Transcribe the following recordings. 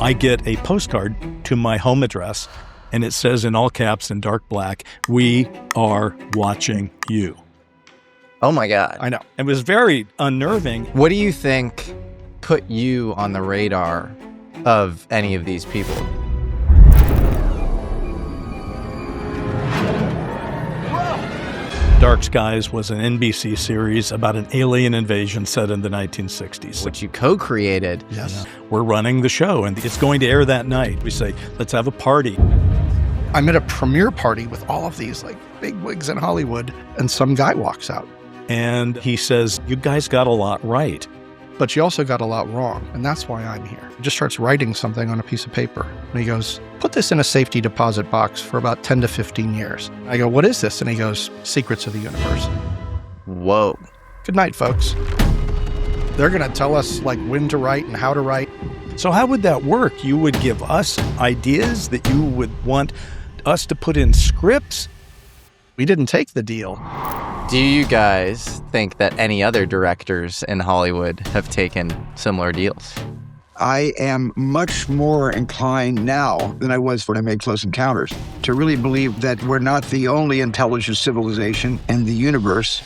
I get a postcard to my home address, and it says in all caps in dark black, "We are watching you." Oh my God. I know. It was very unnerving. What do you think put you on the radar of any of these people? Dark Skies was an NBC series about an alien invasion set in the 1960s. Which you co-created. Yes. We're running the show, and it's going to air that night. We say, let's have a party. I'm at a premiere party with all of these big wigs in Hollywood, and some guy walks out. And he says, you guys got a lot right. But you also got a lot wrong, and that's why I'm here. He just starts writing something on a piece of paper. And he goes, put this in a safety deposit box for about 10 to 15 years. I go, what is this? And he goes, Secrets of the Universe. Whoa. Good night, folks. They're going to tell us when to write and how to write. So how would that work? You would give us ideas that you would want us to put in scripts? We didn't take the deal. Do you guys think that any other directors in Hollywood have taken similar deals? I am much more inclined now than I was when I made Close Encounters to really believe that we're not the only intelligent civilization in the universe.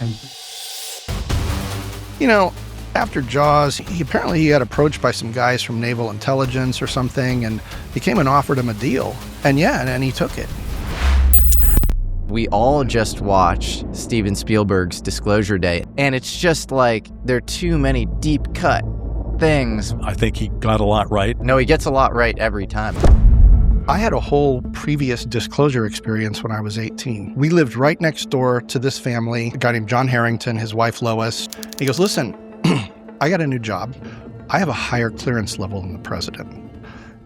After Jaws, he had approached by some guys from Naval Intelligence or something, and he came and offered him a deal. And he took it. We all just watched Steven Spielberg's Disclosure Day, and it's just there are too many deep-cut things. I think he got a lot right. No, he gets a lot right every time. I had a whole previous disclosure experience when I was 18. We lived right next door to this family, a guy named John Herrington, his wife Lois. He goes, listen, I got a new job. I have a higher clearance level than the president.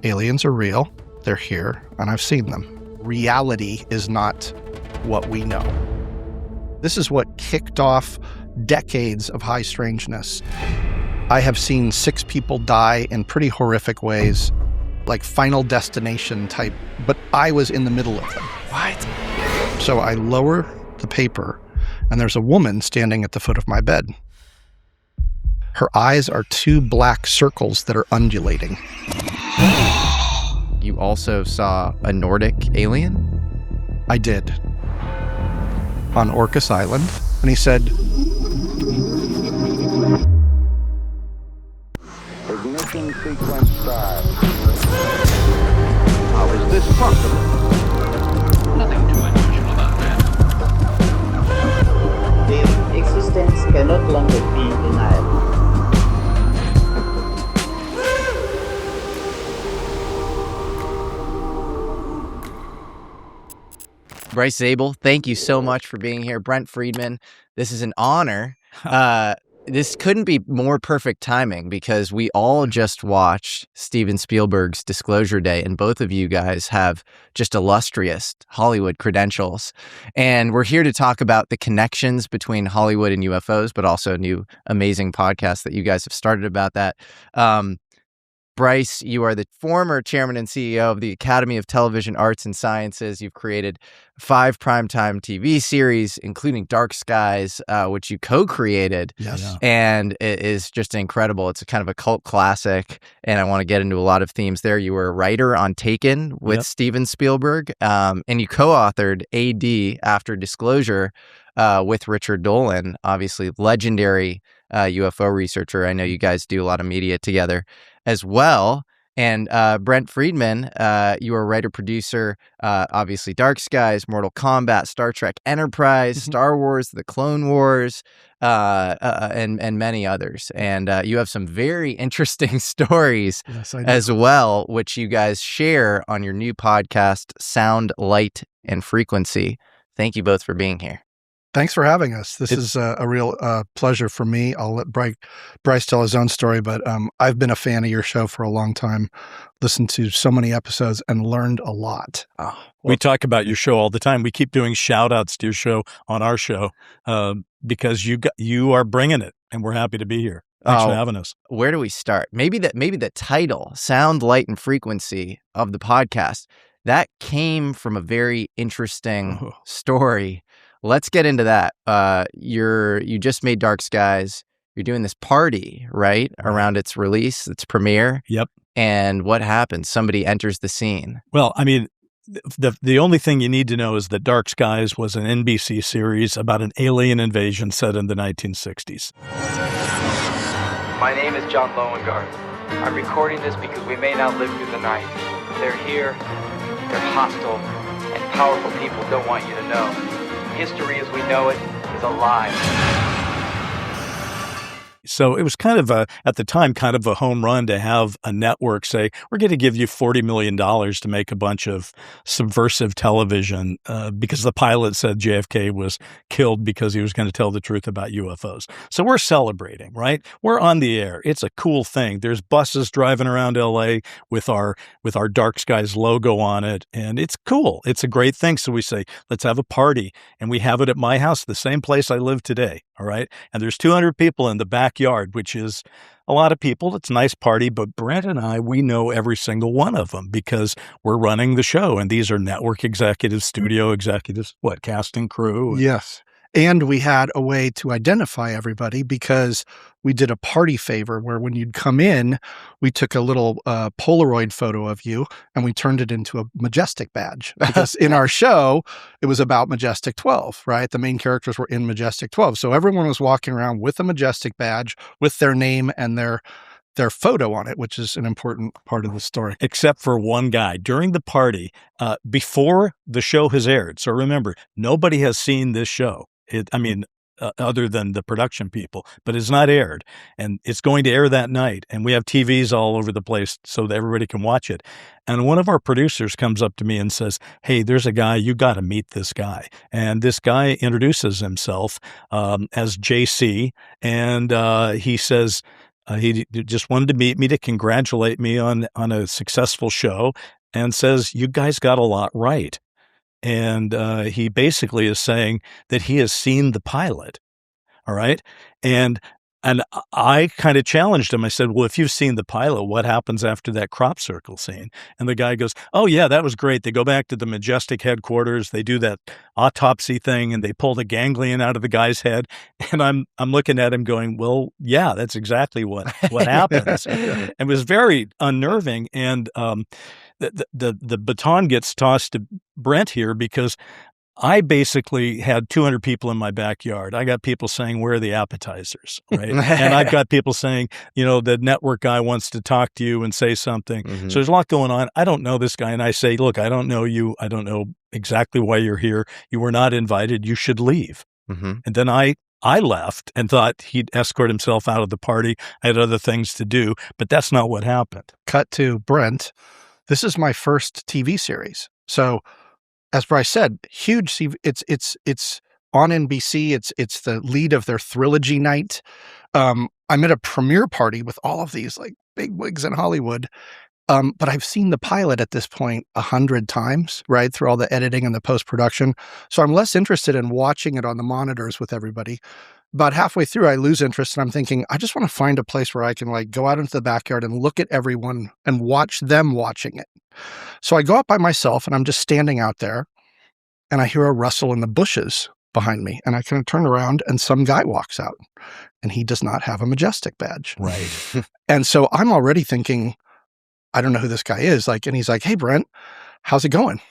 Aliens are real. They're here, and I've seen them. Reality is not what we know. This is what kicked off decades of high strangeness. I have seen 6 people die in pretty horrific ways, like Final Destination type, but I was in the middle of them. What? So I lower the paper, and there's a woman standing at the foot of my bed. Her eyes are 2 black circles that are undulating. You also saw a Nordic alien? I did. On Orcas Island. And he said, ignition sequence start. How is this possible? Nothing too unusual about that. Their existence cannot longer be denied. Bryce Zabel, thank you so much for being here. Brent Friedman, this is an honor. This couldn't be more perfect timing because we all just watched Steven Spielberg's Disclosure Day, and both of you guys have just illustrious Hollywood credentials. And we're here to talk about the connections between Hollywood and UFOs, but also a new amazing podcast that you guys have started about that. Bryce, you are the former chairman and CEO of the Academy of Television Arts and Sciences. You've created 5 primetime TV series, including Dark Skies, which you co-created. yes. Yeah. And it is just incredible. It's a kind of a cult classic, and I want to get into a lot of themes there. You were a writer on Taken with Steven Spielberg, and you co-authored AD After Disclosure with Richard Dolan, obviously legendary UFO researcher. I know you guys do a lot of media together as well. And Brent Friedman, you are a writer-producer, obviously Dark Skies, Mortal Kombat, Star Trek Enterprise, Star Wars, The Clone Wars, and many others. And you have some very interesting stories as well, which you guys share on your new podcast, Sound, Light, and Frequency. Thank you both for being here. Thanks for having us. This is a real pleasure for me. I'll let Bryce tell his own story, but I've been a fan of your show for a long time, listened to so many episodes, and learned a lot. We talk about your show all the time. We keep doing shout-outs to your show on our show because you are bringing it, and we're happy to be here. Thanks for having us. Where do we start? Maybe the title, Sound, Light, and Frequency of the podcast, that came from a very interesting story. Let's get into that. You just made Dark Skies. You're doing this party, right? Around its release, its premiere. Yep. And what happens? Somebody enters the scene. Well, I mean, the only thing you need to know is that Dark Skies was an NBC series about an alien invasion set in the 1960s. My name is John Lowengarth. I'm recording this because we may not live through the night. They're here, they're hostile, and powerful people don't want you to know. History as we know it is a lie. So it was kind of at the time, kind of a home run to have a network say, we're going to give you $40 million to make a bunch of subversive television because the pilot said JFK was killed because he was going to tell the truth about UFOs. So we're celebrating, right? We're on the air. It's a cool thing. There's buses driving around LA with our Dark Skies logo on it. And it's cool. It's a great thing. So we say, let's have a party. And we have it at my house, the same place I live today. All right. And there's 200 people in the backyard, which is a lot of people. It's a nice party. But Brent and I, we know every single one of them because we're running the show. And these are network executives, studio executives, casting crew. Yes. And we had a way to identify everybody because we did a party favor where when you'd come in, we took a little Polaroid photo of you and we turned it into a Majestic badge. Because in our show, it was about Majestic 12, right? The main characters were in Majestic 12. So everyone was walking around with a Majestic badge with their name and their photo on it, which is an important part of the story. Except for one guy. During the party, before the show has aired. So remember, nobody has seen this show. Other than the production people, but it's not aired, and it's going to air that night. And we have TVs all over the place so that everybody can watch it. And one of our producers comes up to me and says, "Hey, there's a guy, you got to meet this guy." And this guy introduces himself as JC, and he says he just wanted to meet me to congratulate me on a successful show, and says, "You guys got a lot right." And he basically is saying that he has seen the pilot. All right. And I kind of challenged him. I said, well, if you've seen the pilot, what happens after that crop circle scene? And the guy goes, oh, yeah, that was great. They go back to the Majestic headquarters. They do that autopsy thing and they pull the ganglion out of the guy's head. And I'm looking at him going, well, yeah, that's exactly what happens. And it was very unnerving. And the baton gets tossed to Brent here because I basically had 200 people in my backyard. I got people saying, where are the appetizers, right? And I've got people saying, the network guy wants to talk to you and say something. Mm-hmm. So there's a lot going on. I don't know this guy. And I say, look, I don't know you. I don't know exactly why you're here. You were not invited. You should leave. Mm-hmm. And then I left and thought he'd escort himself out of the party. I had other things to do, but that's not what happened. Cut to Brent. This is my first TV series. So as Bryce said, huge. It's on NBC. It's the lead of their trilogy night. I'm at a premiere party with all of these like big wigs in Hollywood. But I've seen the pilot at this point 100 times, right? Through all the editing and the post-production. So I'm less interested in watching it on the monitors with everybody. About halfway through, I lose interest and I'm thinking, I just want to find a place where I can like go out into the backyard and look at everyone and watch them watching it. So I go out by myself and I'm just standing out there and I hear a rustle in the bushes behind me. And I kind of turn around and some guy walks out and he does not have a Majestic badge. Right. And so I'm already thinking, I don't know who this guy is. And he's like, hey, Brent, how's it going?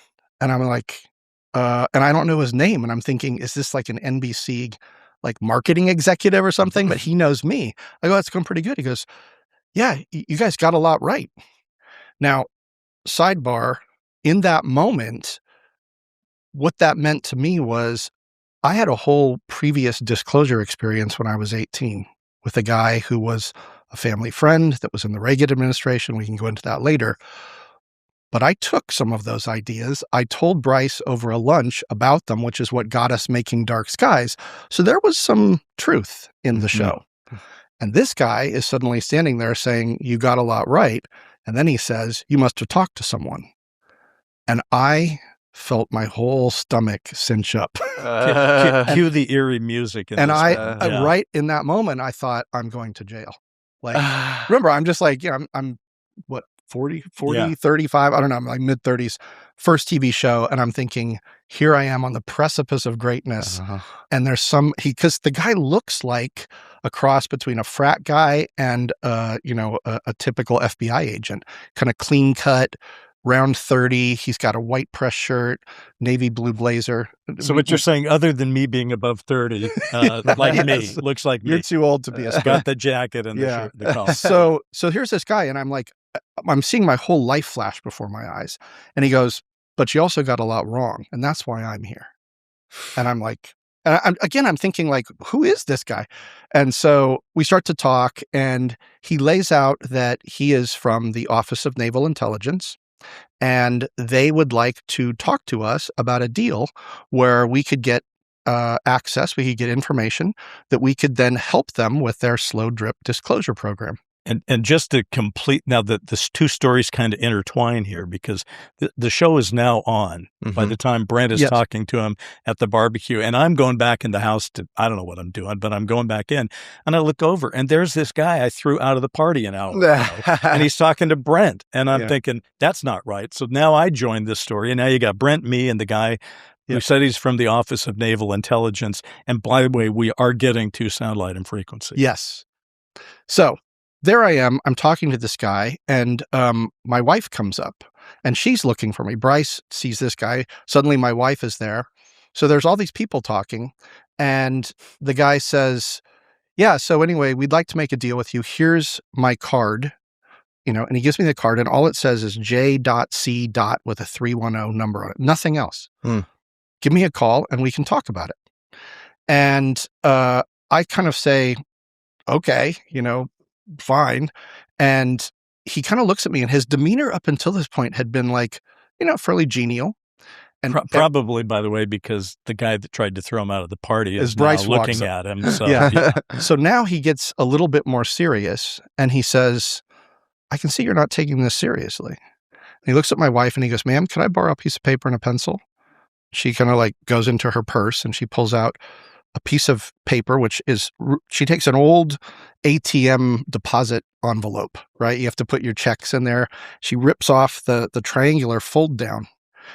And I'm like, and I don't know his name. And I'm thinking, is this like an NBC marketing executive or something? But he knows me. I go, that's going pretty good. He goes, yeah, you guys got a lot right. Now, sidebar, in that moment, what that meant to me was I had a whole previous disclosure experience when I was 18 with a guy who was a family friend that was in the Reagan administration. We can go into that later. But I took some of those ideas. I told Bryce over a lunch about them, which is what got us making Dark Skies. So there was some truth in the show. And this guy is suddenly standing there saying, you got a lot right. And then he says, you must have talked to someone. And I felt my whole stomach cinch up. Cue the eerie music. And right in that moment, I thought, I'm going to jail. Remember, I'm just like, I'm what, 40, Yeah. 35, I don't know, I'm like mid-30s, first TV show. And I'm thinking, here I am on the precipice of greatness. And there's because the guy looks like a cross between a frat guy and, a typical FBI agent, kind of clean cut, round 30. He's got a white press shirt, navy blue blazer. So what you're saying, other than me being above 30, like me, looks like me. You're too old to be a got the jacket and the shirt, the collar. So here's this guy, and I'm like, I'm seeing my whole life flash before my eyes. And he goes, but you also got a lot wrong, and that's why I'm here. And I'm like, I'm thinking like, who is this guy? And so we start to talk, and he lays out that he is from the Office of Naval Intelligence, and they would like to talk to us about a deal where we could get access, we could get information that we could then help them with their slow drip disclosure program. And just to complete, now that this two stories kind of intertwine here, because the show is now on by the time Brent is talking to him at the barbecue. And I'm going back in the house I don't know what I'm doing, but I'm going back in, and I look over, and there's this guy I threw out of the party an hour ago, and he's talking to Brent. And I'm thinking, that's not right. So now I joined this story, and now you got Brent, me, and the guy who said he's from the Office of Naval Intelligence. And by the way, we are getting to sound, light, and frequency. Yes. So there I am. I'm talking to this guy, and my wife comes up, and she's looking for me. Bryce sees this guy. Suddenly, my wife is there. So there's all these people talking, and the guy says, yeah, so anyway, we'd like to make a deal with you. Here's my card, and he gives me the card, and all it says is J.C. with a 310 number on it. Nothing else. Give me a call, and we can talk about it. And I kind of say, okay, fine. And he kind of looks at me, and his demeanor up until this point had been like, fairly genial. And probably, by the way, because the guy that tried to throw him out of the party is Bryce now looking at him. So, So now he gets a little bit more serious, and he says, I can see you're not taking this seriously. And he looks at my wife, and he goes, ma'am, can I borrow a piece of paper and a pencil? She kind of like goes into her purse, and she pulls out a piece of paper, she takes an old ATM deposit envelope, right? You have to put your checks in there. She rips off the triangular fold down.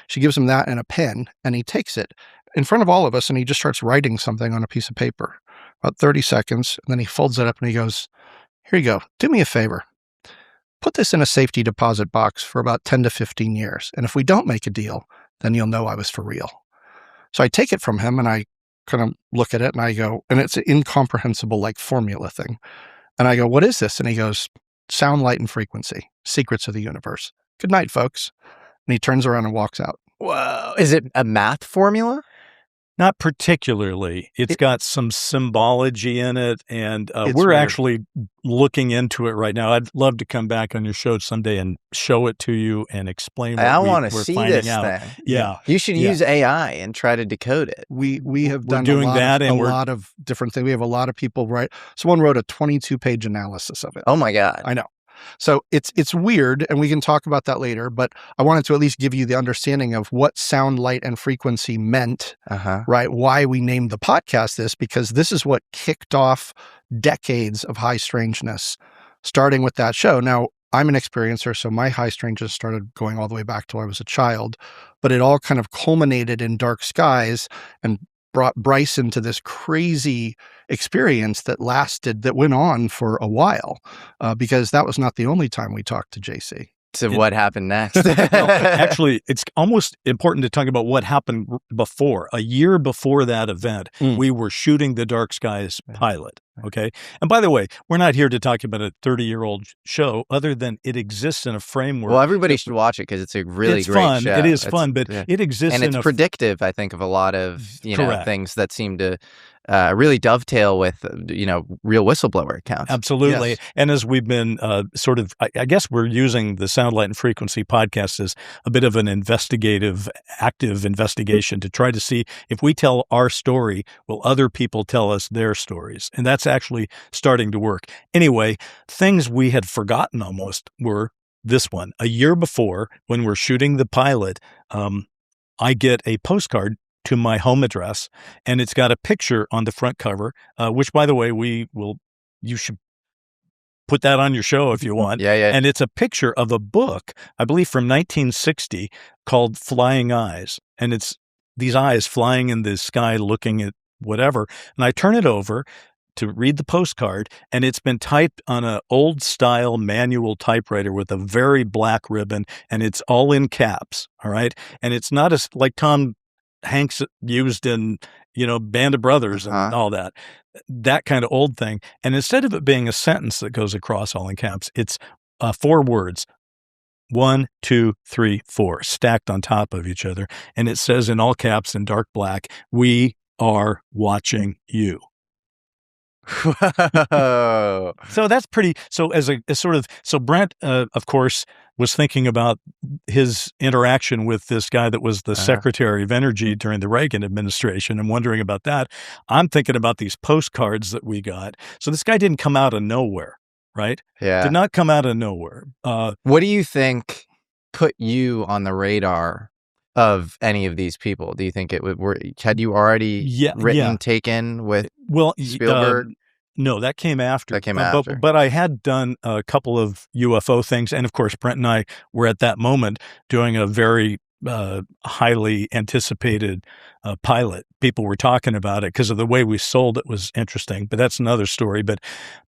She gives him that and a pen, and he takes it in front of all of us, and he just starts writing something on a piece of paper, about 30 seconds. And then he folds it up, and he goes, here you go. Do me a favor. Put this in a safety deposit box for about 10 to 15 years. And if we don't make a deal, then you'll know I was for real. So I take it from him, and I kind of look at it, and I go, and it's an incomprehensible like formula thing. And I go, what is this? And he goes, sound, light, and frequency, secrets of the universe. Good night, folks. And he turns around and walks out. Whoa. Is it a math formula? Not particularly. It's got some symbology in it, and we're weird. actually looking into it right now. I'd love to come back on your show someday and show it to you and explain what I want to we're see finding this out. thing. Yeah. You should use AI and try to decode it. We have We're done doing a lot that, of, and a we're- lot of different things. We have a lot of people someone wrote a 22-page analysis of it. Oh my God. I know. So it's weird, and we can talk about that later, but I wanted to at least give you the understanding of what sound, light, and frequency meant, right? Why we named the podcast this, because this is what kicked off decades of high strangeness, starting with that show. Now, I'm an experiencer, so my high strangeness started going all the way back till I was a child, but it all kind of culminated in Dark Skies and brought Bryce into this crazy experience that went on for a while, because that was not the only time we talked to JC. So what happened next? Actually, it's almost important to talk about what happened before. A year before that event, we were shooting the Dark Skies pilot. Okay. And by the way, we're not here to talk about a 30-year-old show, other than it exists in a framework. Well, everybody should watch it because it's a really it's great fun. show. It is fun, but it exists and it's in predictive, I think, of a lot of Correct. things that seem to really dovetail with real whistleblower accounts. Absolutely. Yes. And as we've been I guess we're using the Sound, Light, and Frequency podcast as a bit of an active investigation to try to see if we tell our story, will other people tell us their stories? And that's actually starting to work. Anyway, things we had forgotten almost were this one. A year before, when we're shooting the pilot, I get a postcard to my home address, and it's got a picture on the front cover, which, by the way, you should put that on your show if you want. Yeah. And it's a picture of a book, I believe from 1960, called Flying Eyes. And it's these eyes flying in the sky looking at whatever. And I turn it over to read the postcard, and it's been typed on an old-style manual typewriter with a very black ribbon, and it's all in caps, all right? And it's not like Tom Hanks used in, Band of Brothers and all that kind of old thing. And instead of it being a sentence that goes across all in caps, it's 4 words, 1, 2, 3, 4, stacked on top of each other. And it says in all caps in dark black, "We are watching you." Whoa. So that's pretty. So so Brent, of course, was thinking about his interaction with this guy that was the Secretary of Energy during the Reagan administration and wondering about that. I'm thinking about these postcards that we got. So this guy didn't come out of nowhere, right? Yeah. Did not come out of nowhere. What do you think put you on the radar of any of these people? Do you think had you already written Taken with Spielberg? No, that came after. After. But I had done a couple of UFO things. And of course, Brent and I were at that moment doing a very highly anticipated pilot. People were talking about it because of the way we sold it was interesting. But that's another story. But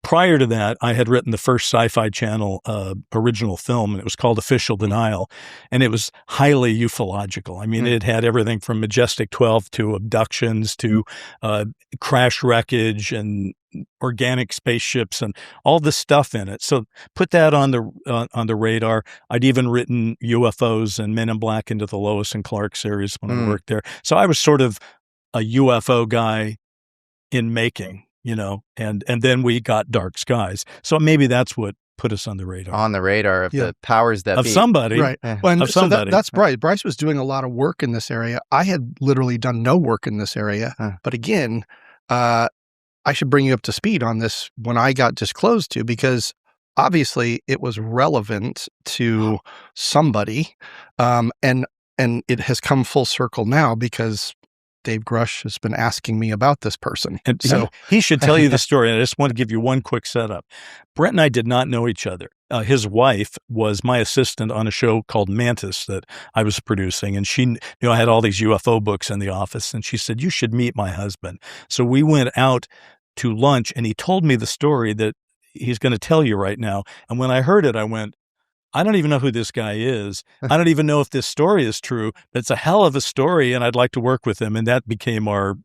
prior to that, I had written the first Sci-Fi Channel original film, and it was called Official Denial, and it was highly ufological. I mean, it had everything from Majestic 12 to abductions to crash wreckage and organic spaceships and all this stuff in it. So put that on the radar. I'd even written UFOs and Men in Black into the Lois and Clark series when I worked there. So I was sort of a UFO guy in making. And then we got Dark Skies. So maybe that's what put us on the radar. On the radar of the powers that of be. Somebody. Right. Well, so that's Bryce. Bryce was doing a lot of work in this area. I had literally done no work in this area. But again, I should bring you up to speed on this when I got disclosed to, because obviously it was relevant to somebody. And it has come full circle now because Dave Grusch has been asking me about this person. And so he should tell you the story. And I just want to give you one quick setup. Brent and I did not know each other. His wife was my assistant on a show called Mantis that I was producing. And she, I had all these UFO books in the office. And she said, "You should meet my husband." So we went out to lunch, and he told me the story that he's going to tell you right now. And when I heard it, I went, I don't even know who this guy is. I don't even know if this story is true, but it's a hell of a story, and I'd like to work with him. And that became our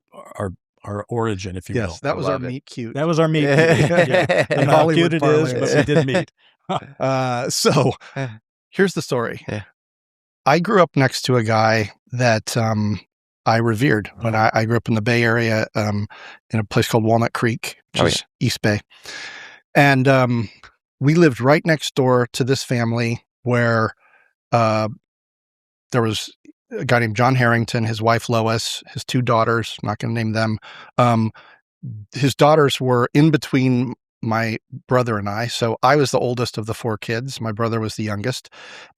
origin, if you will. Yes, that was our meet cute. That was our meet cute. Yeah. And how cute it is, but we did meet. So here's the story. Yeah. I grew up next to a guy that I revered when I grew up in the Bay Area in a place called Walnut Creek, which is East Bay. And we lived right next door to this family where there was a guy named John Herrington, his wife Lois, his 2 daughters, I'm not going to name them. His daughters were in between my brother and I. So I was the oldest of the 4 kids. My brother was the youngest.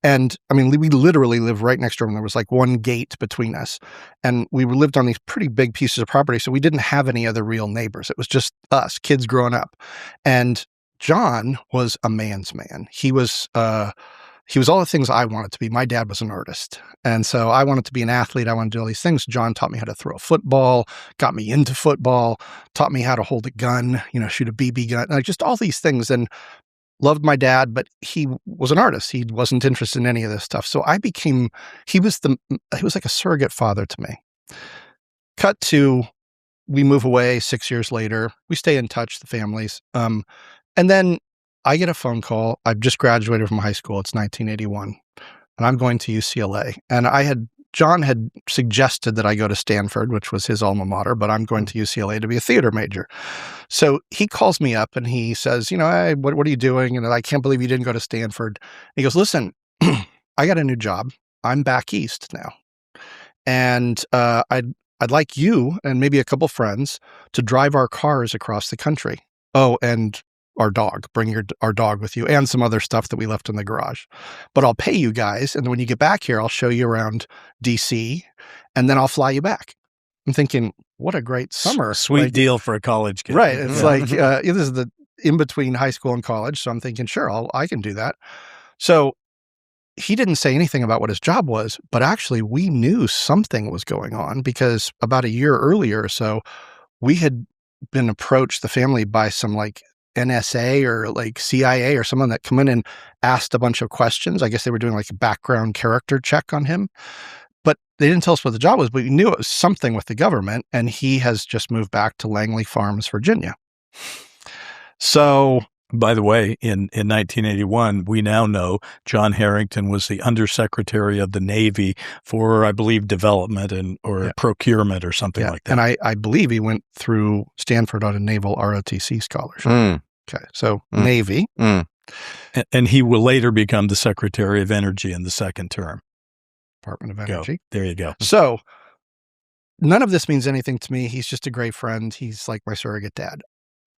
And I mean, we literally lived right next door, and there was like one gate between us. And we lived on these pretty big pieces of property. So we didn't have any other real neighbors. It was just us, kids growing up. And John was a man's man. He was all the things I wanted to be. My dad was an artist. And so I wanted to be an athlete. I wanted to do all these things. John taught me how to throw a football, got me into football, taught me how to hold a gun, shoot a BB gun, like just all these things. And loved my dad, but he was an artist. He wasn't interested in any of this stuff. So he was like a surrogate father to me. Cut to, we move away 6 years later. We stay in touch, the families. And then I get a phone call. I've just graduated from high school. It's 1981. And I'm going to UCLA. And John had suggested that I go to Stanford, which was his alma mater, but I'm going to UCLA to be a theater major. So he calls me up and he says, "Hey, what are you doing? And I can't believe you didn't go to Stanford." He goes, "Listen, I got a new job. I'm back east now. And I'd like you and maybe a couple friends to drive our cars across the country. Oh, and our dog, bring our dog with you and some other stuff that we left in the garage. But I'll pay you guys. And then when you get back here, I'll show you around DC and then I'll fly you back." I'm thinking, what a great summer. Sweet deal for a college kid. Right. It's like, this is in between high school and college. So I'm thinking, sure, I can do that. So he didn't say anything about what his job was, but actually we knew something was going on because about a year earlier or so, we had been approached, the family, by some like NSA or like CIA or someone that come in and asked a bunch of questions. I guess they were doing like a background character check on him, but they didn't tell us what the job was, but we knew it was something with the government. And he has just moved back to Langley Farms, Virginia. So, by the way, in 1981, we now know John Herrington was the Undersecretary of the Navy for, I believe, development or procurement or something like that. And I believe he went through Stanford on a Naval ROTC scholarship. Okay, so Navy. And he will later become the Secretary of Energy in the second term. Department of Energy. There you go. So none of this means anything to me. He's just a great friend. He's like my surrogate dad.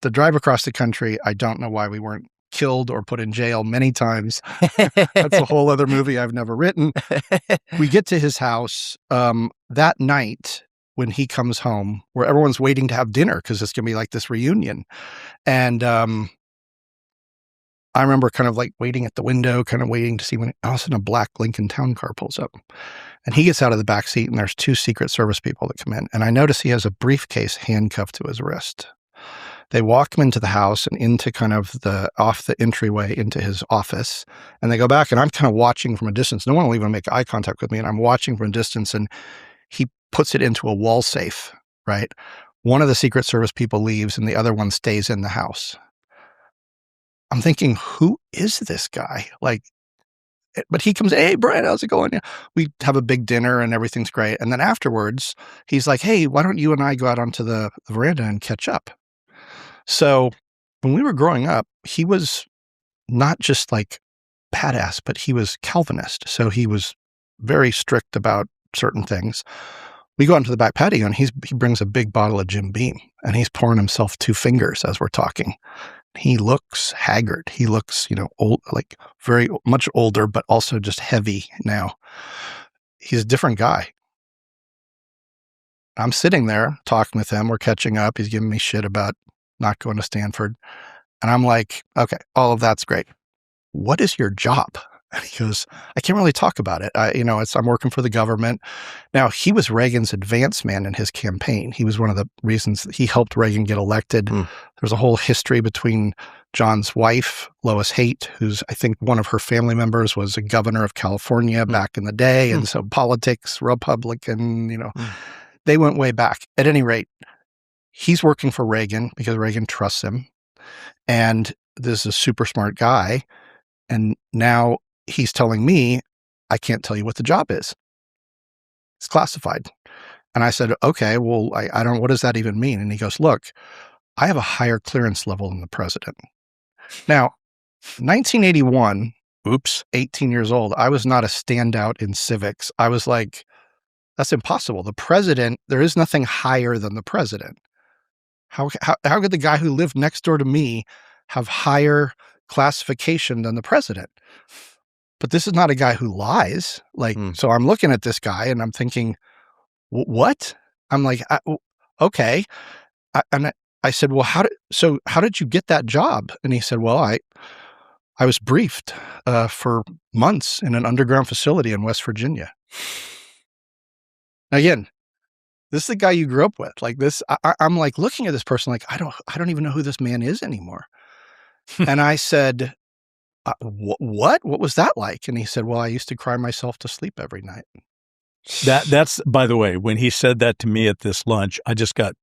The drive across the country, I don't know why we weren't killed or put in jail many times. That's a whole other movie I've never written. We get to his house that night when he comes home, where everyone's waiting to have dinner because it's going to be like this reunion. And I remember kind of like waiting at the window, kind of waiting to see when all of a sudden a black Lincoln Town car pulls up. And he gets out of the back seat and there's two Secret Service people that come in. And I notice he has a briefcase handcuffed to his wrist. They walk him into the house and into kind of off the entryway into his office. And they go back and I'm kind of watching from a distance. No one will even make eye contact with me. And I'm watching from a distance and he puts it into a wall safe, right? One of the Secret Service people leaves and the other one stays in the house. I'm thinking, who is this guy? Like, but he comes, hey, Brent, how's it going? We have a big dinner and everything's great. And then afterwards, he's like, hey, why don't you and I go out onto the veranda and catch up? So when we were growing up, he was not just like badass, but he was Calvinist. So he was very strict about certain things. We go into the back patio and he brings a big bottle of Jim Beam and he's pouring himself 2 fingers as we're talking. He looks haggard. He looks, old, like very much older, but also just heavy now. He's a different guy. I'm sitting there talking with him. We're catching up. He's giving me shit about not going to Stanford. And I'm like, okay, all of that's great. What is your job? And he goes, I can't really talk about it. I'm working for the government. Now, he was Reagan's advance man in his campaign. He was one of the reasons that he helped Reagan get elected. There's a whole history between John's wife, Lois Haight, who's, I think one of her family members was a governor of California back in the day. And so politics, Republican, they went way back. At any rate, he's working for Reagan because Reagan trusts him. And this is a super smart guy. And now he's telling me, I can't tell you what the job is. It's classified. And I said, okay, well, I don't, what does that even mean? And he goes, look, I have a higher clearance level than the president. Now, 1981, 18 years old, I was not a standout in civics. I was like, that's impossible. The president, there is nothing higher than the president. How could the guy who lived next door to me have higher classification than the president? But this is not a guy who lies. So I'm looking at this guy and I'm thinking, what? I'm like, okay. And I said, well, how did you get that job? And he said, well, I was briefed for months in an underground facility in West Virginia. Again, this is the guy you grew up with. Like this, I'm like looking at this person like, I don't even know who this man is anymore. And I said, what was that like? And he said, well, I used to cry myself to sleep every night. That's, by the way, when he said that to me at this lunch, I just got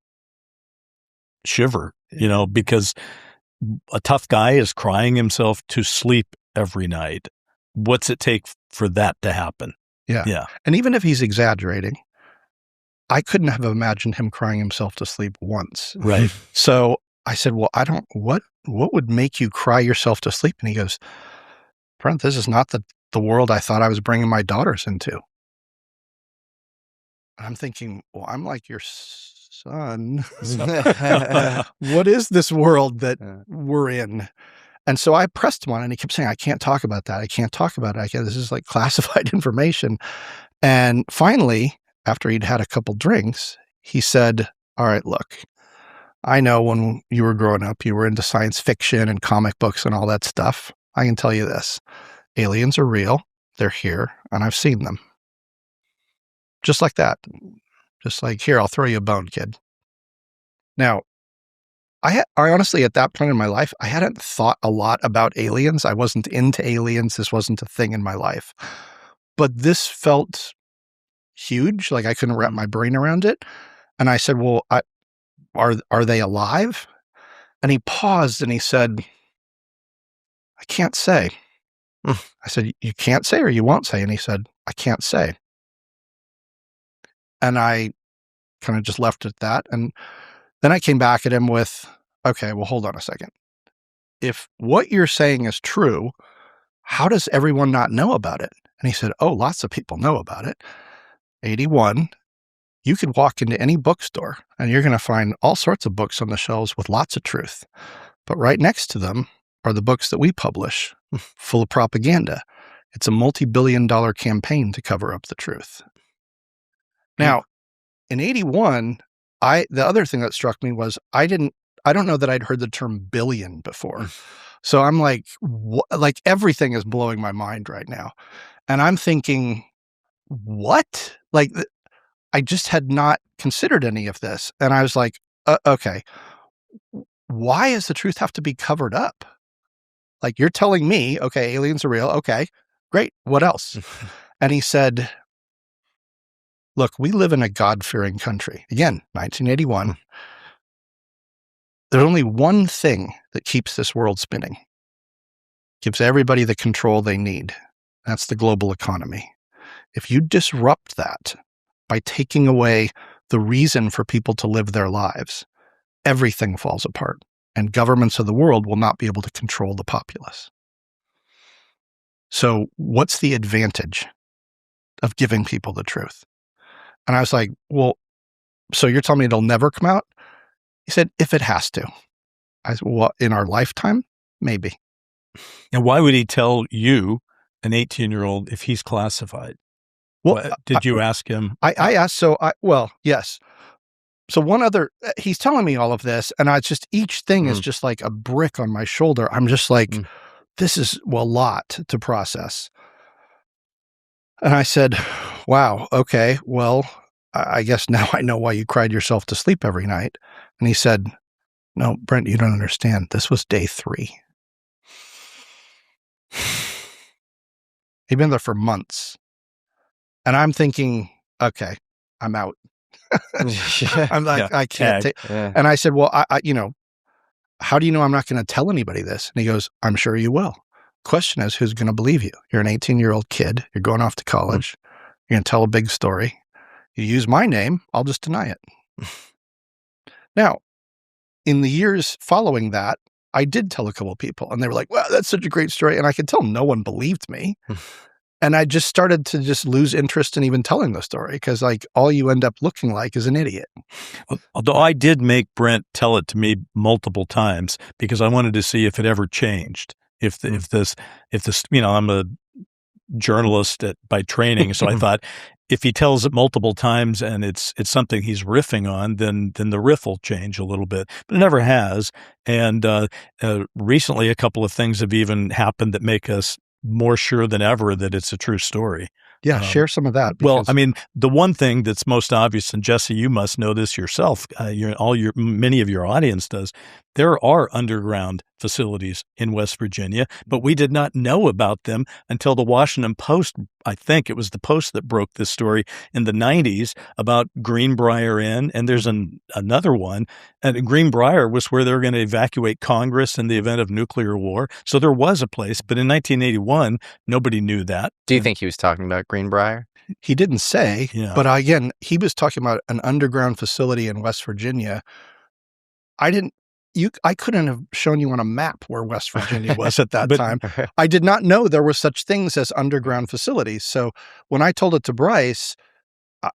shiver, because a tough guy is crying himself to sleep every night. What's it take for that to happen? Yeah. And even if he's exaggerating, I couldn't have imagined him crying himself to sleep once. Right. So I said, well, what would make you cry yourself to sleep? And he goes, Brent, this is not the world I thought I was bringing my daughters into. And I'm thinking, well, I'm like your son. What is this world that we're in? And so I pressed him on it, and he kept saying, I can't talk about that. I can't talk about it. This is like classified information. And finally, after he'd had a couple drinks, he said, all right, look, I know when you were growing up, you were into science fiction and comic books and all that stuff. I can tell you this. Aliens are real. They're here, and I've seen them. Just like that. Just like, here, I'll throw you a bone, kid. Now, I honestly, at that point in my life, I hadn't thought a lot about aliens. I wasn't into aliens. This wasn't a thing in my life. But this felt huge. Like I couldn't wrap my brain around it. And I said, well, are they alive? And he paused and he said, I can't say. I said, you can't say or you won't say? And he said, I can't say. And I kind of just left it at that. And then I came back at him with, okay, well, hold on a second. If what you're saying is true, how does everyone not know about it? And he said, oh, lots of people know about it. 81, you could walk into any bookstore and you're going to find all sorts of books on the shelves with lots of truth. But right next to them are the books that we publish, full of propaganda. It's a multi-billion-dollar campaign to cover up the truth. Now, in 81, the other thing that struck me was I don't know that I'd heard the term billion before. So I'm like, like everything is blowing my mind right now. And I'm thinking, what? Like, I just had not considered any of this. And I was like, okay, why does the truth have to be covered up? Like, you're telling me, okay, aliens are real. Okay, great. What else? And he said, look, we live in a God-fearing country. Again, 1981. There's only one thing that keeps this world spinning, gives everybody the control they need. That's the global economy. If you disrupt that by taking away the reason for people to live their lives, everything falls apart, and governments of the world will not be able to control the populace. So what's the advantage of giving people the truth? And I was like, well, so you're telling me it'll never come out? He said, if it has to. I said, well, in our lifetime, maybe. And why would he tell you, an 18-year-old, if he's classified? Well, did you ask him? I asked, well, yes. So he's telling me all of this, and each thing is just like a brick on my shoulder. I'm just like, this is a lot to process. And I said, wow, okay, well, I guess now I know why you cried yourself to sleep every night. And he said, no, Brent, you don't understand. This was day 3. He'd been there for months. And I'm thinking, okay, I'm out. I'm like, I can't take. Yeah. And I said, well, I how do you know I'm not going to tell anybody this? And he goes, I'm sure you will. Question is, who's going to believe you? You're an 18-year-old kid. You're going off to college. You're going to tell a big story. You use my name, I'll just deny it. Now, in the years following that, I did tell a couple of people, and they were like, wow, that's such a great story. And I could tell no one believed me. And I just started to just lose interest in even telling the story because, like, all you end up looking like is an idiot. Although I did make Brent tell it to me multiple times because I wanted to see if it ever changed. If this, I'm a journalist by training, so I thought if he tells it multiple times and it's something he's riffing on, then the riff will change a little bit. But it never has. And recently, a couple of things have even happened that make us more sure than ever that it's a true story. Yeah, share some of that. Well, I mean, the one thing that's most obvious, and Jesse, you must know this yourself, many of your audience does, there are underground facilities in West Virginia, but we did not know about them until the Washington Post, I think it was the Post that broke this story in the 90s about Greenbrier Inn, and there's another one, and Greenbrier was where they were going to evacuate Congress in the event of nuclear war, so there was a place, but in 1981, nobody knew that. Do you think he was talking about Greenbrier? He didn't say, but again, he was talking about an underground facility in West Virginia. I couldn't have shown you on a map where West Virginia was at that time. I did not know there were such things as underground facilities. So when I told it to Bryce,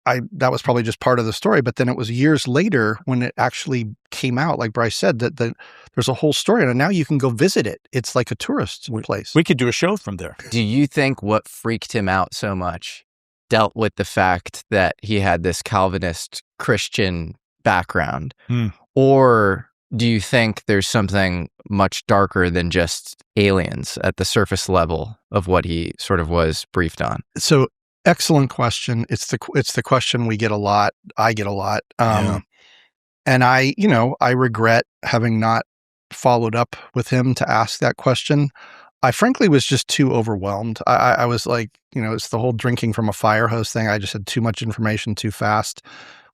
that was probably just part of the story. But then it was years later when it actually came out, like Bryce said, that there's a whole story. And now you can go visit it. It's like a tourist place. We could do a show from there. Do you think what freaked him out so much dealt with the fact that he had this Calvinist Christian background? Or do you think there's something much darker than just aliens at the surface level of what he sort of was briefed on? So excellent question. It's the question we get a lot. I get a lot. And I regret having not followed up with him to ask that question. I frankly was just too overwhelmed. I was like, it's the whole drinking from a fire hose thing. I just had too much information too fast.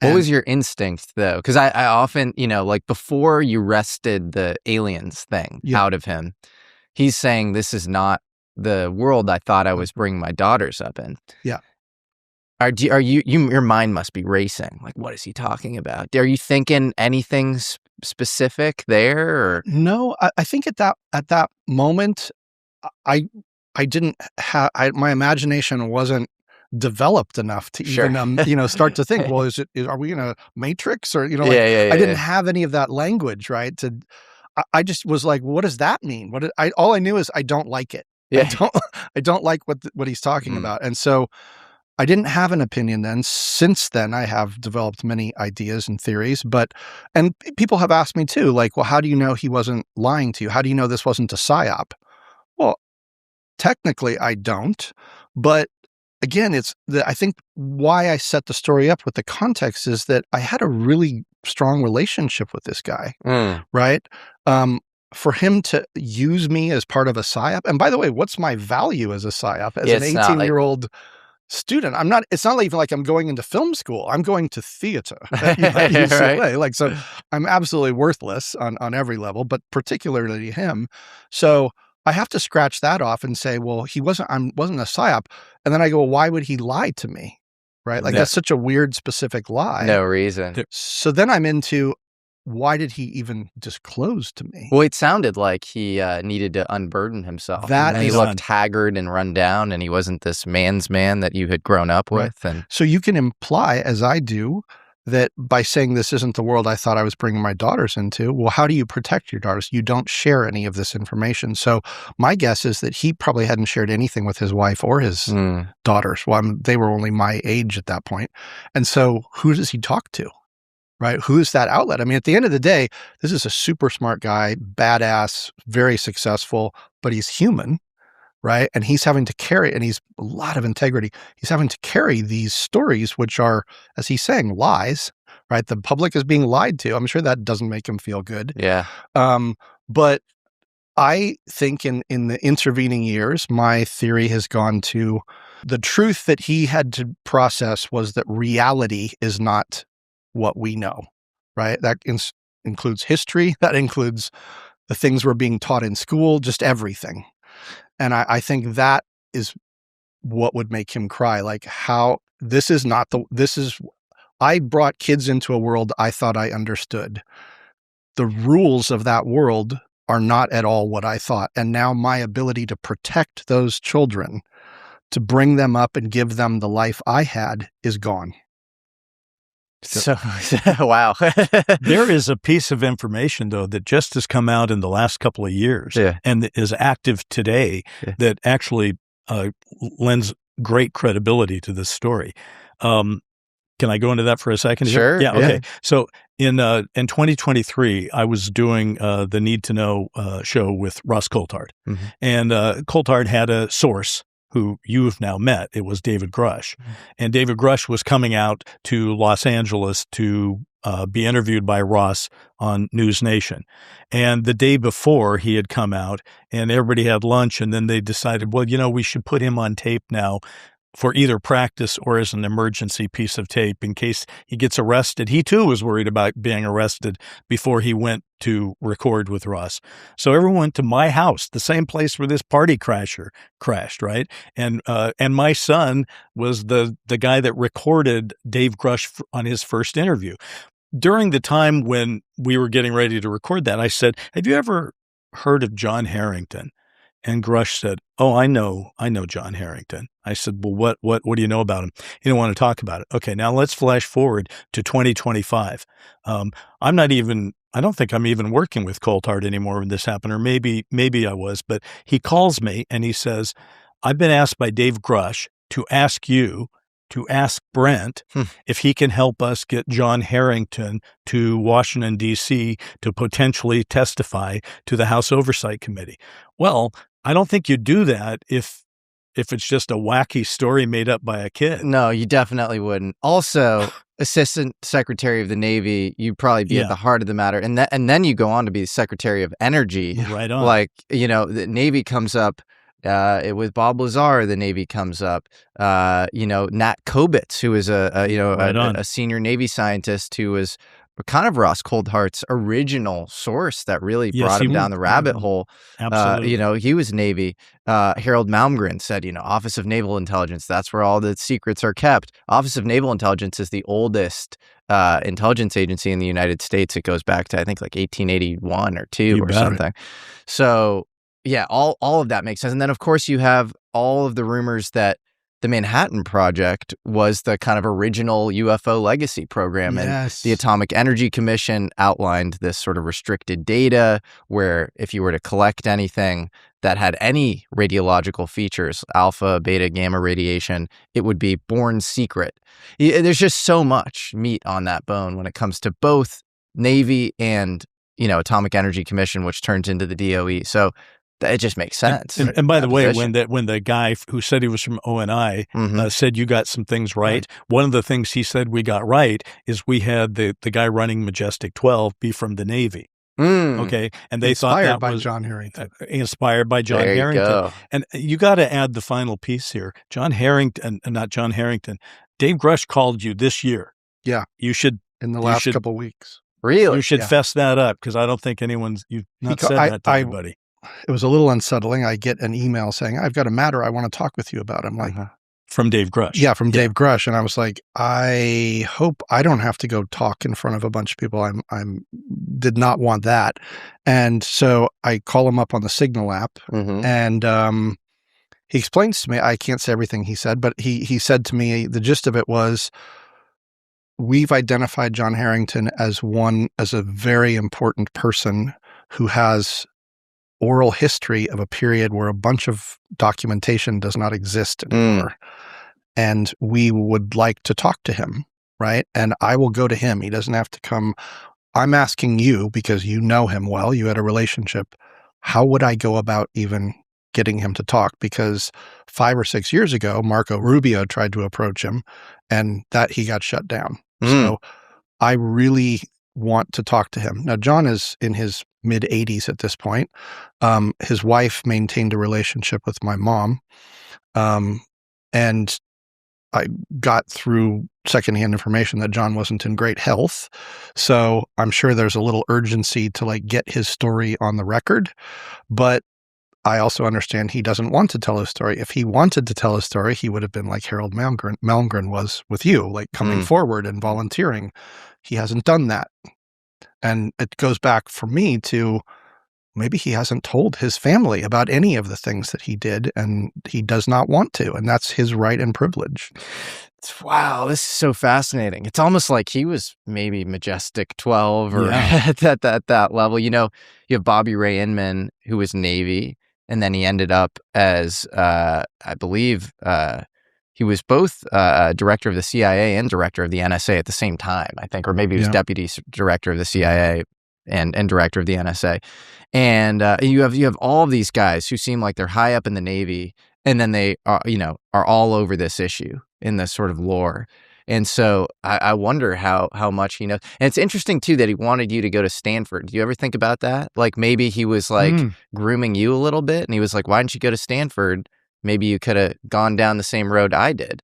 What was your instinct, though? Because I often, like before you wrested the aliens thing out of him, he's saying, this is not the world I thought I was bringing my daughters up in. Yeah. Your mind must be racing. Like, what is he talking about? Are you thinking anything specific there? Or? No, I think at that moment, I didn't have, my imagination wasn't developed enough to even, start to think, well, are we in a matrix or, I didn't have any of that language, right? I just was like, what does that mean? All I knew is I don't like it. Yeah. I don't like what he's talking about. And so I didn't have an opinion then. Since then, I have developed many ideas and theories, and people have asked me too, like, well, how do you know he wasn't lying to you? How do you know this wasn't a psyop? Well, technically I don't, but again, I think why I set the story up with the context is that I had a really strong relationship with this guy, right? For him to use me as part of a psyop, and by the way, what's my value as a psyop? As an 18-year-old student, it's not even like I'm going into film school. I'm going to theater at UCLA. Right? Like, so I'm absolutely worthless on every level, but particularly him. So I have to scratch that off and say, well, I wasn't a psyop. And then I go, well, why would he lie to me? Right? Like, that's such a weird, specific lie. No reason. So then I'm into, why did he even disclose to me? Well, it sounded like he needed to unburden himself. And he looked haggard and run down, and he wasn't this man's man that you had grown up with. And so you can imply, as I do, that by saying this isn't the world I thought I was bringing my daughters into, well, how do you protect your daughters? You don't share any of this information. So my guess is that he probably hadn't shared anything with his wife or his daughters. Well, they were only my age at that point. And so who does he talk to? Right? Who's that outlet? I mean, at the end of the day, this is a super smart guy, badass, very successful, but he's human, right? And he's having to carry, and he's a lot of integrity. He's having to carry these stories, which are, as he's saying, lies, right? The public is being lied to. I'm sure that doesn't make him feel good. Yeah. But I think in the intervening years, my theory has gone to the truth that he had to process was that reality is not what we know, right? That includes history. That includes the things we're being taught in school, just everything. And I think that is what would make him cry. Like, how I brought kids into a world I thought I understood. The rules of that world are not at all what I thought. And now my ability to protect those children, to bring them up and give them the life I had, is gone. So wow. There is a piece of information, though, that just has come out in the last couple of years and is active today that actually lends great credibility to this story. Can I go into that for a second? Sure. Yeah. Okay. So in 2023, I was doing the Need to Know show with Ross Coulthart, and Coulthart had a source who you've now met. It was David Grusch. And David Grusch was coming out to Los Angeles to be interviewed by Ross on News Nation. And the day before, he had come out, and everybody had lunch, and then they decided, well, we should put him on tape now for either practice or as an emergency piece of tape in case he gets arrested. He too was worried about being arrested before he went to record with Ross. So everyone went to my house, the same place where this party crashed, right? And my son was the guy that recorded Dave Grusch on his first interview. During the time when we were getting ready to record that, I said, have you ever heard of John Herrington? And Grusch said, oh, I know John Herrington. I said, well, what do you know about him? He didn't want to talk about it. Okay, now let's flash forward to 2025. I don't think I'm even working with Coulthart anymore when this happened, or maybe I was, but he calls me and he says, I've been asked by Dave Grusch to ask you to ask Brent if he can help us get John Herrington to Washington, D.C. to potentially testify to the House Oversight Committee. Well, I don't think you do that if it's just a wacky story made up by a kid. No, you definitely wouldn't. Also, Assistant Secretary of the Navy, you'd probably be at the heart of the matter. And then you go on to be Secretary of Energy. Right on. Like, the Navy comes up. With Bob Lazar, the Navy comes up. Nat Kobitz, who is a senior Navy scientist who was kind of Ross Coulthart's original source that really brought him down the rabbit hole. Absolutely. He was Navy. Harold Malmgren said, Office of Naval Intelligence, that's where all the secrets are kept. Office of Naval Intelligence is the oldest intelligence agency in the United States. It goes back to, I think, like 1881 or 2 or something. So, yeah, all of that makes sense. And then, of course, you have all of the rumors that the Manhattan Project was the kind of original UFO legacy program. And the Atomic Energy Commission outlined this sort of restricted data where if you were to collect anything that had any radiological features, alpha, beta, gamma radiation, it would be born secret. There's just so much meat on that bone when it comes to both Navy and, Atomic Energy Commission, which turns into the DOE. So it just makes sense. And by the way, when the guy who said he was from ONI said you got some things right, one of the things he said we got right is we had the guy running Majestic 12 be from the Navy. Okay, and they thought that by was John Herrington. Inspired by John Herrington. Go. And you got to add the final piece here. John Herrington, not John Herrington. Dave Grusch called you this year. Yeah, you should in the last couple weeks. Really, you should fess that up because I don't think you've not said that to anybody. It was a little unsettling. I get an email saying, I've got a matter I want to talk with you about. I'm like, from Dave Grusch. Yeah, from Dave Grusch. And I was like, I hope I don't have to go talk in front of a bunch of people. I'm did not want that. And so I call him up on the Signal app and he explains to me, I can't say everything he said, but he said to me, the gist of it was, we've identified John Herrington as a very important person who has oral history of a period where a bunch of documentation does not exist anymore. And we would like to talk to him, right? And I will go to him. He doesn't have to come. I'm asking you because you know him well. You had a relationship. How would I go about even getting him to talk? Because 5 or 6 years ago, Marco Rubio tried to approach him and that he got shut down. So I really want to talk to him. Now, John is in his mid-80s at this point. His wife maintained a relationship with my mom. And I got through secondhand information that John wasn't in great health. So I'm sure there's a little urgency to get his story on the record. But I also understand he doesn't want to tell his story. If he wanted to tell his story, he would have been like Harold Malmgren was with you, coming forward and volunteering. He hasn't done that. And it goes back for me to maybe he hasn't told his family about any of the things that he did, and he does not want to, and that's his right and privilege. Wow, this is so fascinating. It's almost like he was maybe Majestic 12 or at that level. You have Bobby Ray Inman, who was Navy, and then he ended up as, I believe, he was both director of the CIA and director of the NSA at the same time, I think, or maybe he was deputy director of the CIA and director of the NSA. And you have all of these guys who seem like they're high up in the Navy, and then they are all over this issue in this sort of lore. And so I wonder how much he knows. And it's interesting too that he wanted you to go to Stanford. Do you ever think about that? Like maybe he was grooming you a little bit, and he was like, "Why didn't you go to Stanford? Maybe you could have gone down the same road I did."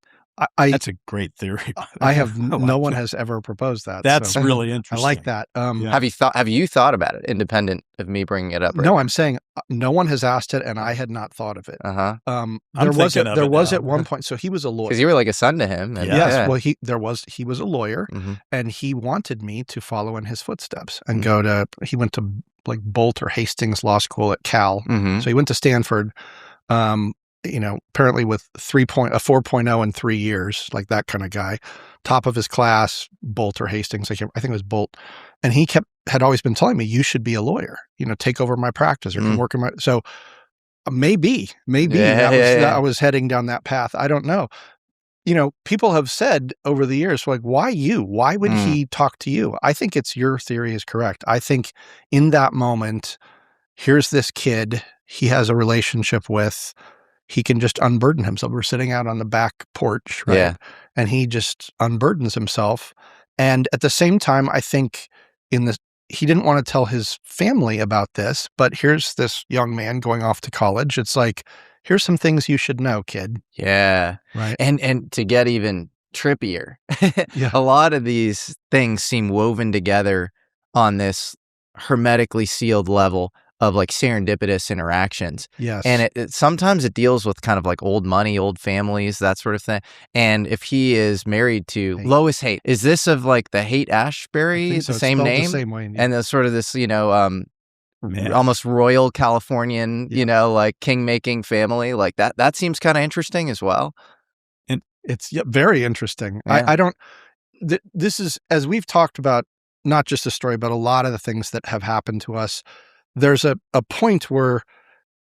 That's a great theory. I have no one has ever proposed that. That's really interesting. I like that. Have you thought about it, independent of me bringing it up? Right? No, I'm saying no one has asked it, and I had not thought of it. There was at one point. So he was a lawyer because you were like a son to him. And, Well, he was a lawyer, and he wanted me to follow in his footsteps and go to. He went to Bolt or Hastings Law School at Cal, so he went to Stanford. Apparently with a 4.0 in 3 years, like that kind of guy, top of his class, Bolt or Hastings, I think it was Bolt. And he had always been telling me, you should be a lawyer, take over my practice or come work in my, so maybe I was heading down that path. I don't know. people have said over the years, like, why you? Why would he talk to you? I think your theory is correct. I think in that moment, here's this kid he has a relationship with. He can just unburden himself. We're sitting out on the back porch, right? Yeah. And he just unburdens himself. And at the same time, I think he didn't want to tell his family about this, but here's this young man going off to college. It's like, here's some things you should know, kid. Yeah. Right. And to get even trippier, Yeah. a lot of these things seem woven together on this hermetically sealed level of like serendipitous interactions. Yes. And sometimes it deals with kind of like old money, old families, that sort of thing. And if he is married to Haight. Lois Haight, is this of like the Haight Ashbury, I think so. the It's same spelled name? the same way. And the sort of this, almost royal Californian, like king-making family, like that seems kind of interesting as well. And it's very interesting. Yeah. This is, as we've talked about, not just a story, but a lot of the things that have happened to us, there's a point where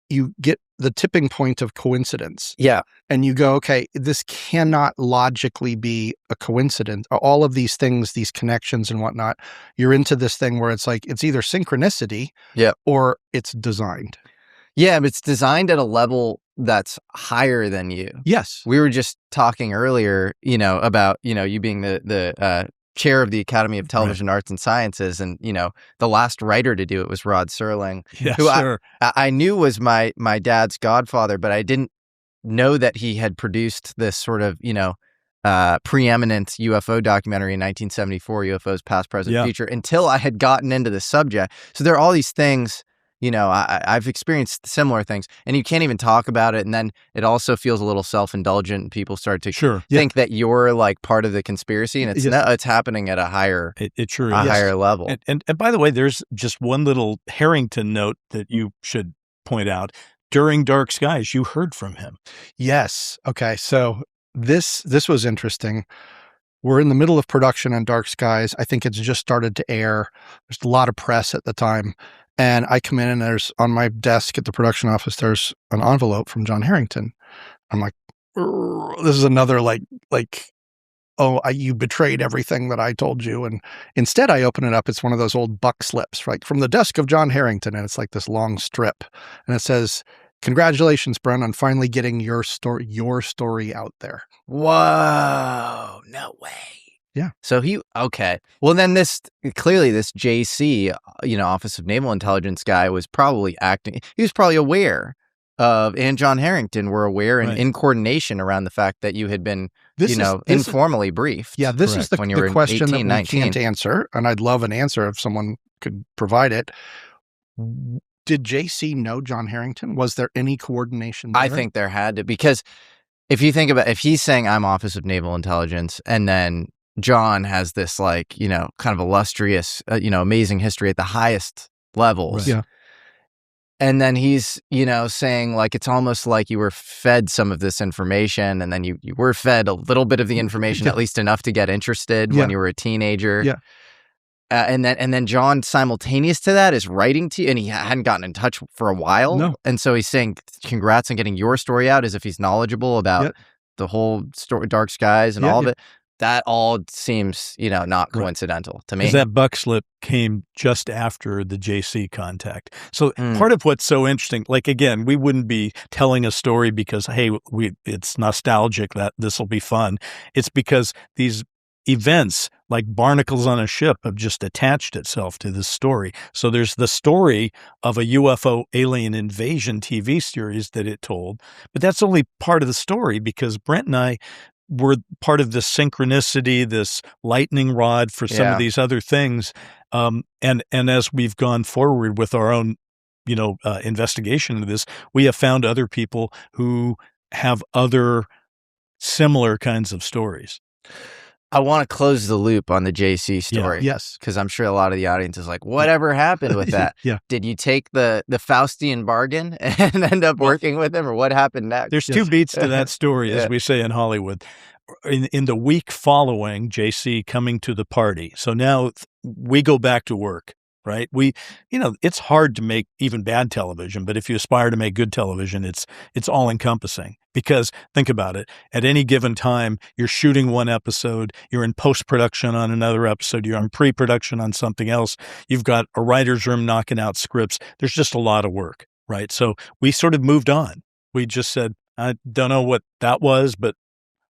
you get the tipping point of coincidence. Yeah. And you go, okay, this cannot logically be a coincidence. All of these things, these connections and whatnot, you're into this thing where it's like, it's either synchronicity or it's designed. Yeah, but it's designed at a level that's higher than you. Yes. We were just talking earlier, about, you being the chair of the Academy of Television Arts and Sciences. And, the last writer to do it was Rod Serling, who I knew was my dad's godfather, but I didn't know that he had produced this sort of, preeminent UFO documentary in 1974, UFOs Past, Present, Future, until I had gotten into the subject. So there are all these things, I've experienced similar things, and you can't even talk about it. And then it also feels a little self-indulgent, and people start to think that you're like part of the conspiracy, and it's happening at a higher, higher level. And by the way, there's just one little Herrington note that you should point out. During Dark Skies, you heard from him. Yes. Okay. So this was interesting. We're in the middle of production on Dark Skies. I think it's just started to air. There's a lot of press at the time. And I come in and there's on my desk at the production office, there's an envelope from John Herrington. I'm like, this is another you betrayed everything that I told you. And instead I open it up. It's one of those old buck slips, right? From the desk of John Herrington. And it's like this long strip. And it says, congratulations, Brent, on finally getting your story out there. Whoa, no way. Yeah. So okay. Well, then this JC, Office of Naval Intelligence guy was probably he was probably aware of, and John Herrington were aware and in coordination around the fact that you had been, informally briefed. Yeah. This is the question 18, that we can't answer. And I'd love an answer if someone could provide it. Did JC know John Herrington? Was there any coordination there? I think there had to, because if you think about, if he's saying I'm Office of Naval Intelligence, and then John has this kind of illustrious, amazing history at the highest levels. Right. Yeah. And then he's, saying it's almost like you were fed some of this information, and then you were fed a little bit of the information, at least enough to get interested when you were a teenager. Yeah. And then John, simultaneous to that, is writing to you, and he hadn't gotten in touch for a while. No. And so he's saying, congrats on getting your story out, as if he's knowledgeable about the whole story, Dark Skies and all of it. That all seems, not coincidental to me. Because that buck slip came just after the JC contact. So part of what's so interesting, again, we wouldn't be telling a story because, hey, it's nostalgic, that this will be fun. It's because these events like barnacles on a ship have just attached itself to this story. So there's the story of a UFO alien invasion TV series that it told, but that's only part of the story, because Brent and I were part of this synchronicity, this lightning rod for some of these other things. And as we've gone forward with our own, investigation into this, we have found other people who have other similar kinds of stories. I want to close the loop on the JC story. Yeah. Yes. Because I'm sure a lot of the audience is like, whatever happened with that? Yeah. Did you take the Faustian bargain and end up working with him, or what happened next? There's two beats to that story, as we say in Hollywood. In the week following JC coming to the party. So now we go back to work, right? It's hard to make even bad television, but if you aspire to make good television, it's all encompassing. Because think about it, at any given time, you're shooting one episode, you're in post-production on another episode, you're in pre-production on something else, you've got a writer's room knocking out scripts. There's just a lot of work, right? So we sort of moved on. We just said, I don't know what that was, but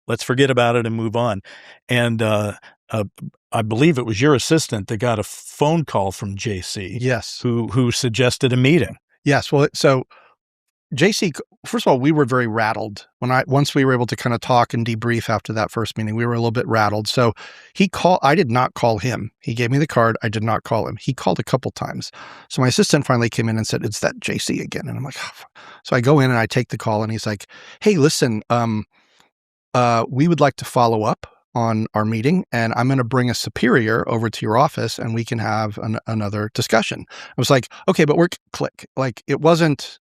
let's forget about it and move on. And I believe it was your assistant that got a phone call from JC. Yes. Who suggested a meeting. Yes. Well, so JC, first of all, we were very rattled once we were able to kind of talk and debrief after that first meeting. We were a little bit rattled. So I did not call him. He gave me the card. I did not call him. He called a couple times. So my assistant finally came in and said, "It's that JC again." And I'm like, oh. So I go in and I take the call, and he's like, "Hey, listen, we would like to follow up on our meeting, and I'm going to bring a superior over to your office, and we can have another discussion." I was like, "Okay, but we're click." Like, it wasn't,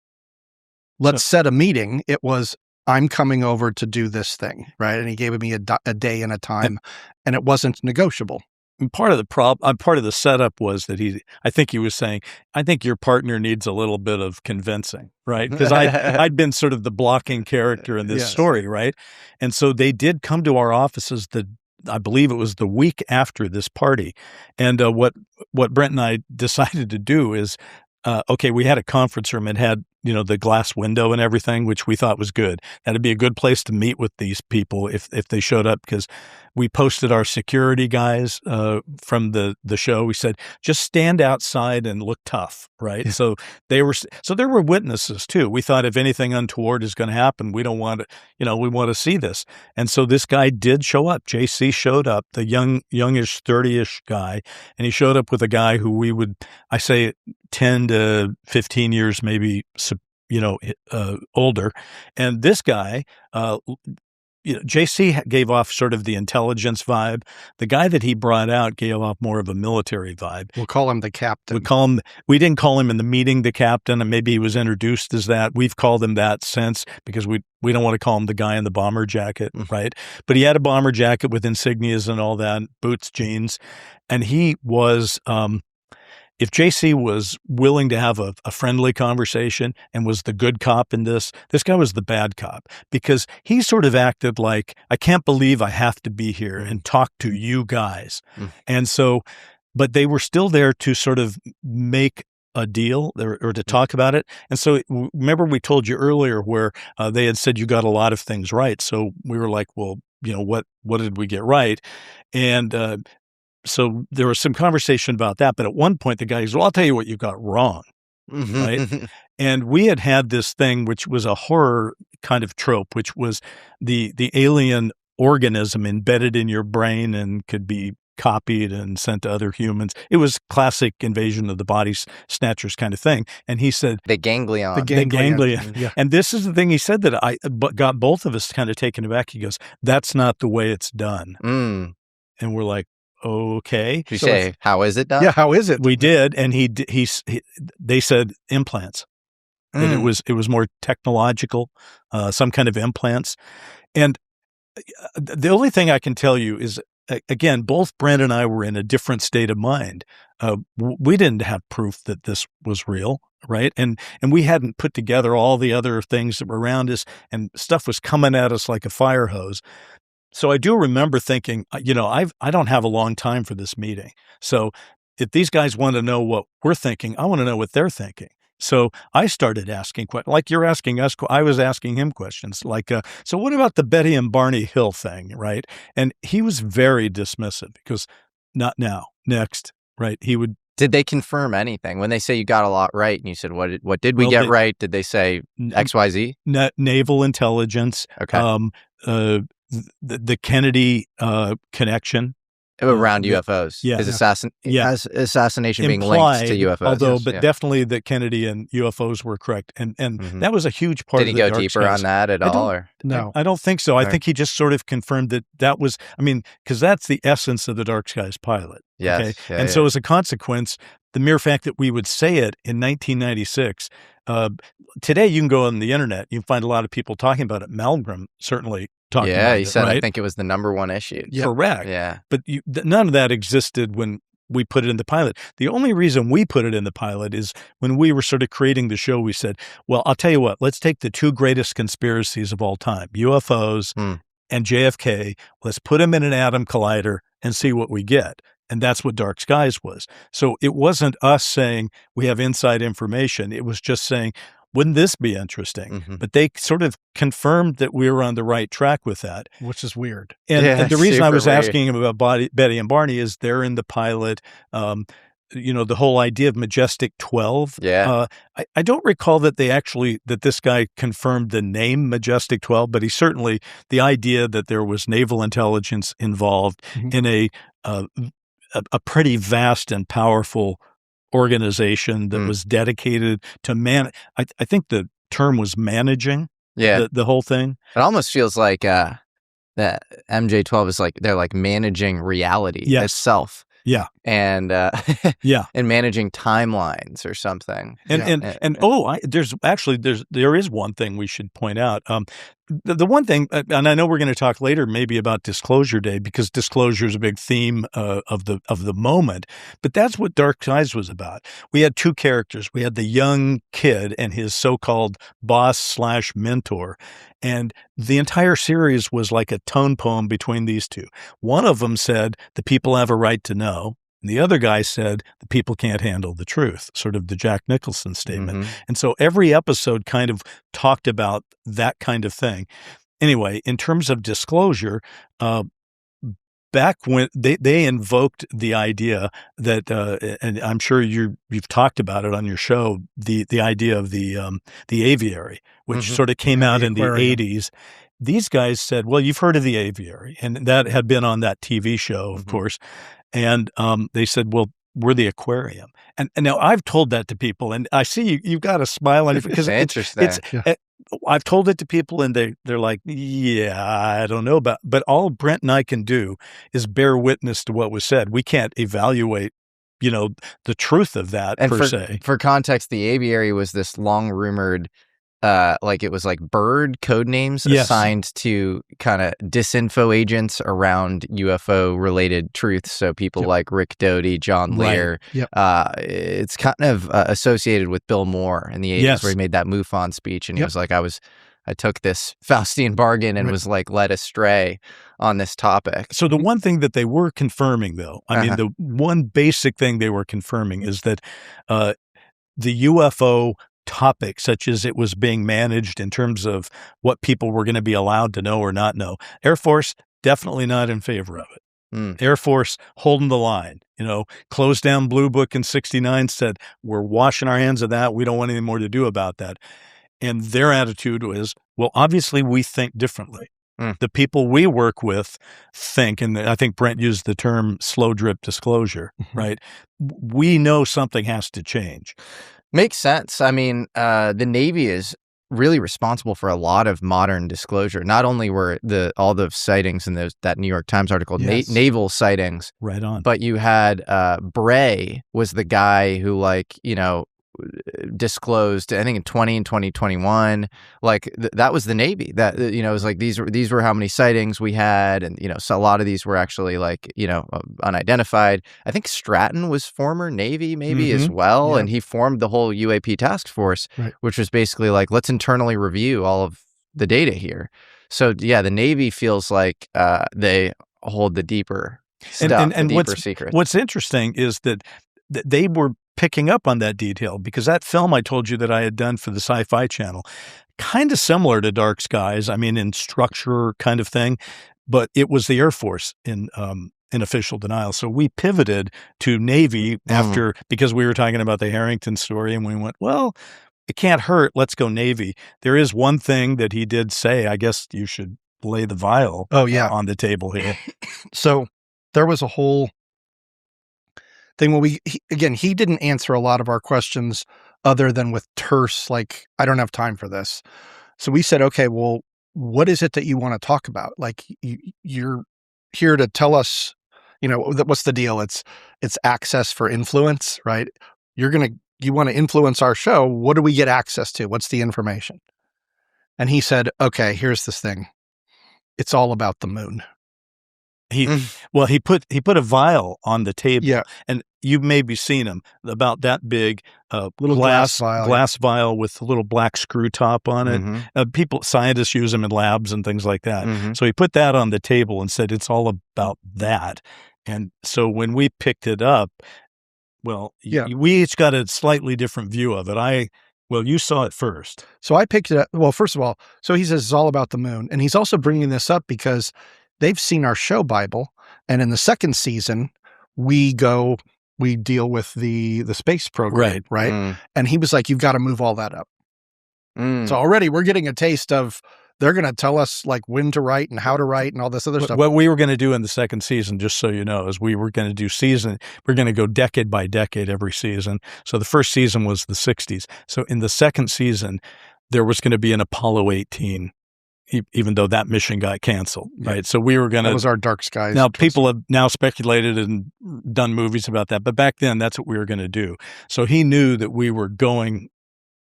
let's set a meeting. It was, I'm coming over to do this thing, right? And he gave me a day and a time, and it wasn't negotiable. And part of the setup was that I think he was saying, I think your partner needs a little bit of convincing, right? Because I'd been sort of the blocking character in this story, right? And so they did come to our offices I believe it was the week after this party. And what Brent and I decided to do is, okay, we had a conference room. It had, the glass window and everything, which we thought was good. That'd be a good place to meet with these people if they showed up, because we posted our security guys from the show. We said, just stand outside and look tough, right? Yeah. So there were witnesses too. We thought if anything untoward is going to happen, we don't want to, we want to see this. And so this guy did show up. JC showed up, the youngish, 30-ish guy, and he showed up with a guy who I say 10 to 15 years maybe older. And this guy, JC gave off sort of the intelligence vibe. The guy that he brought out gave off more of a military vibe. We'll call him the captain. We didn't call him in the meeting the captain, and maybe he was introduced as that. We've called him that since, because we don't want to call him the guy in the bomber jacket, right? But he had a bomber jacket with insignias and all that, boots, jeans, and he was, if JC was willing to have a friendly conversation and was the good cop in this guy was the bad cop, because he sort of acted like, I can't believe I have to be here and talk to you guys. And so, but they were still there to sort of make a deal or to talk about it. And so remember we told you earlier where they had said you got a lot of things right. So we were like, well, what did we get right? And so there was some conversation about that. But at one point, the guy goes, well, I'll tell you what you got wrong, right? And we had this thing, which was a horror kind of trope, which was the alien organism embedded in your brain and could be copied and sent to other humans. It was classic invasion of the body snatchers kind of thing. And he said, the ganglion. The ganglion. Yeah. And this is the thing he said that got both of us kind of taken aback. He goes, that's not the way it's done. And we're like, okay. Did you say, how is it done? Yeah, how is it? We did, and they said implants, and it was more technological, some kind of implants. And the only thing I can tell you is, again, both Brent and I were in a different state of mind. We didn't have proof that this was real, right? And we hadn't put together all the other things that were around us, and stuff was coming at us like a fire hose. So I do remember thinking, I don't have a long time for this meeting. So if these guys want to know what we're thinking, I want to know what they're thinking. So I started asking questions, like you're asking us. I was asking him questions like, so what about the Betty and Barney Hill thing, right? And he was very dismissive because not now, next, right? He would. Did they confirm anything when they say you got a lot right? And you said, what did we get right? Did they say X, Y, Z? Naval Intelligence. Okay. The Kennedy connection around UFOs. Yeah. Is assassination being linked to UFOs? Although, definitely the Kennedy and UFOs were correct, and that was a huge part. Did he go deeper on that at all? Or? No, I don't think so. I think he just sort of confirmed that was. I mean, because that's the essence of the Dark Skies pilot. Yes. Okay? And so as a consequence, the mere fact that we would say it in 1996. Today, you can go on the internet. You can find a lot of people talking about it. Malmgren certainly. He said, right? I think it was the #1 issue. Correct. Yeah. But none of that existed when we put it in the pilot. The only reason we put it in the pilot is when we were sort of creating the show, we said, well, I'll tell you what, let's take the two greatest conspiracies of all time, UFOs and JFK. Let's put them in an atom collider and see what we get. And that's what Dark Skies was. So it wasn't us saying we have inside information. It was just saying, wouldn't this be interesting? But they sort of confirmed that we were on the right track with that. Which is weird. And the reason I was weird. asking him about Betty and Barney is they're in the pilot. The whole idea of Majestic 12. Yeah. I don't recall that that this guy confirmed the name Majestic 12, but he certainly, the idea that there was naval intelligence involved in a pretty vast and powerful organization that was dedicated to I think the term was managing the whole thing. It almost feels like that MJ12 is like they're like managing reality itself. Yeah. And yeah. And managing timelines or something. There is one thing we should point out. The one thing, and I know we're going to talk later maybe about Disclosure Day, because disclosure is a big theme of the moment, but that's what Dark Skies was about. We had two characters. We had the young kid and his so-called boss/mentor, and the entire series was like a tone poem between these two. One of them said, the people have a right to know. And the other guy said, the people can't handle the truth, sort of the Jack Nicholson statement. And so every episode kind of talked about that kind of thing. Anyway, in terms of disclosure, back when they invoked the idea that, and I'm sure you've talked about it on your show, the idea of the aviary, which sort of came out in the 80s. These guys said, well, you've heard of the aviary, and that had been on that TV show, of course. And they said, well, we're the aquarium. And now I've told that to people, and I see you've got a smile on your face. Because interesting. I've told it to people, and they're like, yeah, I don't know about, but all Brent and I can do is bear witness to what was said. We can't evaluate, the truth of that and per se. For context, the aviary was this long rumored, it was like bird code names assigned to kind of disinfo agents around UFO related truths. So people like Rick Doty, John Lear. It's kind of associated with Bill Moore in the 80s, where he made that MUFON speech, and he was like, I took this Faustian bargain and was like led astray on this topic. So the one thing that they were confirming, though, I mean, the one basic thing they were confirming is that the UFO topic, such as it was being managed in terms of what people were going to be allowed to know or not know, Air Force definitely not in favor of it. Air Force holding the line, closed down Blue Book in 1969, said, we're washing our hands of that. We don't want anything more to do about that. And their attitude was, well, obviously we think differently. The people we work with think, and I think Brent used the term slow drip disclosure, right? We know something has to change. Makes sense. I mean, the Navy is really responsible for a lot of modern disclosure. Not only were all the sightings in that New York Times article, naval sightings, right on, but you had Bray was the guy who disclosed, I think in 2021, that was the Navy that, it was like, these were how many sightings we had. And, so a lot of these were actually unidentified. I think Stratton was former Navy maybe as well. And he formed the whole UAP task force, which was basically like, let's internally review all of the data here. So yeah, the Navy feels like they hold the deeper stuff, the deeper secrets. What's interesting is that they were picking up on that detail, because that film I told you that I had done for the Sci-Fi Channel, kind of similar to Dark Skies, I mean, in structure kind of thing, but it was the Air Force in official denial. So we pivoted to Navy after, because we were talking about the Herrington story, and we went, well, it can't hurt. Let's go Navy. There is one thing that he did say. I guess you should lay the vial on the table here. So there was a whole thing when he didn't answer a lot of our questions other than with terse, like, I don't have time for this. So we said, okay, well, what is it that you want to talk about? Like, you're here to tell us, what's the deal? It's access for influence, right? You want to influence our show. What do we get access to? What's the information? And he said, okay, here's this thing. It's all about the moon. He put a vial on the table, Yeah. and you've maybe seen them, about that big, Little glass vial, glass vial with a little black screw top on it. Scientists use them in labs and things like that. So he put that on the table and said, it's all about that. And so when we picked it up, we each got a slightly different view of it. You saw it first. So I picked it up. Well, first of all, so he says it's all about the moon. And he's also bringing this up because they've seen our show Bible. And in the second season, we deal with the space program. Right. And he was like, you've got to move all that up. So already we're getting a taste of, they're going to tell us like when to write and how to write and all this other stuff. What we were going to do in the second season, just so you know, is we were going to do we're going to go decade by decade every season. So the first season was the 60s. So in the second season, there was going to be an Apollo 18, even though that mission got canceled, right? So we were going to... That was our Dark Skies. Now, people have now speculated and done movies about that, but back then, that's what we were going to do. So he knew that we were going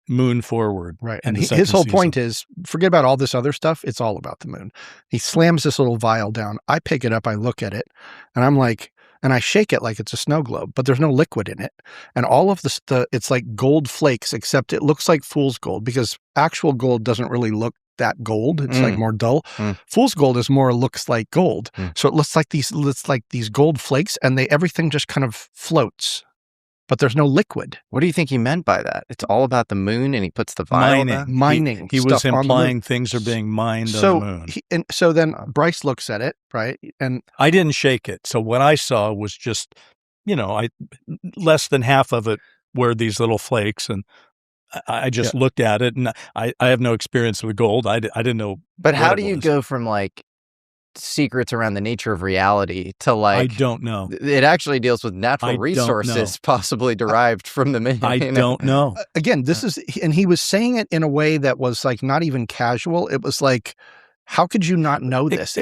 moon forward. Right. And his whole point is, forget about all this other stuff. It's all about the moon. He slams this little vial down. I pick it up. I look at it and I'm like, and I shake it like it's a snow globe, but there's no liquid in it. And all of it's like gold flakes, except it looks like fool's gold because actual gold doesn't really look that gold. It's like more dull. Fool's gold looks like gold. So it looks like these gold flakes and everything just kind of floats. But there's no liquid. What do you think he meant by that? It's all about the moon, and he puts the vial mining. He was implying things are being mined on the moon. So then Bryce looks at it, right? And I didn't shake it. So what I saw was just, less than half of it were these little flakes, and I just looked at it, and I have no experience with gold. I didn't know. But how do you go from like secrets around the nature of reality to like, I don't know. It actually deals with natural resources possibly derived from the moon. I don't know. Again, and he was saying it in a way that was like not even casual. It was like, how could you not know this?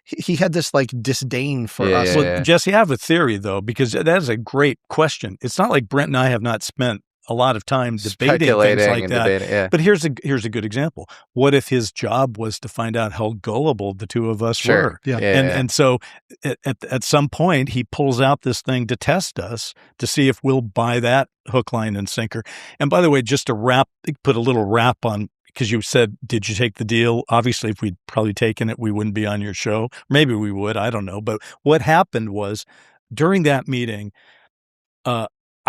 He had this like disdain for us. Well, Jesse, I have a theory though, because that is a great question. It's not like Brent and I have not spent a lot of time debating things like that. But here's a good example. What if his job was to find out how gullible the two of us were? And so at some point he pulls out this thing to test us to see if we'll buy that hook, line, and sinker. And by the way, just to put a little wrap on, because you said, did you take the deal? Obviously, if we'd probably taken it, we wouldn't be on your show. Maybe we would. I don't know. But what happened was during that meeting,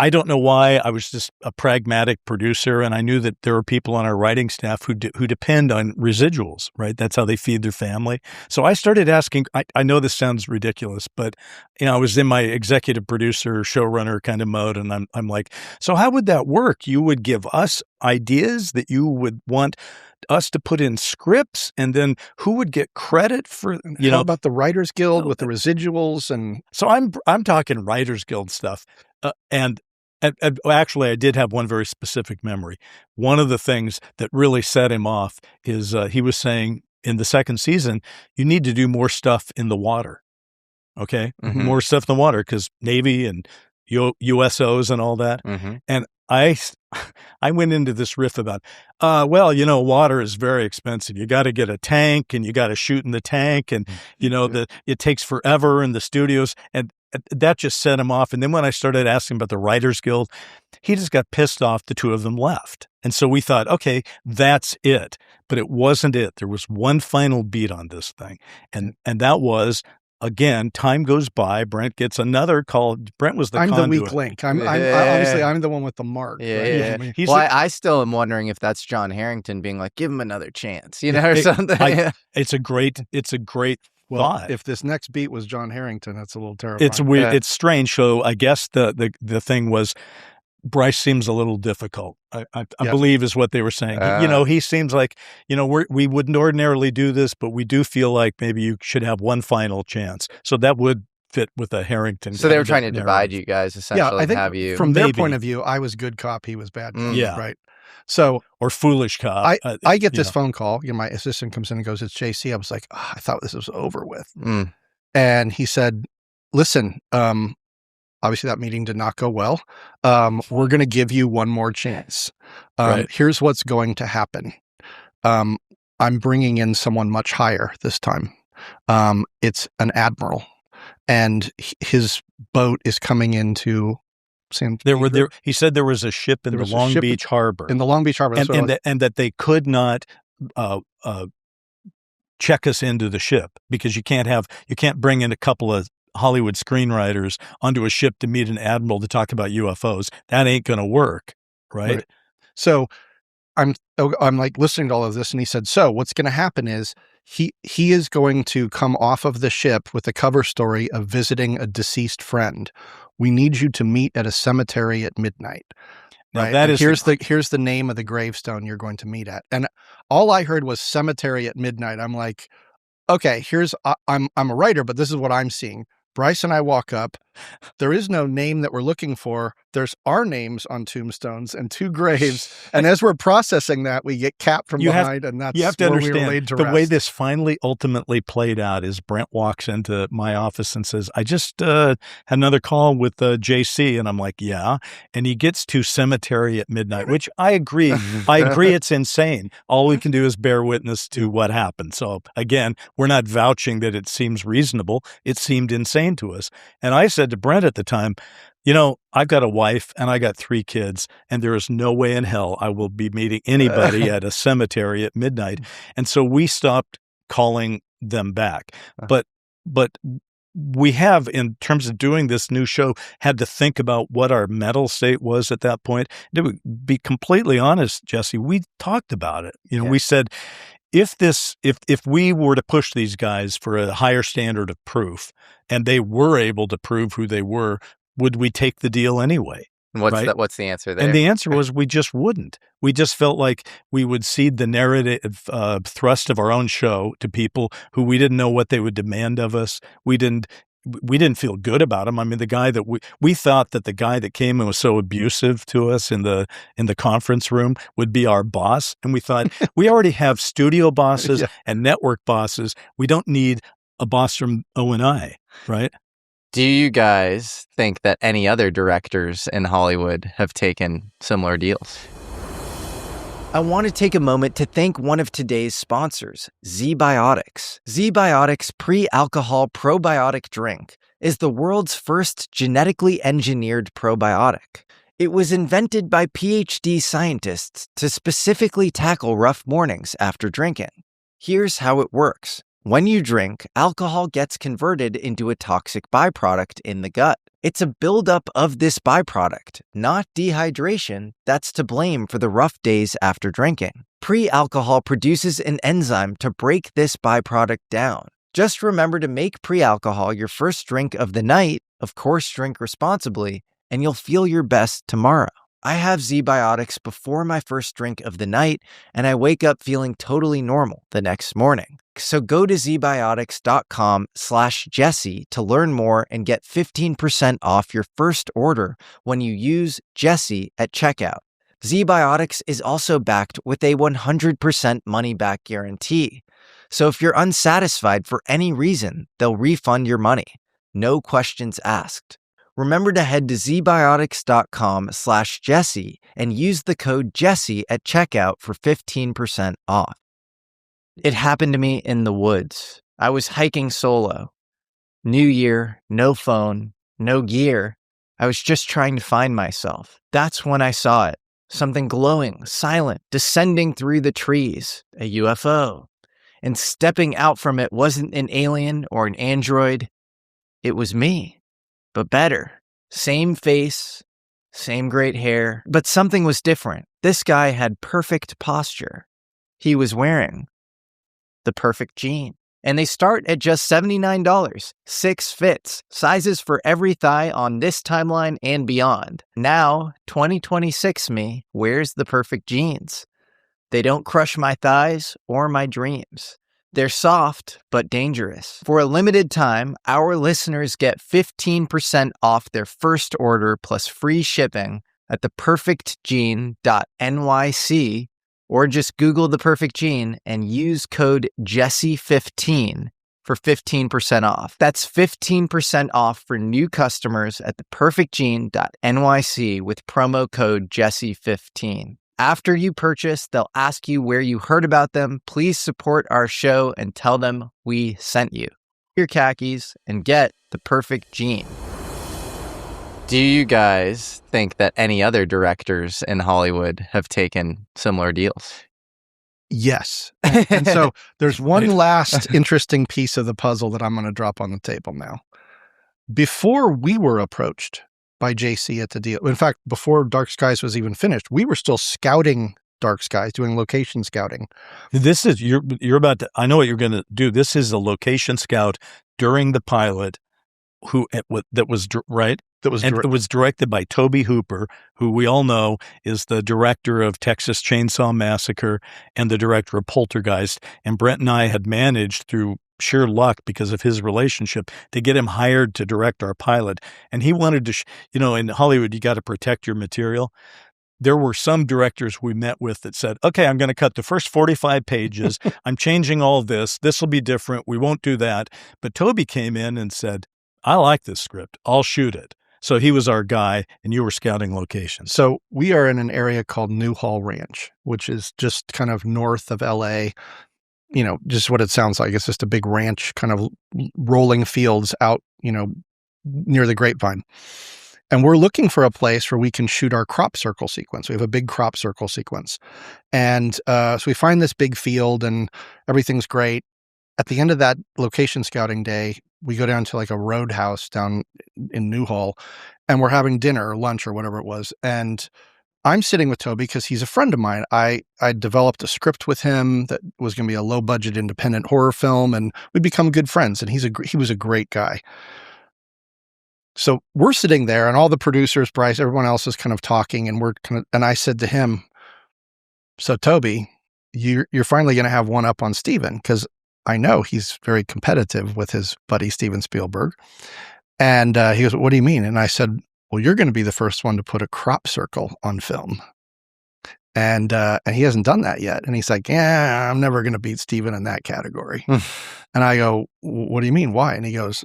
I don't know why. I was just a pragmatic producer, and I knew that there were people on our writing staff who depend on residuals, right? That's how they feed their family. So I started asking, I know this sounds ridiculous, but I was in my executive producer, showrunner kind of mode, and I'm like, so how would that work? You would give us ideas that you would want us to put in scripts, and then who would get credit for, how about the Writers Guild with the residuals? And so I'm talking Writers Guild stuff. And actually, I did have one very specific memory. One of the things that really set him off is he was saying in the second season, you need to do more stuff in the water. Okay? More stuff in the water because Navy and USOs and all that. And I went into this riff about, water is very expensive. You got to get a tank and you got to shoot in the tank and, it takes forever in the studios. And that just set him off. And then when I started asking about the Writers Guild, he just got pissed off the two of them left. And so we thought, okay, that's it. But it wasn't it. There was one final beat on this thing. And that was, again, time goes by. Brent gets another call. Brent was the conduit. I'm the weak link. Obviously, I'm the one with the mark. I still am wondering if that's John Herrington being like, give him another chance, or something. It's a great thought. If this next beat was John Herrington, that's a little terrifying. It's weird. It's strange. So I guess the thing was, Bryce seems a little difficult. I believe is what they were saying. He seems like, we wouldn't ordinarily do this, but we do feel like maybe you should have one final chance. So that would fit with a Harrington. So they were trying to divide you guys, essentially. I think from their point of view, I was good cop, he was bad cop. Right. So, or foolish cop. I get this phone call. My assistant comes in and goes, "It's JC." I was like, I thought this was over with. And he said, "Listen, obviously that meeting did not go well. We're going to give you one more chance. Here's what's going to happen. I'm bringing in someone much higher this time. It's an admiral, and his boat is coming into San Diego. He said there was a ship in the Long Beach Harbor. In the Long Beach Harbor. And that they could not check us into the ship because you can't bring in a couple of Hollywood screenwriters onto a ship to meet an admiral to talk about UFOs. That ain't going to work, right? So I'm like listening to all of this, and he said, so what's going to happen is he is going to come off of the ship with a cover story of visiting a deceased friend. We need you to meet at a cemetery at midnight. Right. That is here's the name of the gravestone you're going to meet at. And all I heard was cemetery at midnight. I'm like, okay, I'm a writer, but this is what I'm seeing. Bryce and I walk up. There is no name that we're looking for. There's our names on tombstones and 2 graves. And as we're processing that, we get capped from behind, and that's you have to where understand, we were laid to the rest. way this finally ultimately played out is Brent walks into my office and says, I just had another call with JC. And I'm like, yeah. And he gets to cemetery at midnight, which I agree. I agree it's insane. All we can do is bear witness to what happened. So again, we're not vouching that it seems reasonable. It seemed insane to us. And I said to Brent at the time, I've got a wife and I got 3 kids, and there is no way in hell I will be meeting anybody at a cemetery at midnight. And so we stopped calling them back. But we have, in terms of doing this new show, had to think about what our mental state was at that point. To be completely honest, Jesse, we talked about it. We said, if we were to push these guys for a higher standard of proof, and they were able to prove who they were, would we take the deal anyway? What's the answer there? And the answer was we just wouldn't. We just felt like we would cede the narrative thrust of our own show to people who we didn't know what they would demand of us. We didn't feel good about them. I mean, the guy that we thought that the guy that came and was so abusive to us in the conference room would be our boss. And we thought, we already have studio bosses and network bosses. We don't need a boss from O&I, right? Do you guys think that any other directors in Hollywood have taken similar deals? I want to take a moment to thank one of today's sponsors, Zbiotics. Zbiotics pre-alcohol probiotic drink is the world's first genetically engineered probiotic. It was invented by PhD scientists to specifically tackle rough mornings after drinking. Here's how it works. When you drink, alcohol gets converted into a toxic byproduct in the gut. It's a buildup of this byproduct, not dehydration, that's to blame for the rough days after drinking. Pre-alcohol produces an enzyme to break this byproduct down. Just remember to make pre-alcohol your first drink of the night, of course drink responsibly, and you'll feel your best tomorrow. I have Zbiotics before my first drink of the night, and I wake up feeling totally normal the next morning. So go to zbiotics.com/Jesse to learn more and get 15% off your first order when you use Jesse at checkout. Zbiotics is also backed with a 100% money-back guarantee. So if you're unsatisfied for any reason, they'll refund your money. No questions asked. Remember to head to zbiotics.com/Jesse and use the code Jesse at checkout for 15% off. It happened to me in the woods. I was hiking solo. New year, no phone, no gear. I was just trying to find myself. That's when I saw it. Something glowing, silent, descending through the trees. A UFO. And stepping out from it wasn't an alien or an android. It was me. But better. Same face, same great hair, but something was different. This guy had perfect posture. He was wearing the perfect jean. And they start at just $79. 6 fits, sizes for every thigh on this timeline and beyond. Now, 2026 me wears the perfect jeans. They don't crush my thighs or my dreams. They're soft, but dangerous. For a limited time, our listeners get 15% off their first order plus free shipping at theperfectjean.nyc, or just Google The Perfect Jean and use code Jesse15 for 15% off. That's 15% off for new customers at theperfectjean.nyc with promo code Jesse15. After you purchase, they'll ask you where you heard about them. Please support our show and tell them we sent you. Your khakis and get the perfect jean. Do you guys think that any other directors in Hollywood have taken similar deals? Yes. And so there's one last interesting piece of the puzzle that I'm going to drop on the table now. Before we were approached by JC at the deal, in fact, before Dark Skies was even finished, we were still scouting Dark Skies, doing location scouting. This is, you're about to, I know what you're going to do. This is a location scout during the pilot that was directed by Tobe Hooper, who we all know is the director of Texas Chainsaw Massacre and the director of Poltergeist. And Brent and I had managed through sheer luck, because of his relationship, to get him hired to direct our pilot. And he wanted to, in Hollywood, you got to protect your material. There were some directors we met with that said, okay, I'm going to cut the first 45 pages. I'm changing all this. This will be different. We won't do that. But Tobe came in and said, I like this script. I'll shoot it. So he was our guy, and you were scouting locations. So we are in an area called Newhall Ranch, which is just kind of north of LA. Just what it sounds like. It's just a big ranch, kind of rolling fields out, near the Grapevine. And we're looking for a place where we can shoot our crop circle sequence. We have a big crop circle sequence. And so we find this big field and everything's great. At the end of that location scouting day, we go down to like a roadhouse down in Newhall, and we're having dinner or lunch or whatever it was. And I'm sitting with Tobe because he's a friend of mine. I developed a script with him that was going to be a low budget independent horror film, and we become good friends. And he was a great guy. So we're sitting there, and all the producers, Bryce, everyone else is kind of talking, and and I said to him, "So Tobe, you're finally going to have one up on Steven, because I know he's very competitive with his buddy Steven Spielberg." And he goes, "What do you mean?" And I said, "Well, you're going to be the first one to put a crop circle on film." And he hasn't done that yet. And he's like, "Yeah, I'm never going to beat Steven in that category." And I go, "What do you mean? Why?" And he goes,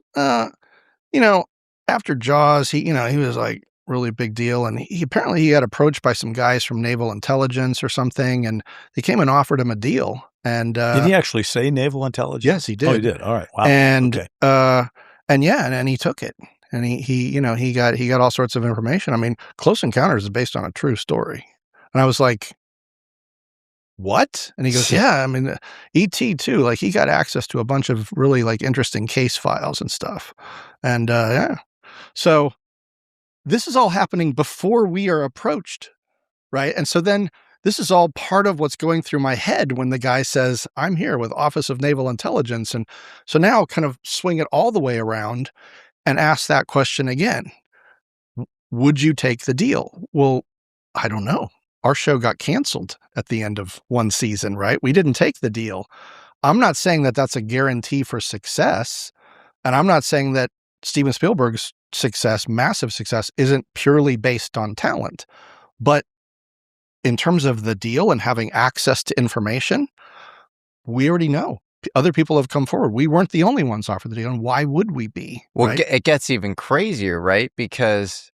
after Jaws, he was like really big deal. And he apparently got approached by some guys from Naval Intelligence or something. And they came and offered him a deal. And did he actually say Naval Intelligence? Yes, he did. Oh, he did. All right. Wow. And okay. And he took it. And he got all sorts of information. I mean, Close Encounters is based on a true story. And I was like, what? And he goes, yeah, I mean, E.T. too. Like, he got access to a bunch of really like interesting case files and stuff. And yeah. So this is all happening before we are approached, right? And so then this is all part of what's going through my head when the guy says, I'm here with Office of Naval Intelligence. And so now kind of swing it all the way around and ask that question again. Would you take the deal? Well, I don't know. Our show got canceled at the end of one season, right? We didn't take the deal. I'm not saying that that's a guarantee for success. And I'm not saying that Steven Spielberg's success, massive success, isn't purely based on talent. But in terms of the deal and having access to information, we already know. Other people have come forward. We weren't the only ones offered the deal. And why would we be? Well, right? It gets even crazier, right? Because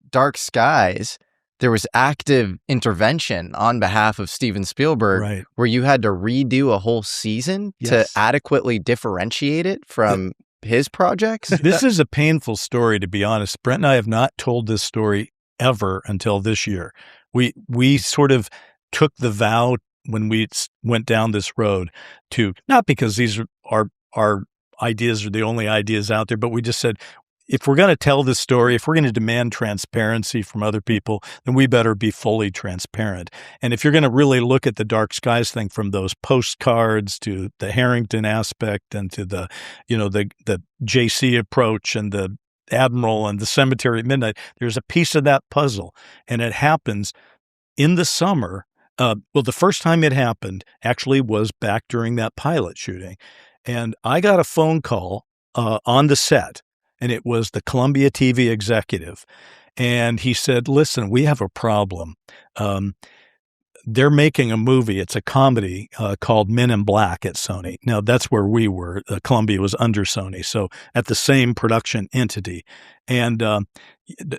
Dark Skies, there was active intervention on behalf of Steven Spielberg, right, where you had to redo a whole season to adequately differentiate it from his projects. This is a painful story, to be honest. Brent and I have not told this story ever until this year. We sort of took the vow when we went down this road to, not because these are our ideas are the only ideas out there, but we just said, if we're going to tell this story, if we're going to demand transparency from other people, then we better be fully transparent. And if you're going to really look at the Dark Skies thing, from those postcards to the Herrington aspect and to the JC approach and the Admiral and the Cemetery at Midnight, there's a piece of that puzzle. And it happens in the summer. The first time it happened actually was back during that pilot shooting. And I got a phone call on the set. And it was the Columbia TV executive. And he said, listen, we have a problem. they're making a movie. It's a comedy called Men in Black at Sony. Now, that's where we were. Columbia was under Sony, so at the same production entity. And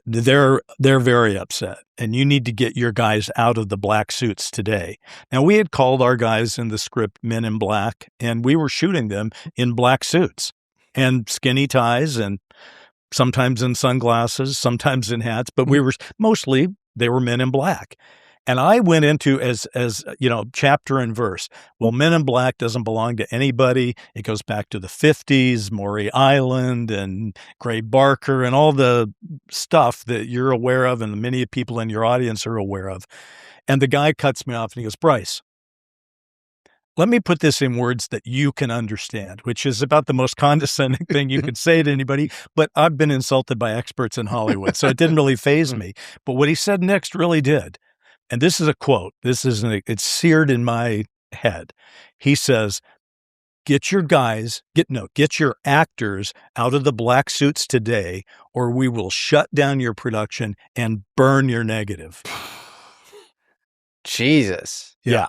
they're very upset. And you need to get your guys out of the black suits today. Now, we had called our guys in the script Men in Black, and we were shooting them in black suits and skinny ties and sometimes in sunglasses, sometimes in hats, but we were mostly, they were Men in Black. And I went into as chapter and verse. Well, Men in Black doesn't belong to anybody. It goes back to the 50s, Maury Island and Gray Barker and all the stuff that you're aware of and many people in your audience are aware of. And the guy cuts me off and he goes, Bryce, let me put this in words that you can understand, which is about the most condescending thing you could say to anybody. But I've been insulted by experts in Hollywood, so it didn't really faze me. But what he said next really did. And this is a quote. It's seared in my head. He says, get your actors out of the black suits today, or we will shut down your production and burn your negative. Jesus. Yeah.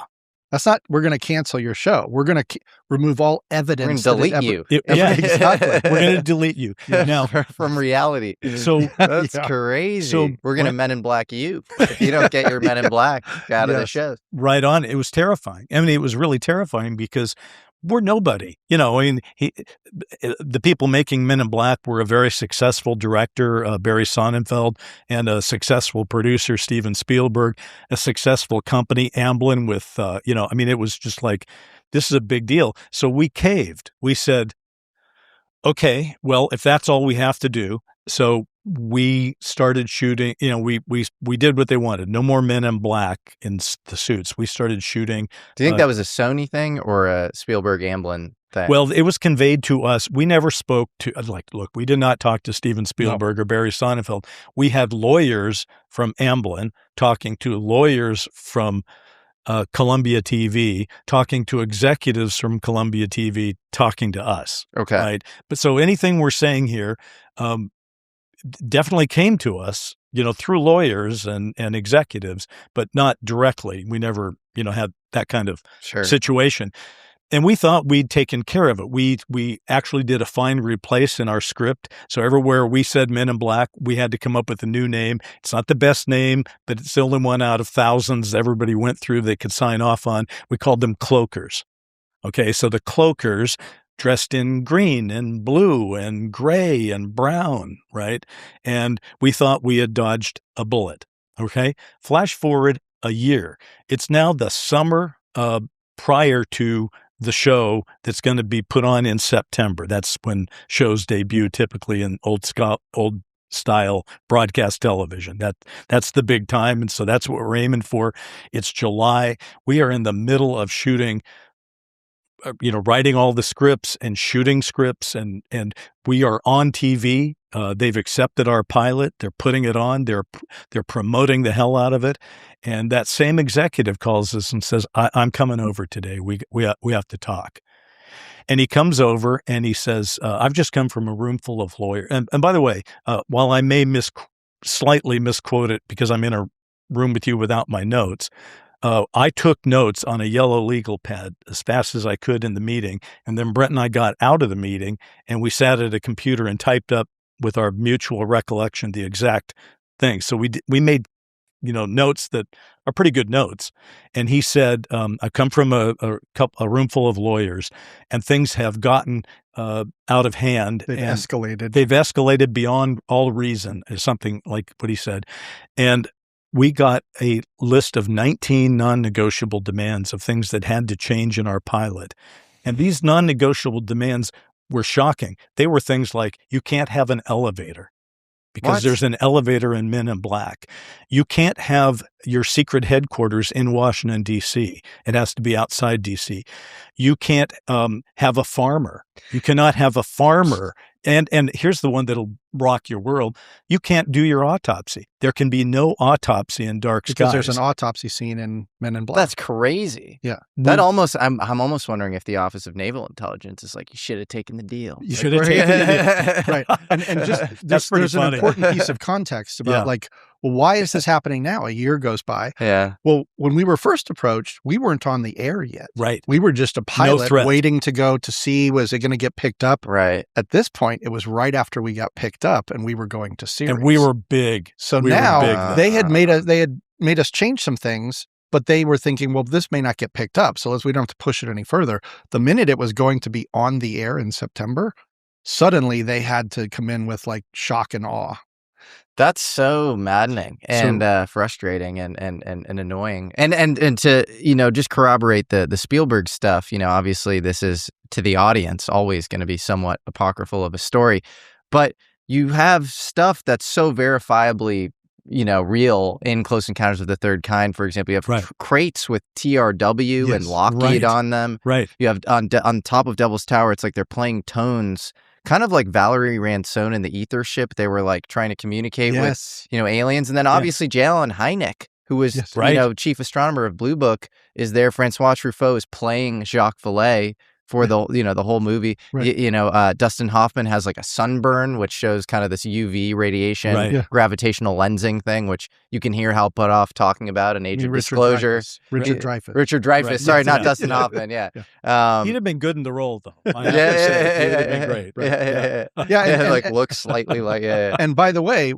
That's not, we're going to cancel your show. We're going to remove all evidence. We're going to delete you. Exactly. We're going to delete you. Now, from reality. So that's crazy. So we're going to Men in Black you if you don't get your Men in Black out of the show. Right on. It was terrifying. I mean, it was really terrifying because we're nobody. The people making Men in Black were a very successful director, Barry Sonnenfeld, and a successful producer, Steven Spielberg, a successful company, Amblin, with, it was just like, this is a big deal. So we caved. We said, okay, well, if that's all we have to do. So we started shooting, we did what they wanted. No more Men in Black in the suits. We started shooting. Do you think that was a Sony thing or a Spielberg Amblin thing? Well, it was conveyed to us. We never spoke to, look, we did not talk to Steven Spielberg or Barry Sonnenfeld. We had lawyers from Amblin talking to lawyers from Columbia TV, talking to executives from Columbia TV, talking to us. Okay. Right. But so anything we're saying here, definitely came to us, through lawyers and executives, but not directly. We never, had that kind of situation. And we thought we'd taken care of it. We actually did a find replace in our script. So everywhere we said Men in Black, we had to come up with a new name. It's not the best name, but it's the only one out of thousands everybody went through they could sign off on. We called them cloakers. Okay, so the cloakers dressed in green and blue and gray and brown, right? And we thought we had dodged a bullet, okay? Flash forward a year. It's now the summer prior to the show that's going to be put on in September. That's when shows debut typically in old style broadcast television. That's the big time, and so that's what we're aiming for. It's July. We are in the middle of shooting writing all the scripts and shooting scripts, and we are on TV. They've accepted our pilot. They're putting it on. They're promoting the hell out of it. And that same executive calls us and says, I'm coming over today. We have to talk. And he comes over and he says, I've just come from a room full of lawyers. And by the way, while I may slightly misquote it because I'm in a room with you without my notes, I took notes on a yellow legal pad as fast as I could in the meeting. And then Brent and I got out of the meeting and we sat at a computer and typed up with our mutual recollection the exact thing. So we made, notes that are pretty good notes. And he said, I come from a room full of lawyers and things have gotten out of hand. They've escalated. They've escalated beyond all reason, is something like what he said. And we got a list of 19 non-negotiable demands of things that had to change in our pilot. And these non-negotiable demands were shocking. They were things like, you can't have an elevator because there's an elevator in Men in Black. You can't have your secret headquarters in Washington, D.C. It has to be outside D.C. You can't have a farmer. You cannot have a farmer. And here's the one that'll rock your world. You can't do your autopsy. There can be no autopsy in dark skies. Because there's an autopsy scene in Men in Black. That's crazy. Yeah. That I'm almost wondering if the Office of Naval Intelligence is like, you should have taken the deal. You should have taken the deal. Right. And just there's an important piece of context about well, why is this happening now? A year goes by. Yeah. Well, when we were first approached, we weren't on the air yet. Right. We were just a pilot threat. waiting to go to see, was it going to get picked up? Right. At this point, it was right after we got picked up and we were going to series. And we were big. So we were now big then. they had made us change some things, but they were thinking, well, this may not get picked up, so we don't have to push it any further. The minute it was going to be on the air in September, suddenly they had to come in with like shock and awe. That's so maddening and frustrating and annoying. And to, just corroborate the Spielberg stuff, obviously this is, to the audience, always going to be somewhat apocryphal of a story. But you have stuff that's so verifiably, real in Close Encounters of the Third Kind. For example, you have crates with TRW and Lockheed on them. Right. You have on top of Devil's Tower, it's like they're playing tones, kind of like Valerie Ransone in the Ether ship. They were like trying to communicate with, aliens. And then obviously J. Allen Hynek, who was, chief astronomer of Blue Book, is there. Francois Truffaut is playing Jacques Vallée for the the whole movie. Right. Dustin Hoffman has like a sunburn, which shows kind of this UV radiation, gravitational lensing thing, which you can hear Hal Puthoff talking about in Age of Disclosure. Richard Dreyfuss. Richard Dreyfuss. Right. Sorry, not Dustin Hoffman. Yeah. He'd have been good in the role, though. I have to say. He'd have been great. Right? Yeah. And like looks slightly like And by the way,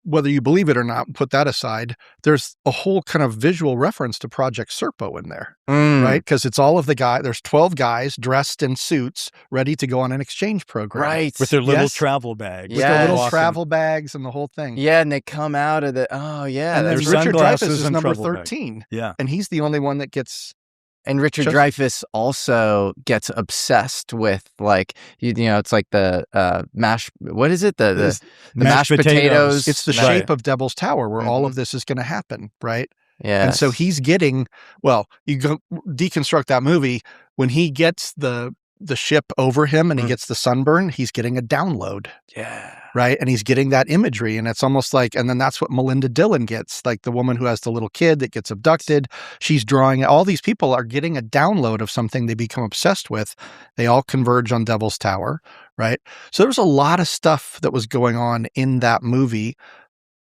whether you believe it or not, put that aside, there's a whole kind of visual reference to Project Serpo in there, right? Because it's all of the there's 12 guys dressed in suits ready to go on an exchange program. Right. With their little travel bags. With their little travel bags and the whole thing. Yeah, and they come out of the, And then Richard Dreyfuss is number 13. Bag. Yeah. And he's the only one that gets... And Richard Dreyfuss also gets obsessed with like it's like the what is it the mashed potatoes. It's the shape of Devil's Tower where all of this is going to happen, right? Yeah. And so he's getting you go deconstruct that movie when he gets the ship over him and he gets the sunburn. He's getting a download. Yeah. Right. And he's getting that imagery. And it's almost like, and then that's what Melinda Dillon gets, like the woman who has the little kid that gets abducted. She's drawing, all these people are getting a download of something they become obsessed with. They all converge on Devil's Tower. Right. So there was a lot of stuff that was going on in that movie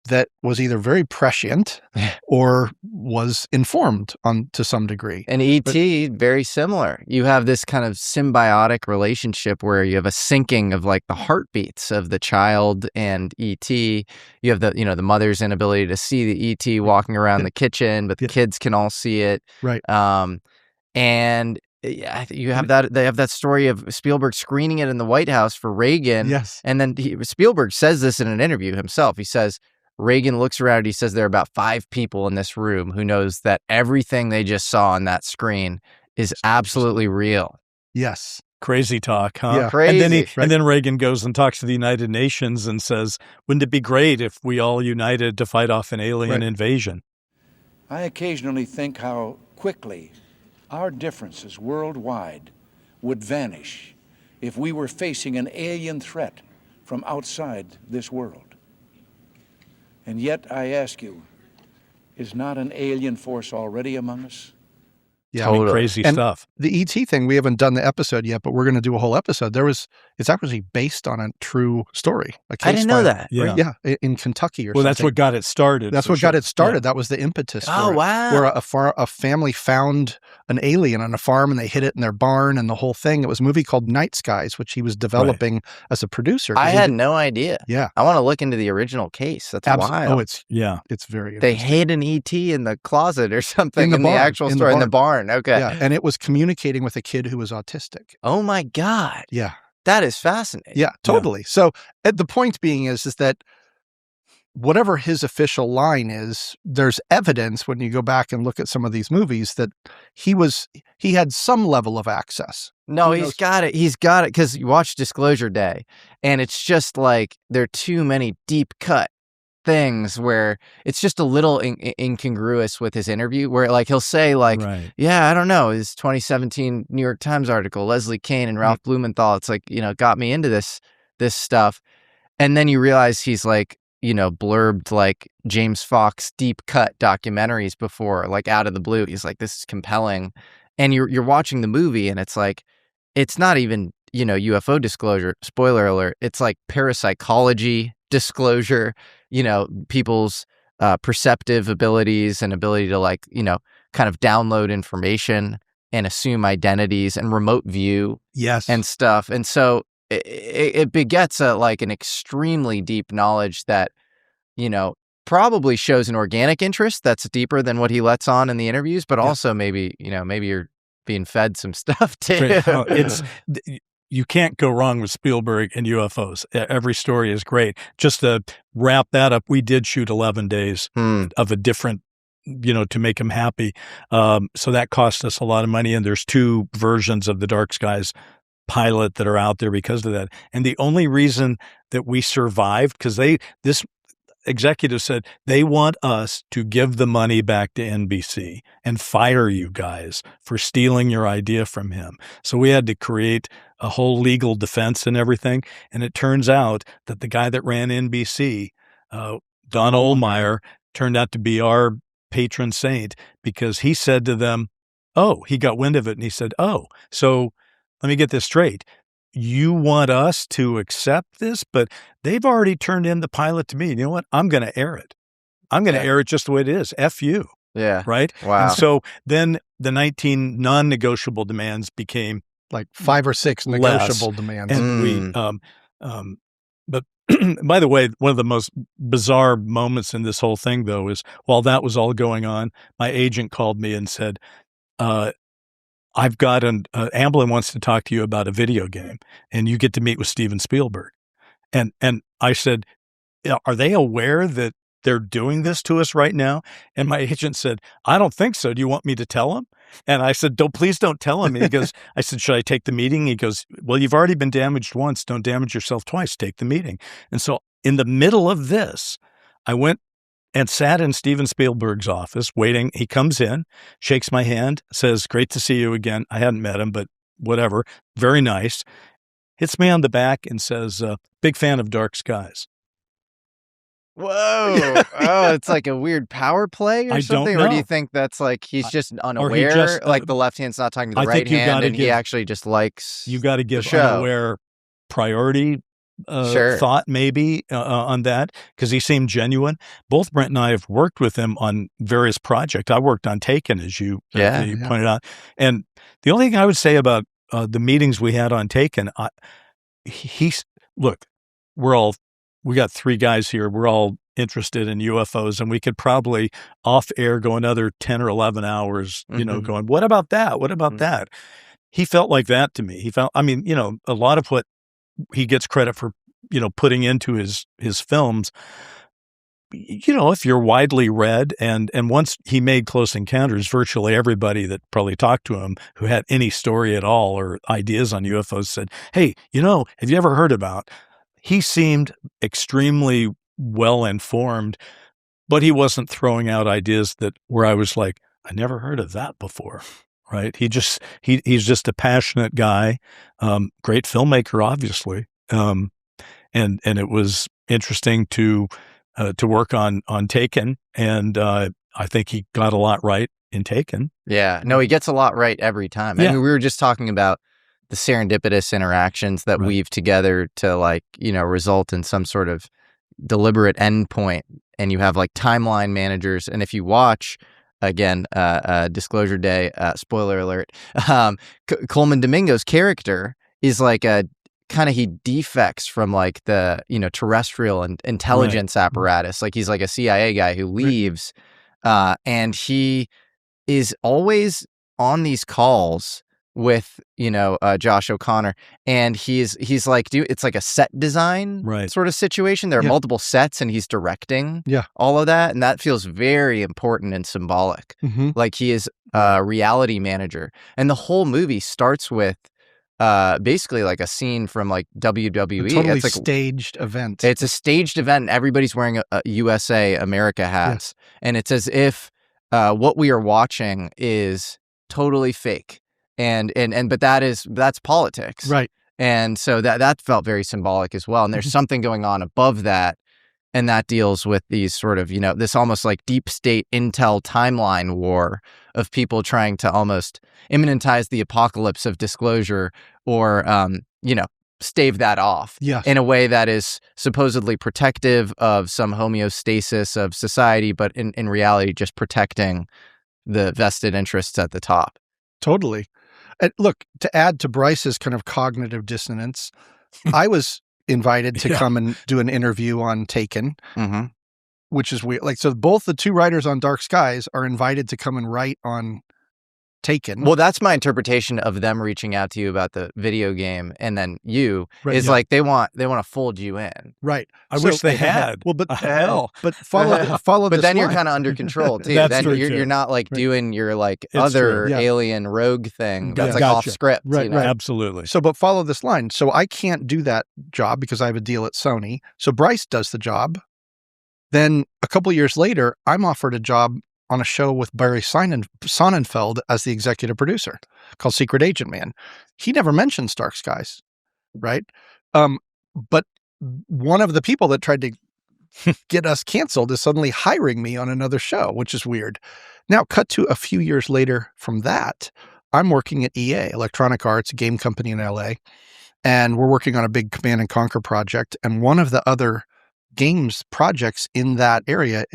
that was either very prescient or was informed to some degree. And E.T., very similar. You have this kind of symbiotic relationship where you have a syncing of like the heartbeats of the child and E.T. You have the mother's inability to see the E.T. walking around the kitchen, but the kids can all see it. Right. And you have that. They have that story of Spielberg screening it in the White House for Reagan. Yes. And then Spielberg says this in an interview himself. He says, Reagan looks around, he says there are about 5 people in this room who knows that everything they just saw on that screen is absolutely real. Yes. Crazy talk, huh? Yeah. Crazy. And then Reagan goes and talks to the United Nations and says, wouldn't it be great if we all united to fight off an alien invasion? I occasionally think how quickly our differences worldwide would vanish if we were facing an alien threat from outside this world. And yet, I ask you, is not an alien force already among us? Yeah, Totally. I mean, crazy stuff. The E.T. thing, we haven't done the episode yet, but we're going to do a whole episode. It's actually based on a true story. I didn't know that. Yeah. Right? Yeah, in Kentucky or something. Well, that's what got it started. That's what got it started. Yeah. That was the impetus for it. Wow. Where a family found an alien on a farm and they hid it in their barn and the whole thing. It was a movie called Night Skies, which he was developing as a producer. I had no idea. Yeah. I want to look into the original case. That's wild. Oh, it's very interesting. They hid an E.T. in the closet or something in the actual story. In the barn. Okay. Yeah. And it was communicating with a kid who was autistic. Oh my God. Yeah. That is fascinating. Yeah, totally. Yeah. So the point being is that whatever his official line is, there's evidence when you go back and look at some of these movies that he had some level of access. No, he's got it. He's got it because you watch Disclosure Day and it's just like there are too many deep cut things where it's just a little incongruous with his interview where like he'll say like, yeah, I don't know, his 2017 New York Times article, Leslie Kean and Ralph Blumenthal, it's like, got me into this stuff. And then you realize he's like, blurbed like James Fox deep cut documentaries before, like out of the blue. He's like, this is compelling. And you're watching the movie and it's like, it's not even, UFO disclosure, spoiler alert. It's like parapsychology disclosure, people's perceptive abilities and ability to like, kind of download information and assume identities and remote view and stuff. And so it begets like an extremely deep knowledge that, probably shows an organic interest that's deeper than what he lets on in the interviews, but also maybe you're being fed some stuff too. You can't go wrong with Spielberg and UFOs. Every story is great. Just to wrap that up, we did shoot 11 days of a different, to make him happy. So that cost us a lot of money. And there's 2 versions of the Dark Skies pilot that are out there because of that. And the only reason that we survived, because this executive said they want us to give the money back to NBC and fire you guys for stealing your idea from him. So we had to create a whole legal defense and everything. And it turns out that the guy that ran NBC, Don Ohlmeyer, turned out to be our patron saint because he said to them, he got wind of it. And he said, so let me get this straight. You want us to accept this, but they've already turned in the pilot to me. You know what? I'm going to air it. I'm going to air it just the way it is. F you. Yeah. Right? Wow. And so then the 19 non-negotiable demands became like 5 or 6 negotiable demands. And but by the way, one of the most bizarre moments in this whole thing, though, is while that was all going on, my agent called me and said, I've got Amblin wants to talk to you about a video game, and you get to meet with Steven Spielberg. And I said, are they aware that they're doing this to us right now? And my agent said, I don't think so. Do you want me to tell him? And I said, please don't tell him. And he goes, I said, should I take the meeting? He goes, well, you've already been damaged once. Don't damage yourself twice. Take the meeting. And so in the middle of this, I went and sat in Steven Spielberg's office waiting. He comes in, shakes my hand, says, great to see you again. I hadn't met him, but whatever. Very nice. Hits me on the back and says, big fan of Dark Skies. Whoa. It's like a weird power play or something? Don't know. Or do you think that's like he's just unaware? Like the left hand's not talking to the right hand and he actually just likes you got to give unaware priority thought maybe on that, because he seemed genuine. Both Brent and I have worked with him on various projects. I worked on Taken, as you pointed out. And the only thing I would say about the meetings we had on Taken, look, we got 3 guys here. We're all interested in UFOs, and we could probably off air go another 10 or 11 hours, going, what about that? What about that? He felt like that to me. He felt, a lot of what he gets credit for, putting into his films, if you're widely read, and once he made Close Encounters, virtually everybody that probably talked to him who had any story at all or ideas on UFOs said, hey, have you ever heard about? He seemed extremely well informed, but he wasn't throwing out ideas where I was like, I never heard of that before. Right? He's just a passionate guy, great filmmaker, obviously. And it was interesting to work on Taken. And I think he got a lot right in Taken. Yeah. No, he gets a lot right every time. I mean, we were just talking about the serendipitous interactions that weave together to result in some sort of deliberate endpoint. And you have like timeline managers. And if you watch, again, disclosure day, spoiler alert, Coleman Domingo's character is like he defects from like the, terrestrial and intelligence apparatus. Like he's like a CIA guy who leaves, and he is always on these calls with, Josh O'Connor, and he's like, it's like a set design sort of situation. There are multiple sets and he's directing all of that. And that feels very important and symbolic. Like he is a reality manager. And the whole movie starts with basically like a scene from like WWE. A totally it's like staged event. It's a staged event and everybody's wearing a USA America hats. And it's as if what we are watching is totally fake. But that's politics. Right. And so that felt very symbolic as well. And there's something going on above that. And that deals with these sort of, this almost like deep state intel timeline war of people trying to almost imminentize the apocalypse of disclosure or, stave that off Yes. in a way that is supposedly protective of some homeostasis of society, but in reality, just protecting the vested interests at the top. Totally. And look, to add to Bryce's kind of cognitive dissonance, I was invited to come and do an interview on Taken, which is weird. Like, so both the two writers on Dark Skies are invited to come and write on Taken. Well, that's my interpretation of them reaching out to you about the video game, and then like they want to fold you in. Right. I wish they had. Well, but hell. but follow. But then line. you're kind of under control too. That's then true, you're not like doing your like It's other true, yeah. alien rogue thing that's like Gotcha. off script. Right, you know? right. Absolutely. So, but follow this line. So I can't do that job because I have a deal at Sony. So Bryce does the job. Then a couple years later, I'm offered a job on a show with Barry Sonnenfeld as the executive producer called Secret Agent Man. He never mentions Dark Skies, right? But one of the people that tried to get us canceled is suddenly hiring me on another show, which is weird. Now, cut to a few years later from that, I'm working at EA, Electronic Arts, a game company in LA, and we're working on a big Command and Conquer project. And one of the other games projects in that area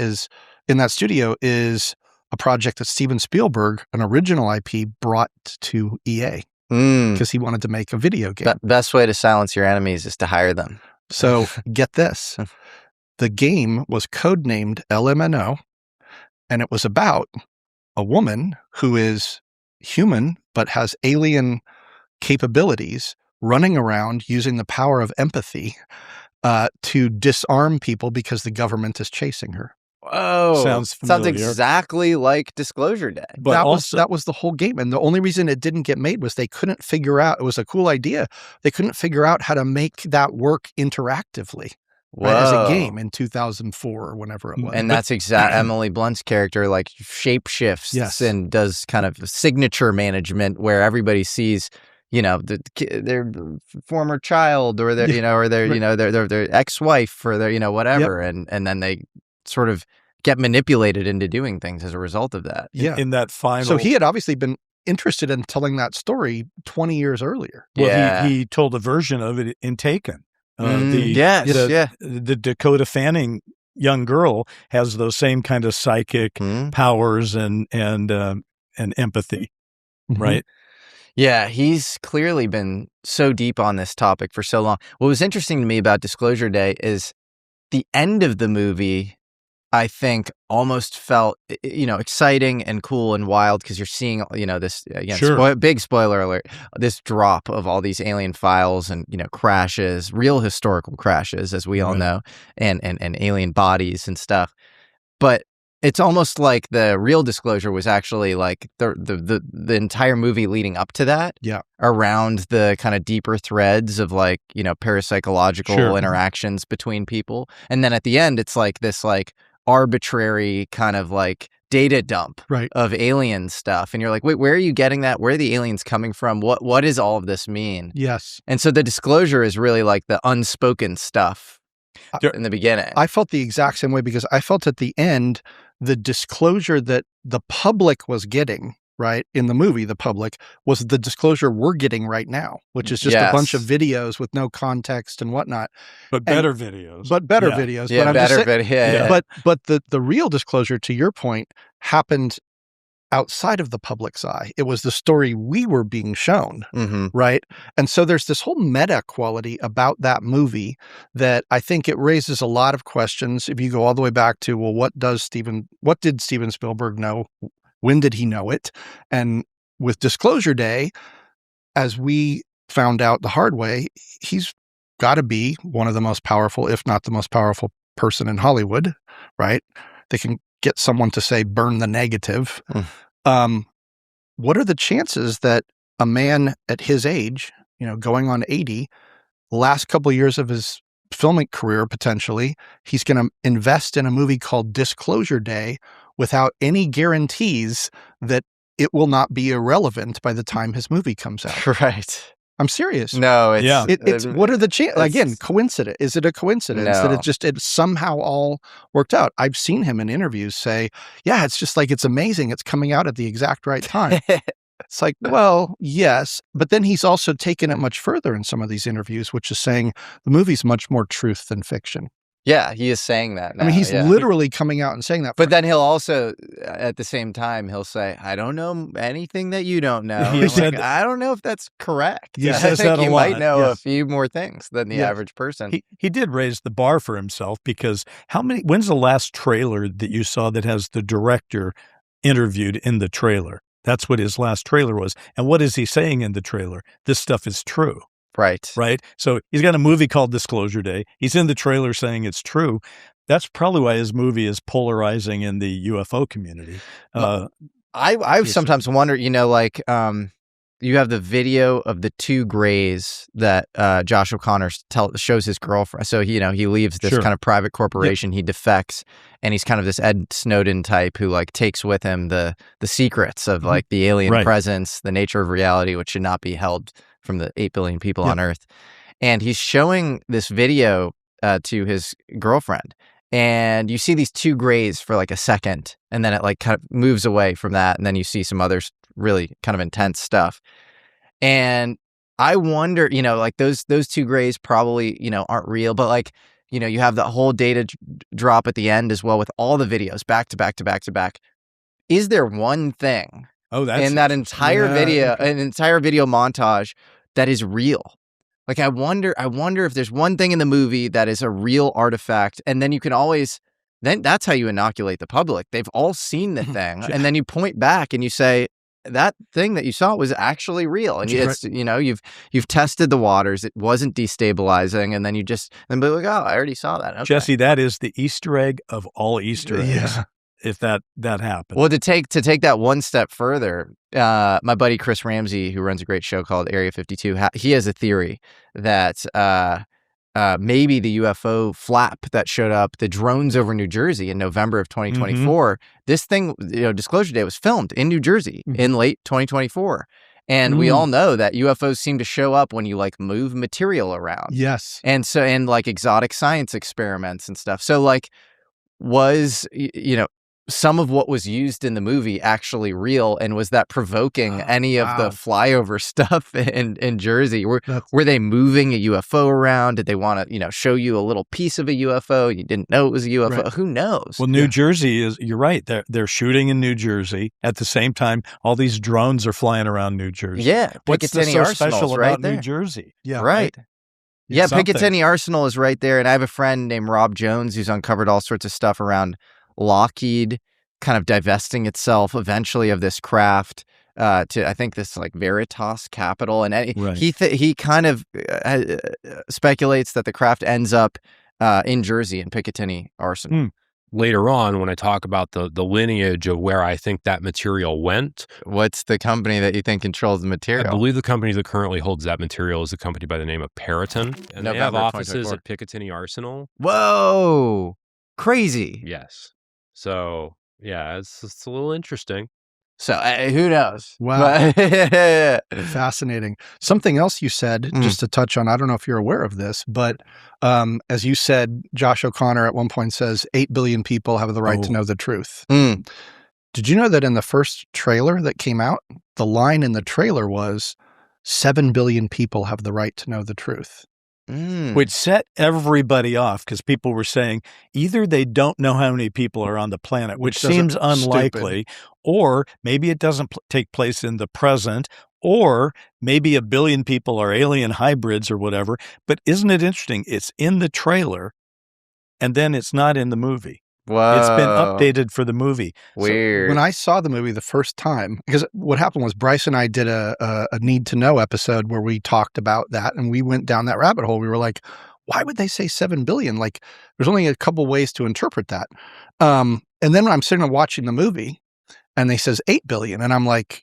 in that studio is a project that Steven Spielberg, an original IP, brought to EA because he wanted to make a video game. Best way to silence your enemies is to hire them. So get this. The game was codenamed LMNO, and it was about a woman who is human but has alien capabilities running around using the power of empathy to disarm people because the government is chasing her. Whoa. Sounds familiar. exactly like Disclosure Day. But that was the whole game. And the only reason it didn't get made was they couldn't figure out, it was a cool idea. They couldn't figure out how to make that work interactively as a game in 2004 or whenever it was. And that's Emily Blunt's character like shapeshifts and does kind of signature management where everybody sees, you know, their former child or their, you know, or their, you know, their ex-wife or their, you know, whatever. And then they sort of get manipulated into doing things as a result of that. In that final. So he had obviously been interested in telling that story 20 years earlier. Well, he told a version of it in Taken. The Dakota Fanning young girl has those same kind of psychic powers and empathy, right? Yeah, he's clearly been so deep on this topic for so long. What was interesting to me about Disclosure Day is the end of the movie, I think, almost felt, you know, exciting and cool and wild because you're seeing, you know, this, again, big spoiler alert, this drop of all these alien files and, you know, crashes, real historical crashes, as we all know, and alien bodies and stuff. But it's almost like the real Disclosure was actually like the entire movie leading up to that, around the kind of deeper threads of like, you know, parapsychological interactions between people. And then at the end, it's like this like arbitrary kind of like data dump of alien stuff. And you're like, wait, where are you getting that? Where are the aliens coming from? What does all of this mean? Yes. And so the Disclosure is really like the unspoken stuff in the beginning. I felt the exact same way because I felt at the end, the disclosure that the public was getting, right, in the movie, the public, was the disclosure we're getting right now, which is just a bunch of videos with no context and whatnot. But better videos. But better videos. Yeah, but better videos. But the real disclosure, to your point, happened outside of the public's eye. It was the story we were being shown, right? And so there's this whole meta quality about that movie that I think it raises a lot of questions. If you go all the way back to, well, what did Steven Spielberg know? When did he know it? And with Disclosure Day, as we found out the hard way, he's got to be one of the most powerful, if not the most powerful person in Hollywood, right? They can get someone to say, burn the negative. What are the chances that a man at his age, you know, going on 80, last couple of years of his filming career, potentially, he's going to invest in a movie called Disclosure Day without any guarantees that it will not be irrelevant by the time his movie comes out. Right. I'm serious. No, it's what are the chances? Again, coincidence. Is it a coincidence that it somehow all worked out? I've seen him in interviews say, yeah, it's just like, it's amazing. It's coming out at the exact right time. It's like, well, yes, but then he's also taken it much further in some of these interviews, which is saying the movie's much more truth than fiction. Yeah, he is saying that now. I mean, he's literally coming out and saying that. But then he'll also, at the same time, he'll say, I don't know anything that you don't know. He said, I don't know if that's correct. He I says think that a you lot. might know Yes. a few more things than the average person. He did raise the bar for himself, because when's the last trailer that you saw that has the director interviewed in the trailer? That's what his last trailer was. And what is he saying in the trailer? This stuff is true. Right. So he's got a movie called Disclosure Day. He's in the trailer saying it's true. That's probably why his movie is polarizing in the UFO community. I've sometimes wondered, you have the video of the two grays that Josh O'Connor shows his girlfriend. So, he leaves this kind of private corporation. He defects, and he's kind of this Ed Snowden type who takes with him the secrets of the alien presence, the nature of reality, which should not be held from the 8 billion people on Earth. And he's showing this video to his girlfriend. And you see these two grays for a second, and then it kind of moves away from that, and then you see some other really kind of intense stuff. And I wonder, those two grays probably, aren't real, but you have the whole data drop at the end as well with all the videos back to back to back to back. Is there one thing in that entire video, an entire video montage that is real? I wonder if there's one thing in the movie that is a real artifact, and then you can always, then that's how you inoculate the public. They've all seen the thing, and then you point back and you say, that thing that you saw was actually real. And it's, you've tested the waters. It wasn't destabilizing. And then then be like, oh, I already saw that. Okay. Jesse, that is the Easter egg of all Easter eggs. Yeah. If that happened. Well, to take that one step further, my buddy Chris Ramsey, who runs a great show called Area 52, he has a theory that maybe the UFO flap that showed up, the drones over New Jersey in November of 2024, this thing, Disclosure Day, was filmed in New Jersey in late 2024. And we all know that UFOs seem to show up when you move material around. Yes. And so, and exotic science experiments and stuff. So was, some of what was used in the movie actually real, and was that provoking any of the flyover stuff in Jersey? Were they moving a UFO around? Did they want to, show you a little piece of a UFO? You didn't know it was a UFO. Right. Who knows? Well, New Jersey you're right. They're shooting in New Jersey. At the same time, all these drones are flying around New Jersey. Yeah. What's so special right about there. New Jersey? Yeah. Right. Yeah, Picatinny Arsenal is right there. And I have a friend named Rob Jones who's uncovered all sorts of stuff around Lockheed kind of divesting itself eventually of this craft to, I think, this Veritas Capital. And he kind of speculates that the craft ends up in Jersey in Picatinny Arsenal. Later on, when I talk about the lineage of where I think that material went. What's the company that you think controls the material? I believe the company that currently holds that material is a company by the name of Periton. And they have offices at Picatinny Arsenal. Whoa! Crazy. Yes. So, yeah, it's a little interesting. So, who knows? Wow. Fascinating. Something else you said, just to touch on, I don't know if you're aware of this, but as you said, Josh O'Connor at one point says 8 billion people have the right to know the truth. Did you know that in the first trailer that came out, the line in the trailer was 7 billion people have the right to know the truth? Which set everybody off, because people were saying either they don't know how many people are on the planet, which seems unlikely, or maybe it doesn't take place in the present, or maybe 1 billion people are alien hybrids or whatever. But isn't it interesting? It's in the trailer, and then it's not in the movie. Whoa. It's been updated for the movie. Weird. So when I saw the movie the first time, because what happened was Bryce and I did a Need to Know episode where we talked about that, and we went down that rabbit hole. We were like, why would they say 7 billion? There's only a couple ways to interpret that. And then when I'm sitting and watching the movie, and they says 8 billion, and I'm like,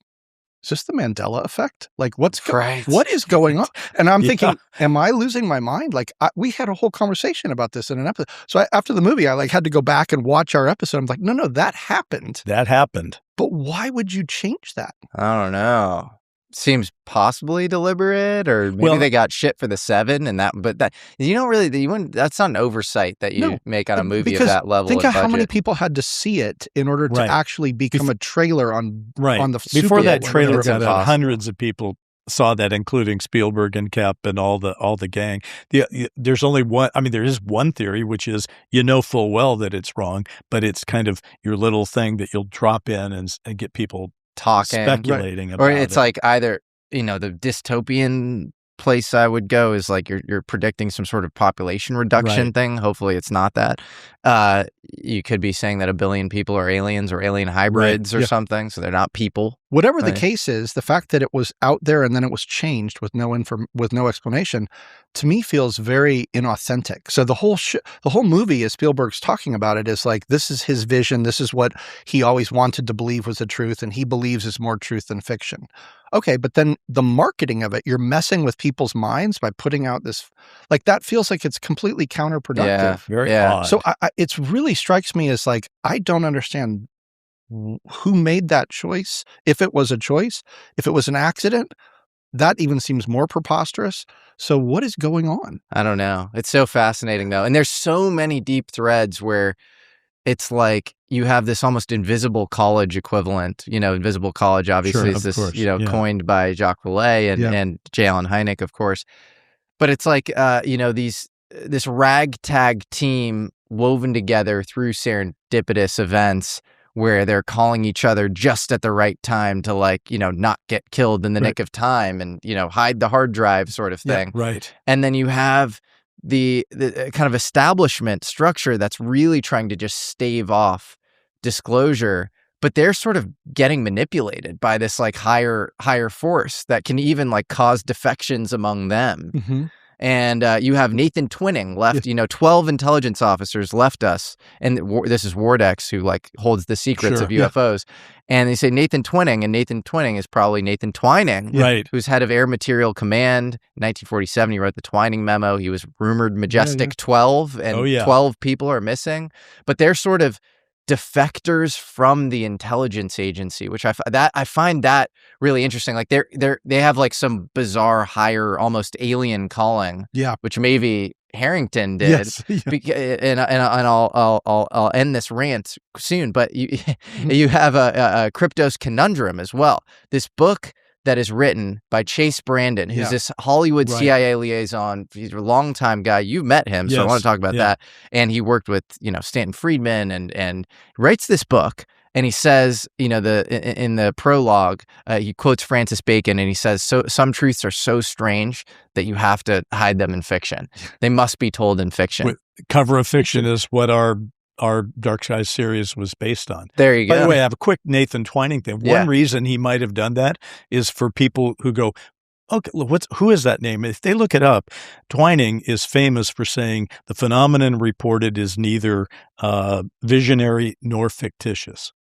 is this the Mandela effect? What is going on? And I'm thinking, am I losing my mind? We had a whole conversation about this in an episode. So after the movie, I had to go back and watch our episode. I'm like, no, that happened. That happened. But why would you change that? I don't know. seems possibly deliberate, or maybe they got shit for the 7 and that, but that you don't really, that's not an oversight that you make on a movie of that level. Think of of how budget. many people had to see it in order to actually become a trailer on the Super before Bowl. that trailer got out, impossible. hundreds of people saw that, including Spielberg and Kep and all the gang. There's only one. I mean, there is one theory, which is full well that it's wrong, but it's kind of your little thing that you'll drop in and get people talking, speculating about or it's like either the dystopian place I would go is like you're predicting some sort of population reduction thing. Hopefully it's not that. You could be saying that 1 billion people are aliens or alien hybrids or something, so they're not people. Whatever the case is, the fact that it was out there and then it was changed with no explanation, to me feels very inauthentic. So the whole movie, as Spielberg's talking about it, is like, this is his vision. This is what he always wanted to believe was the truth, and he believes is more truth than fiction. Okay, but then the marketing of it, you're messing with people's minds by putting out this, like, that feels like it's completely counterproductive. Yeah, very odd. So it really strikes me as like, I don't understand who made that choice. If it was a choice, if it was an accident, that even seems more preposterous. So what is going on? I don't know. It's so fascinating though. And there's so many deep threads where it's like you have this almost invisible college equivalent. Invisible college obviously is this, coined by Jacques Vallée and J. Allen Hynek, of course. But it's like, this ragtag team woven together through serendipitous events where they're calling each other just at the right time to not get killed in the nick of time and, hide the hard drive sort of thing. Yeah, right. And then you have the kind of establishment structure that's really trying to just stave off disclosure, but they're sort of getting manipulated by this higher force that can even cause defections among them. Mm-hmm. And you have Nathan Twining left, 12 intelligence officers left us. And this is WARDEX, who holds the secrets of UFOs. And they say Nathan Twining, and Nathan Twining is probably Nathan Twining, who's head of Air Material Command. In 1947, he wrote the Twining memo. He was rumored Majestic 12, and 12 people are missing. But they're sort of defectors from the intelligence agency, which I find that really interesting. They have some bizarre higher, almost alien calling, which maybe Herrington did. Yes. And I'll end this rant soon. But you have a Kryptos Conundrum as well. This book that is written by Chase Brandon, who's this Hollywood CIA liaison. He's a longtime guy. You've met him, so I want to talk about that. And he worked with, Stanton Friedman and writes this book. And he says, in the prologue, he quotes Francis Bacon, and he says, "So some truths are so strange that you have to hide them in fiction. They must be told in fiction." Cover of Fiction is what our Dark Skies series was based on. There you go. By the way, I have a quick Nathan Twining thing. One reason he might have done that is for people who go, okay, who is that name? If they look it up, Twining is famous for saying the phenomenon reported is neither visionary nor fictitious.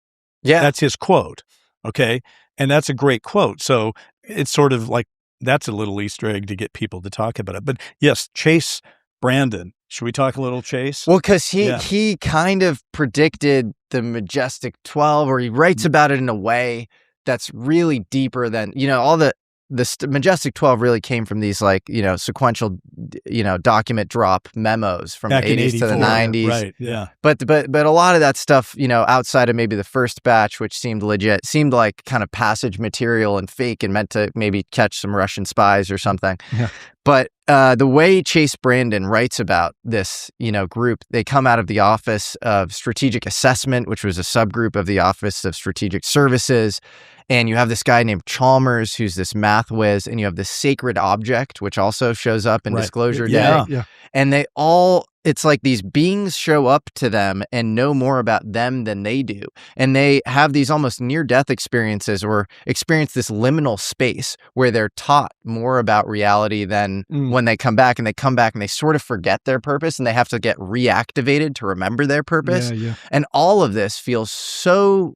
Yeah. That's his quote. Okay. And that's a great quote. So it's sort of like, that's a little Easter egg to get people to talk about it. But yes, Chase Brandon. Should we talk a little Chase? Well, because he kind of predicted the Majestic 12, or he writes about it in a way that's really deeper than, all the Majestic 12 really came from these sequential, document drop memos from back the 80s to the 90s. Right, yeah. But a lot of that stuff, outside of maybe the first batch, which seemed legit, seemed like kind of passage material and fake and meant to maybe catch some Russian spies or something. Yeah. But the way Chase Brandon writes about this, group, they come out of the Office of Strategic Assessment, which was a subgroup of the Office of Strategic Services. And you have this guy named Chalmers, who's this math whiz, and you have this Sacred Object, which also shows up in Disclosure Day. Yeah. And it's like these beings show up to them and know more about them than they do. And they have these almost near-death experiences, or experience this liminal space where they're taught more about reality than when they come back. And they sort of forget their purpose, and they have to get reactivated to remember their purpose. Yeah. And all of this feels so,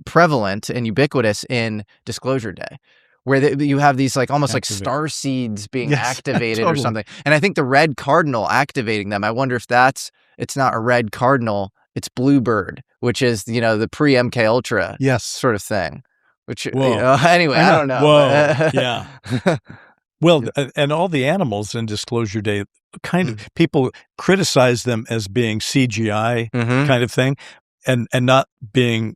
prevalent and ubiquitous in Disclosure Day, where you have these almost like star seeds being activated totally. or something. And I think the red cardinal activating them, I wonder if it's not a red cardinal, it's Bluebird, which is, the pre-MK Ultra sort of thing. Which, Whoa. Anyway, I don't know. Whoa. Yeah. Well, and all the animals in Disclosure Day, kind of people criticize them as being CGI kind of thing, and not being,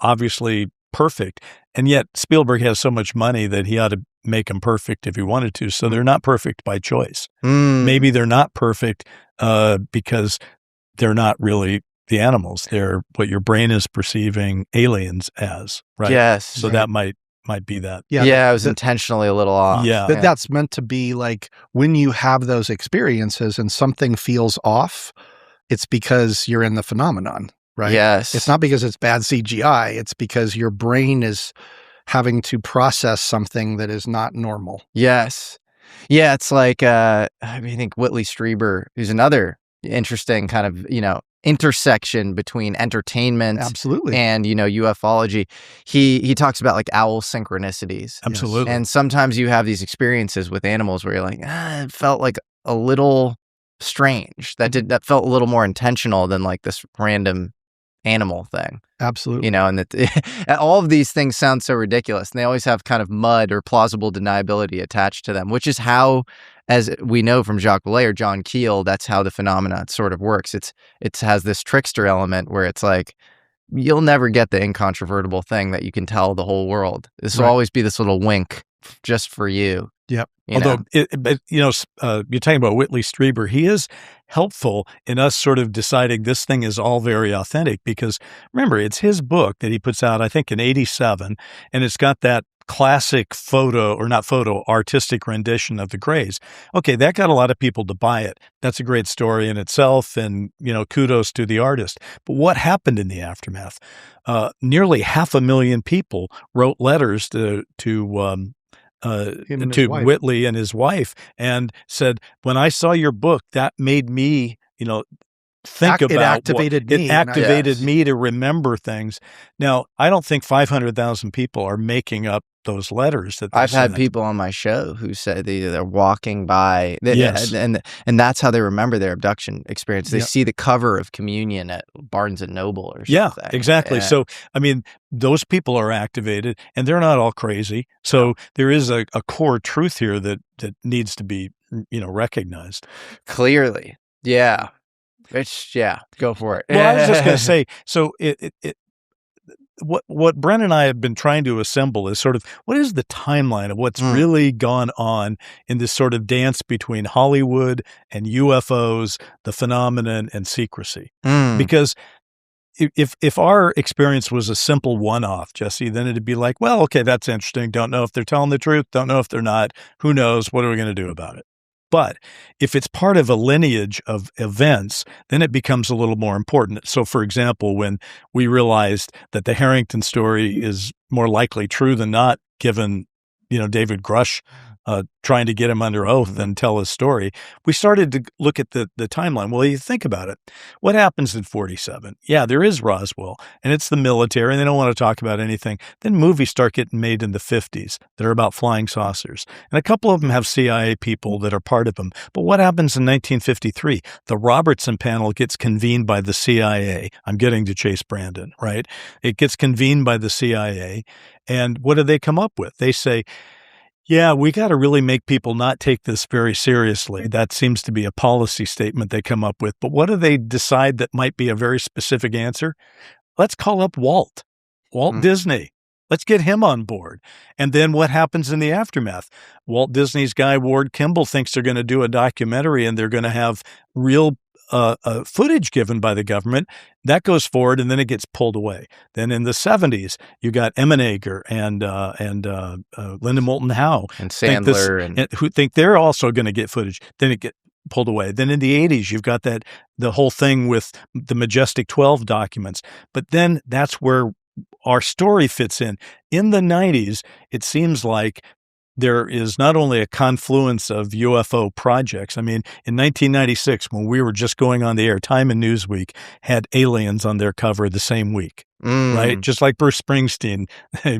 obviously perfect. And yet Spielberg has so much money that he ought to make them perfect if he wanted to. So they're not perfect by choice. Maybe they're not perfect because they're not really the animals. They're what your brain is perceiving aliens as, right? Yes. So that might be that. Yeah, it was intentionally a little off. Yeah. That's meant to be like when you have those experiences and something feels off, it's because you're in the phenomenon, right? Yes. It's not because it's bad CGI. It's because your brain is having to process something that is not normal. Yes. Yeah, it's like, I think Whitley Strieber, who's another interesting kind of, intersection between entertainment and ufology. He talks about like owl synchronicities. Absolutely. And sometimes you have these experiences with animals where you're like, it felt like a little strange. That felt a little more intentional than like this random animal thing. Absolutely. And that all of these things sound so ridiculous, and they always have kind of mud or plausible deniability attached to them, which is how, as we know from Jacques Vallée or John Keel, that's how the phenomenon sort of works. It has this trickster element where it's like, you'll never get the incontrovertible thing that you can tell the whole world. This will always be this little wink just for you. Yep. Although, you're talking about Whitley Strieber, he is helpful in us sort of deciding this thing is all very authentic because, remember, it's his book that he puts out, I think, in 87, and it's got that classic artistic rendition of the Greys. Okay, that got a lot of people to buy it. That's a great story in itself, and, kudos to the artist. But what happened in the aftermath? Nearly 500,000 people wrote letters to Whitley and his wife and said, when I saw your book, that made me, think about it activated me. It activated me to remember things. Now, I don't think 500,000 people are making up those letters that I've had people on my show who said they're walking by, and that's how they remember their abduction experience. They see the cover of Communion at Barnes and Noble or something. Yeah, exactly. So, I mean, those people are activated, and they're not all crazy. So there is a core truth here that needs to be, recognized. Clearly, yeah. Go for it. Well, I was just going to say, so what Brent and I have been trying to assemble is sort of what is the timeline of what's really gone on in this sort of dance between Hollywood and UFOs, the phenomenon, and secrecy. Because if our experience was a simple one-off, Jesse, then it'd be like, well, okay, that's interesting. Don't know if they're telling the truth. Don't know if they're not. Who knows? What are we going to do about it? But if it's part of a lineage of events, then it becomes a little more important. So, for example, when we realized that the Herrington story is more likely true than not, given, David Grusch trying to get him under oath and tell his story, we started to look at the timeline. Well, you think about it. What happens in 47? Yeah, there is Roswell, and it's the military, and they don't want to talk about anything. Then movies start getting made in the 50s that are about flying saucers. And a couple of them have CIA people that are part of them. But what happens in 1953? The Robertson panel gets convened by the CIA. I'm getting to Chase Brandon, right? It gets convened by the CIA. And what do they come up with? They say, yeah, we got to really make people not take this very seriously. That seems to be a policy statement they come up with. But what do they decide that might be a very specific answer? Let's call up Walt Disney. Let's get him on board. And then what happens in the aftermath? Walt Disney's guy, Ward Kimball, thinks they're going to do a documentary and they're going to have real footage given by the government. That goes forward, and then it gets pulled away. Then in the 70s, you got Emenager and Linda Moulton Howe and Sandler, who think they're also going to get footage. Then it get pulled away. Then in the 80s, you've got the whole thing with the Majestic 12 documents. But then that's where our story fits in. In the 90s, it seems like there is not only a confluence of UFO projects. I mean, in 1996, when we were just going on the air, Time and Newsweek had aliens on their cover the same week, right? Just like Bruce Springsteen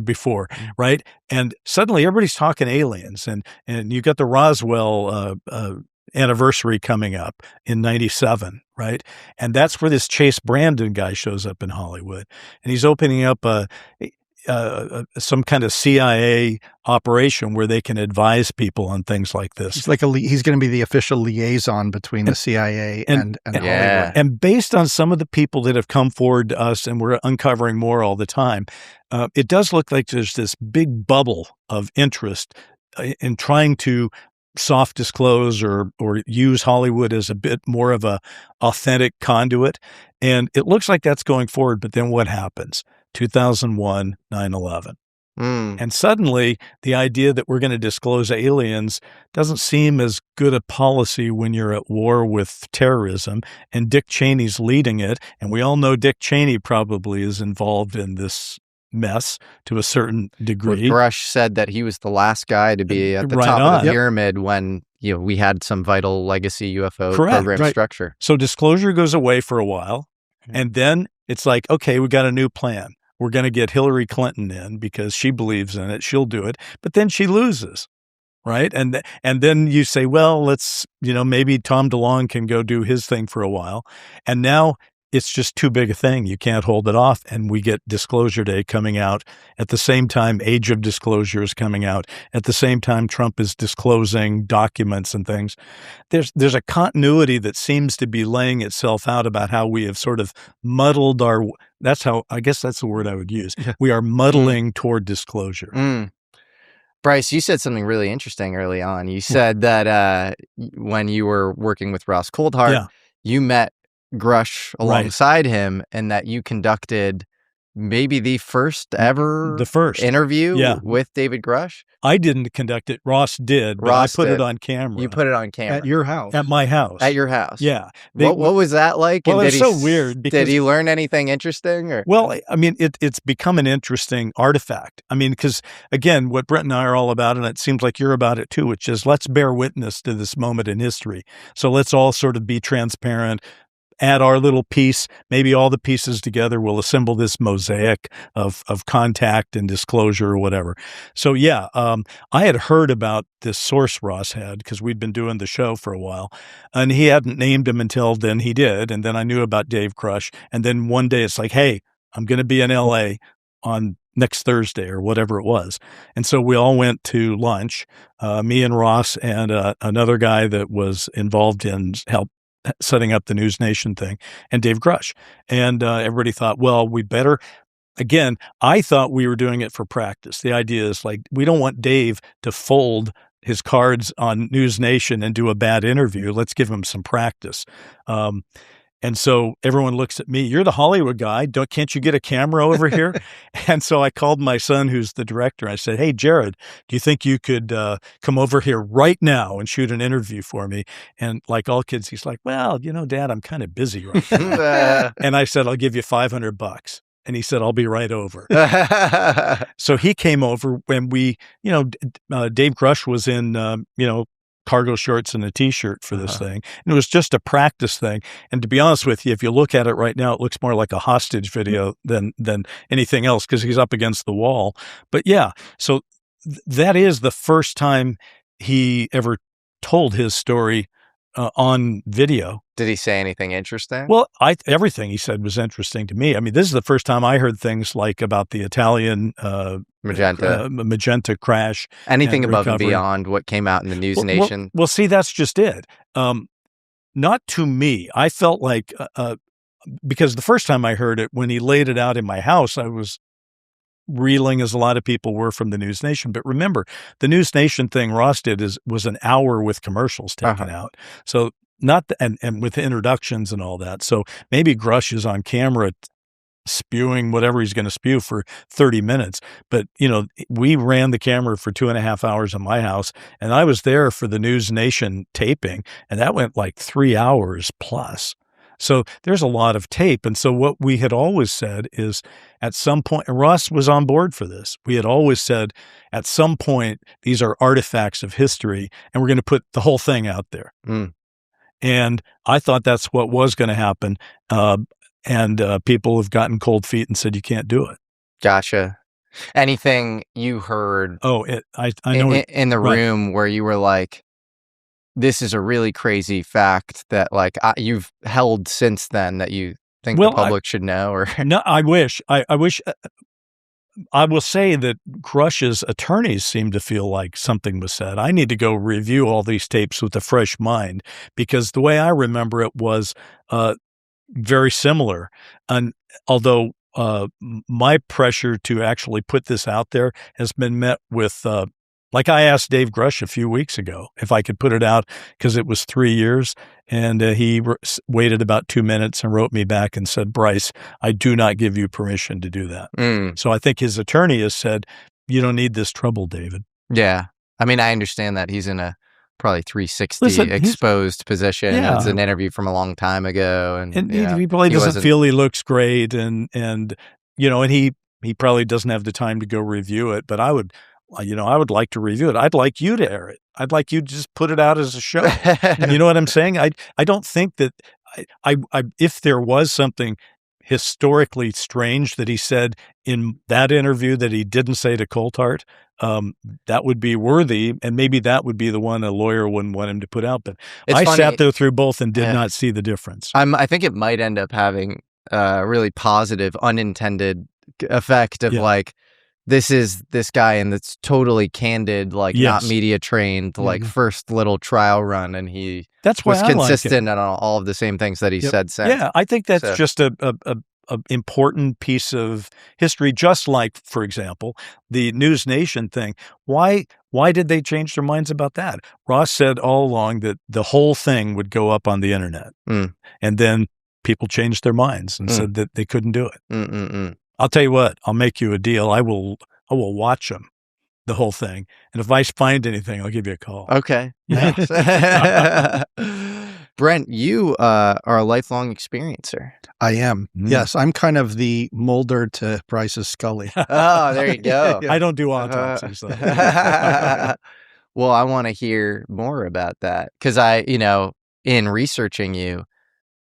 before, right? And suddenly everybody's talking aliens, and you got the Roswell anniversary coming up in 97, right? And that's where this Chase Brandon guy shows up in Hollywood, and he's opening up some kind of CIA operation where they can advise people on things like this. He's like he's going to be the official liaison between the CIA and Hollywood. And based on some of the people that have come forward to us, and we're uncovering more all the time, it does look like there's this big bubble of interest in trying to soft disclose or use Hollywood as a bit more of a authentic conduit. And it looks like that's going forward. But then what happens? 2001, 9/11. And suddenly the idea that we're going to disclose aliens doesn't seem as good a policy when you're at war with terrorism, and Dick Cheney's leading it. And we all know Dick Cheney probably is involved in this mess to a certain degree. Grusch said that he was the last guy to be at the top of the pyramid when we had some vital legacy UFO program structure. So disclosure goes away for a while, and then it's like, okay, we got a new plan. We're going to get Hillary Clinton in because she believes in it. She'll do it. But then she loses, right? And then you say, well, let's, maybe Tom DeLonge can go do his thing for a while. And now it's just too big a thing. You can't hold it off. And we get Disclosure Day coming out at the same time Age of Disclosure is coming out. At the same time Trump is disclosing documents and things. There's a continuity that seems to be laying itself out about how we have sort of muddled I guess that's the word I would use. We are muddling toward disclosure. Bryce, you said something really interesting early on. You said that when you were working with Ross Coulthart, you met Grusch alongside him, and that you conducted maybe the first ever interview with David Grusch. I didn't conduct it. Ross did, but I put it on camera. You put it on camera. At your house. At my house. At your house. Yeah. What was that like? Well, it's so weird. Did he learn anything interesting? Or? Well, I mean, it's become an interesting artifact. I mean, because, again, what Brent and I are all about, and it seems like you're about it too, which is let's bear witness to this moment in history. So let's all sort of be transparent, add our little piece, maybe all the pieces together will assemble this mosaic of contact and disclosure or whatever. So I had heard about this source Ross had because we'd been doing the show for a while, and he hadn't named him until then he did. And then I knew about Dave Grusch. And then one day it's like, hey, I'm going to be in LA on next Thursday or whatever it was. And so we all went to lunch, me and Ross and another guy that was involved in setting up the News Nation thing, and Dave Grusch. And everybody thought, well, we better, again, I thought we were doing it for practice. The idea is like, we don't want Dave to fold his cards on News Nation and do a bad interview. Let's give him some practice. And so everyone looks at me, you're the Hollywood guy. Can't you get a camera over here? And so I called my son, who's the director. I said, hey, Jared, do you think you could come over here right now and shoot an interview for me? And like all kids, he's like, well, Dad, I'm kind of busy right now. And I said, I'll give you $500. And he said, I'll be right over. So he came over when Dave Grusch was in, cargo shorts and a T-shirt for this thing. And it was just a practice thing. And to be honest with you, if you look at it right now, it looks more like a hostage video than anything else because he's up against the wall. But so that is the first time he ever told his story on video. Did he say anything interesting? Well, everything he said was interesting to me. I mean, this is the first time I heard things like about the Italian Magenta crash. Anything above and beyond what came out in the News Nation? Well, see, that's just it. Not to me. I felt like, because the first time I heard it, when he laid it out in my house, I was reeling as a lot of people were from the News Nation. But remember, the News Nation thing Ross did was an hour with commercials taken out. So and with introductions and all that. So maybe Grusch is on camera spewing whatever he's going to spew for 30 minutes. But, we ran the camera for 2.5 hours in my house, and I was there for the News Nation taping, and that went like 3 hours plus. So there's a lot of tape. And so what we had always said is at some point, and Ross was on board for this, we had always said at some point, these are artifacts of history, and we're going to put the whole thing out there. And I thought that's what was going to happen. And people have gotten cold feet and said, you can't do it. Gotcha. Anything you heard I know in the room where you were like, this is a really crazy fact that you've held since then that you think the public should know? Or no, I wish. I wish I will say that Grusch's attorneys seem to feel like something was said. I need to go review all these tapes with a fresh mind, because the way I remember it was very similar. And although my pressure to actually put this out there has been met with, like I asked Dave Grusch a few weeks ago if I could put it out because it was 3 years, and he waited about 2 minutes and wrote me back and said, Bryce, I do not give you permission to do that. So I think his attorney has said, you don't need this trouble, David. Yeah. I mean, I understand that he's in a probably 360 exposed position. Yeah. It's an interview from a long time ago. And he probably doesn't feel he looks great. And he probably doesn't have the time to go review it, but I would like to review it. I'd like you to air it. I'd like you to just put it out as a show. You know what I'm saying? I don't think that if there was something historically strange that he said in that interview that he didn't say to Coulthart, that would be worthy, and maybe that would be the one a lawyer wouldn't want him to put out. But I sat there through both and did not see the difference. I think it might end up having a really positive, unintended effect of like, this is this guy, and it's totally candid, like not media trained, like first little trial run, and that's why was consistent on all of the same things that he said since. Yeah, I think that's just a important piece of history. Just like, for example, the News Nation thing. Why did they change their minds about that? Ross said all along that the whole thing would go up on the internet, and then people changed their minds and said that they couldn't do it. I'll tell you what, I'll make you a deal. I will watch them, the whole thing. And if I find anything, I'll give you a call. Okay. Yeah. Brent, you are a lifelong experiencer. I am. Yes, I'm kind of the Mulder to Bryce's Scully. Oh, there you go. I don't do autopsies. Well, I want to hear more about that because in researching you,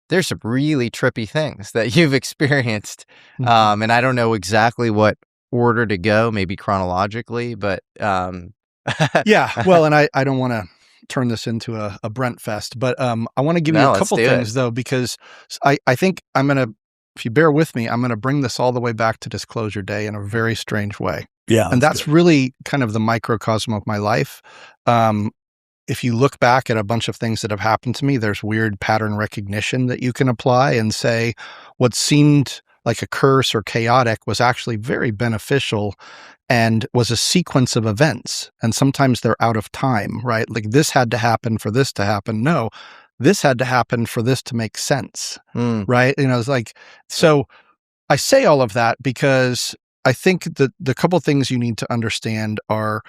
there's some really trippy things that you've experienced. And I don't know exactly what order to go, maybe chronologically, but yeah. Well, and I don't want to turn this into a Brent fest, but I want to give you a couple things though, because I think I'm going to, if you bear with me, I'm going to bring this all the way back to Disclosure Day in a very strange way. Yeah. And that's really kind of the microcosm of my life. If you look back at a bunch of things that have happened to me, there's weird pattern recognition that you can apply and say what seemed like a curse or chaotic was actually very beneficial and was a sequence of events. And sometimes they're out of time, right? Like this had to happen for this to happen. No, this had to happen for this to make sense, right? It's like, so I say all of that because I think that the couple things you need to understand are,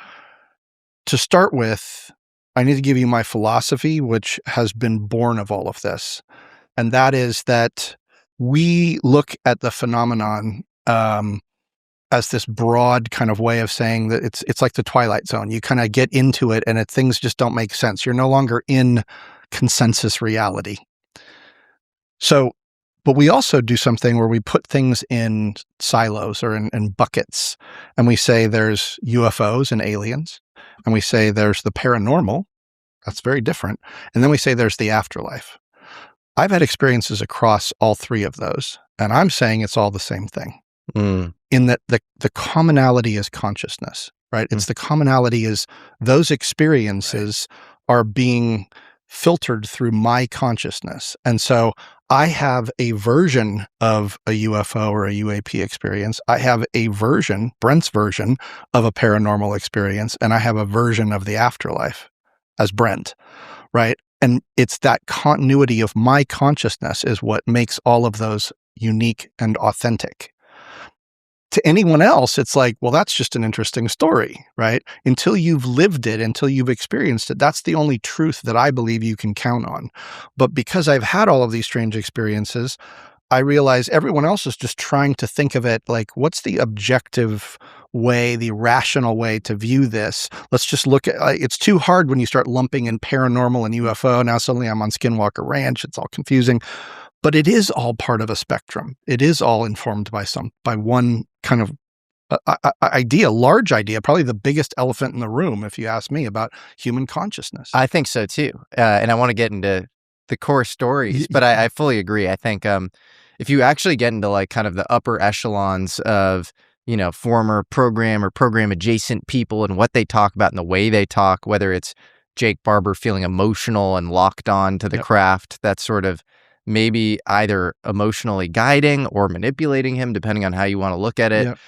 to start with, I need to give you my philosophy, which has been born of all of this. And that is that we look at the phenomenon as this broad kind of way of saying that it's like the Twilight Zone. You kind of get into it and things just don't make sense. You're no longer in consensus reality. So, but we also do something where we put things in silos or in buckets. And we say there's UFOs and aliens. And we say there's the paranormal. That's very different. And then we say there's the afterlife. I've had experiences across all three of those. And I'm saying it's all the same thing. In that the commonality is consciousness, right? It's the commonality is those experiences are being filtered through my consciousness. And so I have a version of a UFO or a UAP experience. I have a version, Brent's version of a paranormal experience, and I have a version of the afterlife as Brent, right? And it's that continuity of my consciousness is what makes all of those unique and authentic. To anyone else, it's like, well, that's just an interesting story, right? Until you've lived it, until you've experienced it, that's the only truth that I believe you can count on. But because I've had all of these strange experiences, I realize everyone else is just trying to think of it like, what's the objective way, the rational way to view this? Let's just look at, it's too hard when you start lumping in paranormal and UFO. Now suddenly I'm on Skinwalker Ranch. It's all confusing. But it is all part of a spectrum. It is all informed by one kind of idea, large idea, probably the biggest elephant in the room, if you ask me, about human consciousness. I think so too. And I want to get into the core stories, but I fully agree. I think if you actually get into like kind of the upper echelons of former program or program adjacent people and what they talk about and the way they talk, whether it's Jake Barber feeling emotional and locked on to the craft, that's sort of maybe either emotionally guiding or manipulating him, depending on how you want to look at it.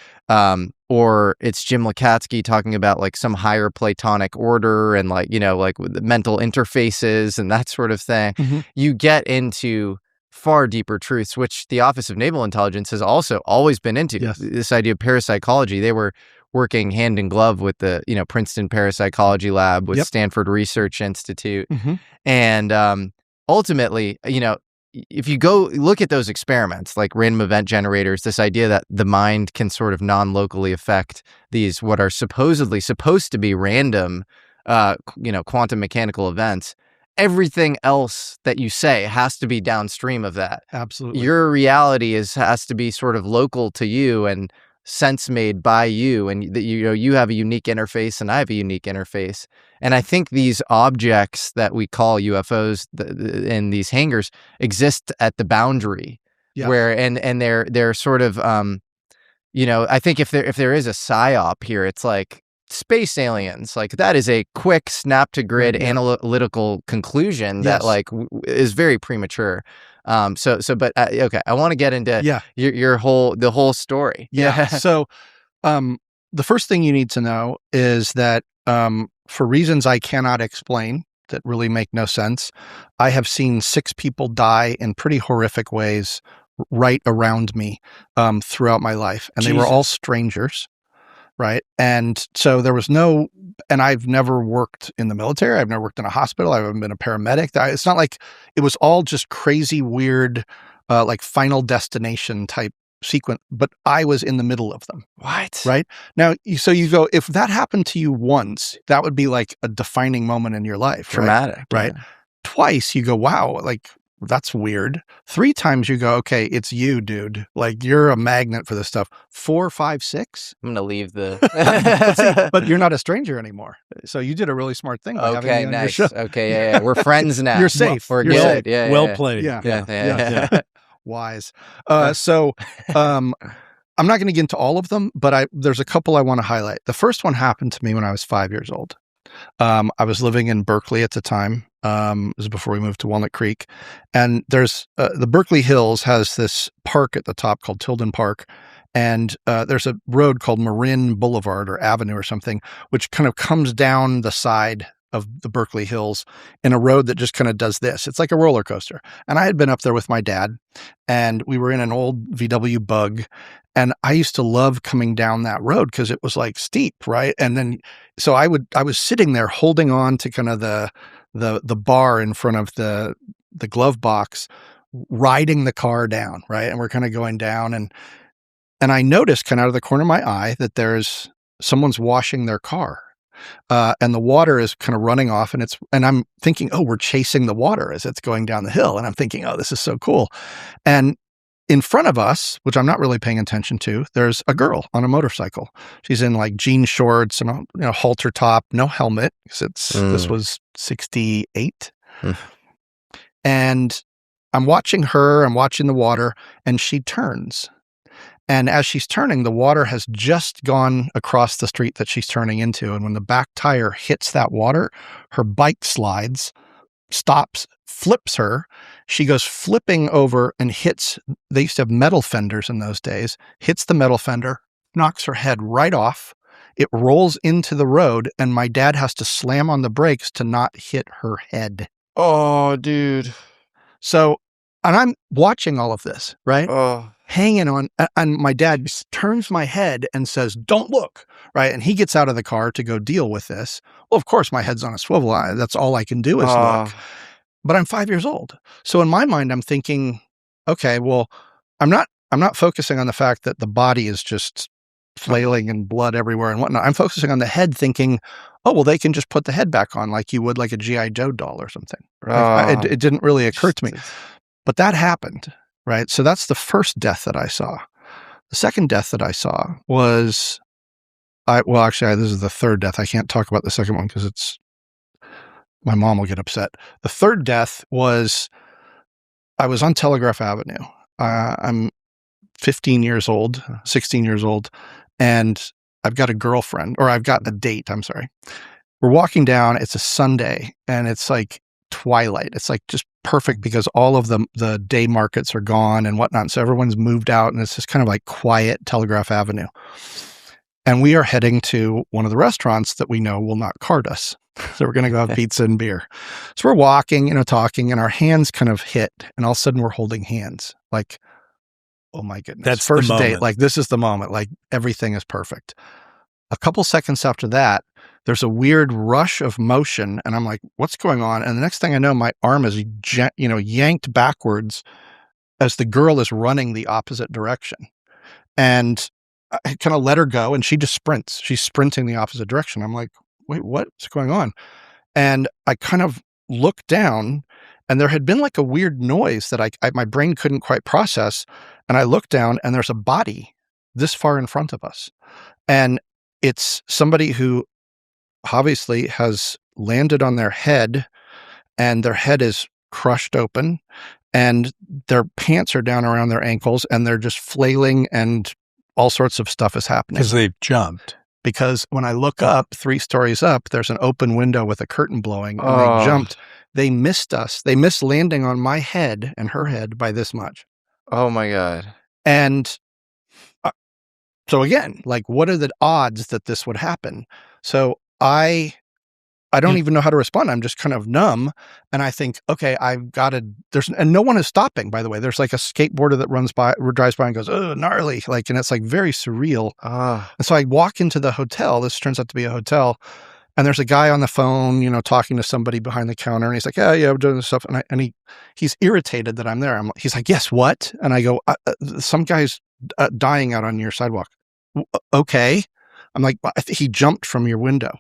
Or it's Jim Lukatsky talking about like some higher Platonic order and like with the mental interfaces and that sort of thing. You get into far deeper truths, which the Office of Naval Intelligence has also always been into. This idea of parapsychology. They were working hand in glove with the Princeton Parapsychology Lab, with Stanford Research Institute, and ultimately, if you go look at those experiments, like random event generators, this idea that the mind can sort of non-locally affect these what are supposedly supposed to be random, quantum mechanical events. Everything else that you say has to be downstream of that. Absolutely. Your reality has to be sort of local to you and sense made by you, and you have a unique interface and I have a unique interface. And I think these objects that we call UFOs in these hangars exist at the boundary where and they're sort of I think if there is a psyop here, it's like space aliens. Like that is a quick snap to grid analytical conclusion that is very premature. But okay, I want to get into the whole story. So the first thing you need to know is that for reasons I cannot explain that really make no sense, I have seen 6 people die in pretty horrific ways right around me throughout my life, and they were all strangers. Right. And so there was and I've never worked in the military. I've never worked in a hospital. I haven't been a paramedic. It's not like it was all just crazy, weird, like Final Destination type sequence, but I was in the middle of them. What? Right. Now, so you go, if that happened to you once, that would be like a defining moment in your life. Traumatic. Right. Twice you go, wow, like, that's weird. 3 times you go, okay, it's you, dude. Like you're a magnet for this stuff. 4, 5, 6. I'm gonna leave the. but you're not a stranger anymore. So you did a really smart thing. By having me on your show. Okay, yeah. We're friends now. You're safe. We're good. Yeah, well played. Yeah. Wise. So I'm not going to get into all of them, but there's a couple I want to highlight. The first one happened to me when I was 5 years old. I was living in Berkeley at the time. It was before we moved to Walnut Creek. And there's the Berkeley Hills has this park at the top called Tilden Park. And there's a road called Marin Boulevard or Avenue or something, which kind of comes down the side of the Berkeley Hills in a road that just kind of does this. It's like a roller coaster. And I had been up there with my dad, and we were in an old VW Bug. And I used to love coming down that road because it was like steep, right? And then, so I was sitting there holding on to kind of the bar in front of the glove box, riding the car down, right? And we're kind of going down, and I noticed kind of out of the corner of my eye that someone's washing their car. And the water is kind of running off, and I'm thinking, oh, we're chasing the water as it's going down the hill. And I'm thinking, oh, this is so cool. And in front of us, which I'm not really paying attention to, there's a girl on a motorcycle. She's in like jean shorts and a halter top, no helmet, because this was 68. And I'm watching her, I'm watching the water, and she turns. And as she's turning, the water has just gone across the street that she's turning into. And when the back tire hits that water, her bike slides, stops, flips her. She goes flipping over and they used to have metal fenders in those days, hits the metal fender, knocks her head right off. It rolls into the road, and my dad has to slam on the brakes to not hit her head. Oh, dude. So, and I'm watching all of this, right? Oh. Hanging on, and my dad turns my head and says, "Don't look," right? And he gets out of the car to go deal with this. Well, of course, my head's on a swivel. That's all I can do is look. But I'm 5 years old. So in my mind, I'm thinking, okay, well, I'm not focusing on the fact that the body is just flailing and blood everywhere and whatnot. I'm focusing on the head, thinking, oh, well, they can just put the head back on like you would like a G.I. Joe doll or something. It didn't really occur to me. But that happened. Right. So that's the first death that I saw. The second death that I saw was, this is the third death. I can't talk about the second one because my mom will get upset. The third death was, I was on Telegraph Avenue. I'm 16 years old, and I've got a girlfriend, or I've got a date, I'm sorry. We're walking down, it's a Sunday, and it's like twilight. It's like just perfect because all of the day markets are gone and whatnot. So everyone's moved out, and it's just kind of like quiet Telegraph Avenue. And we are heading to one of the restaurants that we know will not card us. So we're going to go have pizza and beer. So we're walking, talking, and our hands kind of hit, and all of a sudden we're holding hands. Like, oh my goodness. That's first the moment. date. Like, this is the moment. Like, everything is perfect. A couple seconds after that, there's a weird rush of motion, and I'm like, what's going on? And the next thing I know, my arm is, yanked backwards as the girl is running the opposite direction. And I kind of let her go, and she just sprints. She's sprinting the opposite direction. I'm like, wait, what's going on? And I kind of looked down, and there had been like a weird noise that my brain couldn't quite process. And I looked down, and there's a body this far in front of us. And it's somebody who obviously has landed on their head, and their head is crushed open, and their pants are down around their ankles, and they're just flailing, and all sorts of stuff is happening. Because they've jumped. Because when I look up, 3 stories up, there's an open window with a curtain blowing, and they jumped. They missed us. They missed landing on my head and her head by this much. Oh my God. And so again, like, what are the odds that this would happen? So I don't even know how to respond. I'm just kind of numb. And I think, okay, I've got to, and no one is stopping, by the way. There's like a skateboarder that drives by and goes, oh, gnarly. Like, and it's like very surreal. And so I walk into the hotel. This turns out to be a hotel. And there's a guy on the phone, talking to somebody behind the counter. And he's like, yeah, I'm doing this stuff. And he's irritated that I'm there. He's like, yes, what? And I go, some guy's dying out on your sidewalk. Okay. I'm like, he jumped from your window.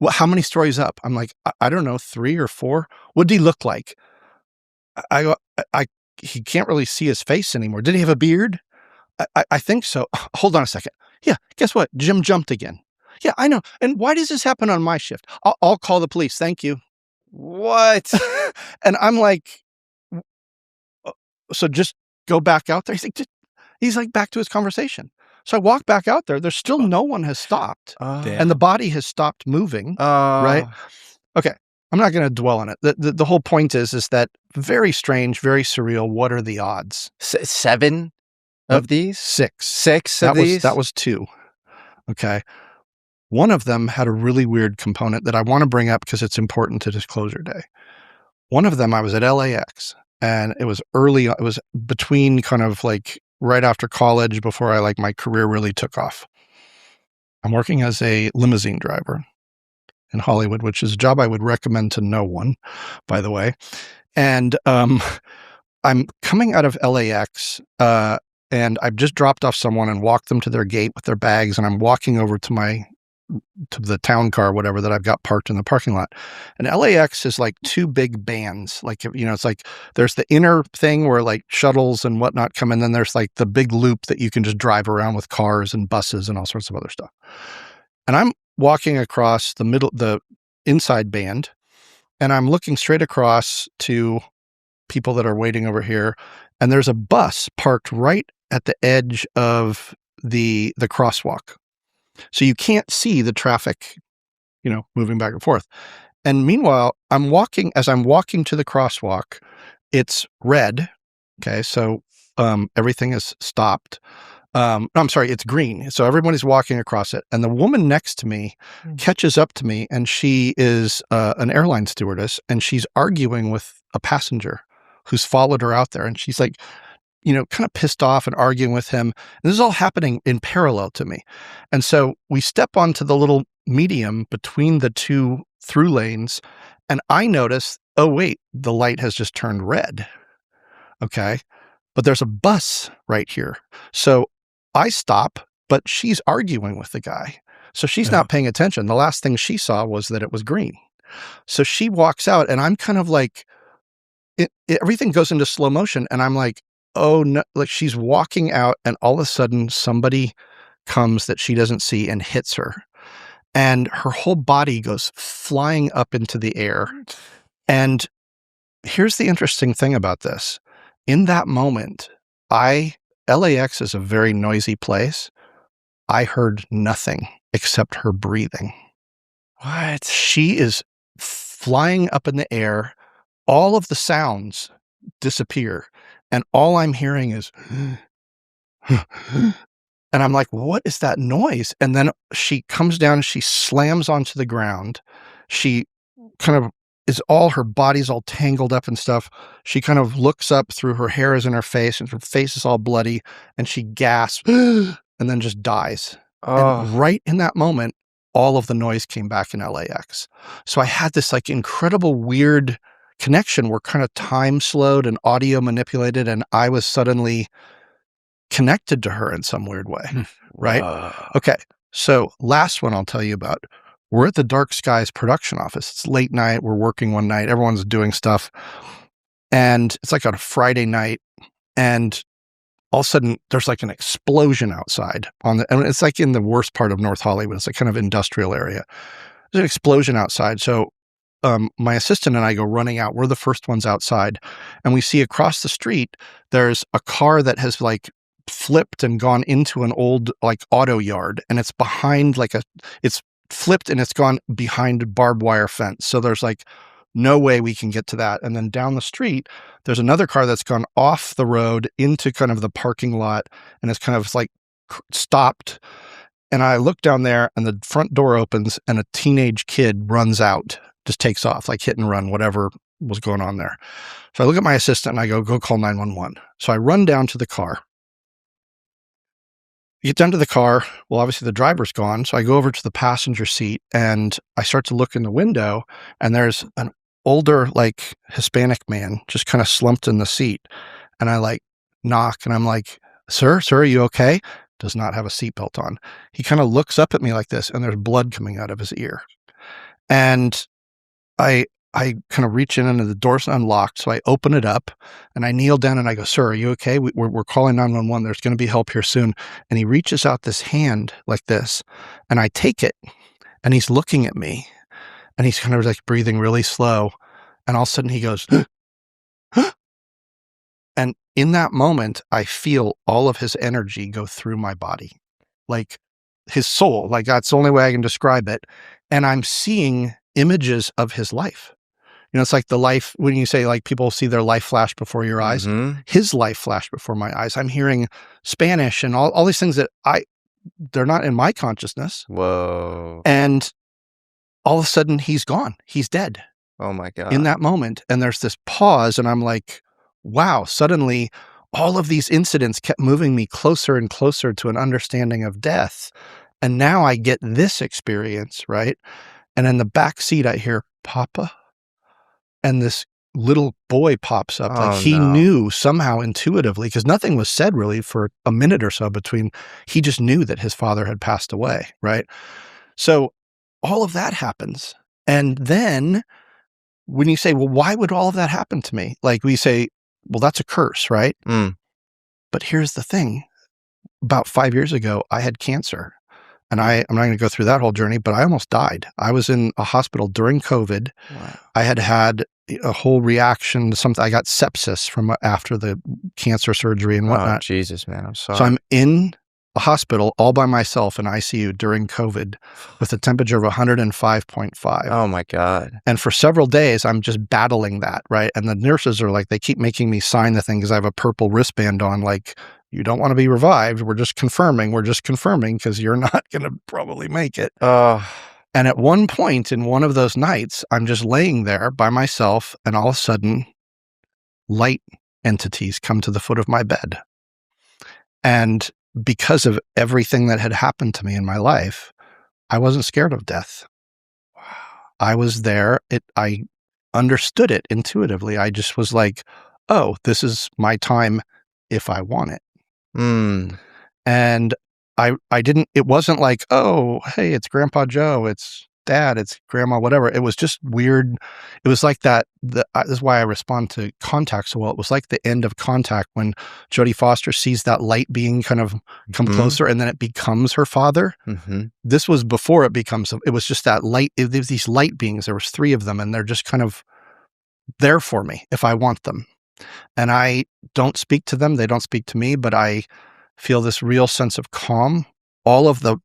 Well, how many stories up? I'm like, I don't know, 3 or 4. What did he look like? He can't really see his face anymore. Did he have a beard? I think so. Hold on a second. Yeah, guess what? Jim jumped again. Yeah, I know. And why does this happen on my shift? I'll call the police. Thank you. What? And I'm like, so just go back out there. He's like back to his conversation. So I walk back out there. There's still no one has stopped. And the body has stopped moving. Right? Okay. I'm not going to dwell on it. The whole point is that very strange, very surreal. What are the odds? 7 of these? 6. 6 of these? That was 2. Okay. One of them had a really weird component that I want to bring up because it's important to Disclosure Day. One of them, I was at LAX, and it was early. It was between kind of like right after college, before my career really took off. I'm working as a limousine driver in Hollywood, which is a job I would recommend to no one, by the way. And I'm coming out of LAX, and I've just dropped off someone and walked them to their gate with their bags, and I'm walking over to the town car, whatever, that I've got parked in the parking lot. And LAX is like 2 big bands. Like, it's like there's the inner thing where like shuttles and whatnot come in. Then there's like the big loop that you can just drive around with cars and buses and all sorts of other stuff. And I'm walking across the inside band, and I'm looking straight across to people that are waiting over here. And there's a bus parked right at the edge of the crosswalk. So you can't see the traffic, moving back and forth. And meanwhile, as I'm walking to the crosswalk, it's red. Okay. So, everything is stopped. I'm sorry, it's green. So everybody's walking across it. And the woman next to me catches up to me, and she is an airline stewardess, and she's arguing with a passenger who's followed her out there. And she's like, kind of pissed off and arguing with him. And this is all happening in parallel to me. And so we step onto the little medium between the 2 through lanes, and I notice, oh, wait, the light has just turned red. Okay. But there's a bus right here. So I stop, but she's arguing with the guy. So she's not paying attention. The last thing she saw was that it was green. So she walks out, and I'm kind of like, everything goes into slow motion. And I'm like, oh no, like she's walking out, and all of a sudden somebody comes that she doesn't see and hits her. And her whole body goes flying up into the air. And here's the interesting thing about this. In that moment, LAX is a very noisy place. I heard nothing except her breathing. What? She is flying up in the air. All of the sounds disappear. And all I'm hearing is, and I'm like, what is that noise? And then she comes down, she slams onto the ground. She kind of her body's all tangled up and stuff. She kind of looks up through her hair is in her face and her face is all bloody and she gasps and then just dies. And right in that moment, all of the noise came back in LAX. So I had this like incredible weird connection where kind of time slowed and audio manipulated and I was suddenly connected to her in some weird way. Right? Okay. So last one I'll tell you about. We're at the Dark Skies production office. It's late night. We're working one night. Everyone's doing stuff. And it's like on a Friday night. And all of a sudden, there's like an explosion outside. And it's like in the worst part of North Hollywood. It's like kind of industrial area. There's an explosion outside. So my assistant and I go running out. We're the first ones outside. And we see across the street, there's a car that has like flipped and gone into an old like auto yard. And it's behind it's flipped and it's gone behind a barbed wire fence. So there's like no way we can get to that. And then down the street, there's another car that's gone off the road into kind of the parking lot and it's kind of like stopped. And I look down there and the front door opens and a teenage kid runs out, just takes off, like hit and run, whatever was going on there. So I look at my assistant and I go call 911. So I run down to the car. You get down to the car. Well, obviously the driver's gone. So I go over to the passenger seat and I start to look in the window and there's an older, like Hispanic man just kind of slumped in the seat. And I like knock and I'm like, sir, are you okay? Does not have a seatbelt on. He kind of looks up at me like this and there's blood coming out of his ear. And I kind of reach in and the door's unlocked. So I open it up and I kneel down and I go, sir, are you okay? We're calling 911. There's going to be help here soon. And he reaches out this hand like this and I take it and he's looking at me and he's kind of like breathing really slow. And all of a sudden he goes, and in that moment, I feel all of his energy go through my body, like his soul, like that's the only way I can describe it. And I'm seeing images of his life. You know, it's like the life, when you say like people see their life flash before your eyes, his life flashed before my eyes. I'm hearing Spanish and all these things that they're not in my consciousness. Whoa. And all of a sudden he's gone. He's dead. Oh my God. In that moment. And there's this pause and I'm like, wow, suddenly all of these incidents kept moving me closer and closer to an understanding of death. And now I get this experience, right? And in the back seat, I hear, Papa. And this little boy pops up. Like he knew somehow intuitively, because nothing was said really for a minute or so he just knew that his father had passed away, right? So all of that happens. And then when you say, well, why would all of that happen to me? Like we say, well, that's a curse, right? But here's the thing. About 5 years ago, I had cancer. And I'm not going to go through that whole journey, but I almost died. I was in a hospital during COVID. Wow. I had a whole reaction to something. I got sepsis from after the cancer surgery and whatnot. Oh, Jesus, man. I'm sorry. So I'm in a hospital all by myself in ICU during COVID with a temperature of 105.5. Oh my God. And for several days, I'm just battling that, right? And the nurses are like, they keep making me sign the thing because I have a purple wristband on, like, you don't want to be revived. We're just confirming because you're not going to probably make it. And at one point in one of those nights, I'm just laying there by myself and all of a sudden light entities come to the foot of my bed. And because of everything that had happened to me in my life, I wasn't scared of death. Wow. I was there. I understood it intuitively. I just was like, oh, this is my time if I want it. And it wasn't like, oh, hey, it's Grandpa Joe, it's Dad, it's Grandma, whatever. It was just weird. It was like that. This is why I respond to Contact so well. It was like the end of Contact when Jodie Foster sees that light being kind of come closer and then it becomes her father. This was before it was just that light. There's these light beings. There was 3 of them and they're just kind of there for me if I want them. And I don't speak to them. They don't speak to me, but I feel this real sense of calm all of the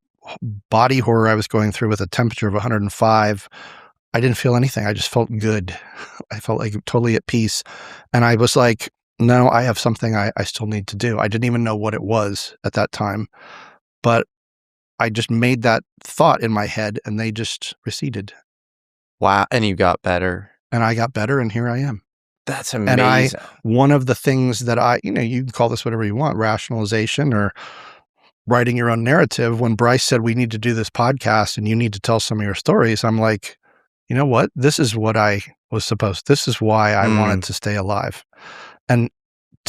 body horror I was going through with a temperature of 105, I didn't feel anything. I just felt good. I felt like totally at peace. And I was like, no, I have something I still need to do. I didn't even know what it was at that time, but I just made that thought in my head and they just receded. Wow. And you got better. And I got better and here I am. That's amazing. And one of the things that you can call this whatever you want, rationalization or writing your own narrative. When Bryce said, we need to do this podcast and you need to tell some of your stories, I'm like, you know what? This is what I was supposed. This is why I wanted to stay alive. And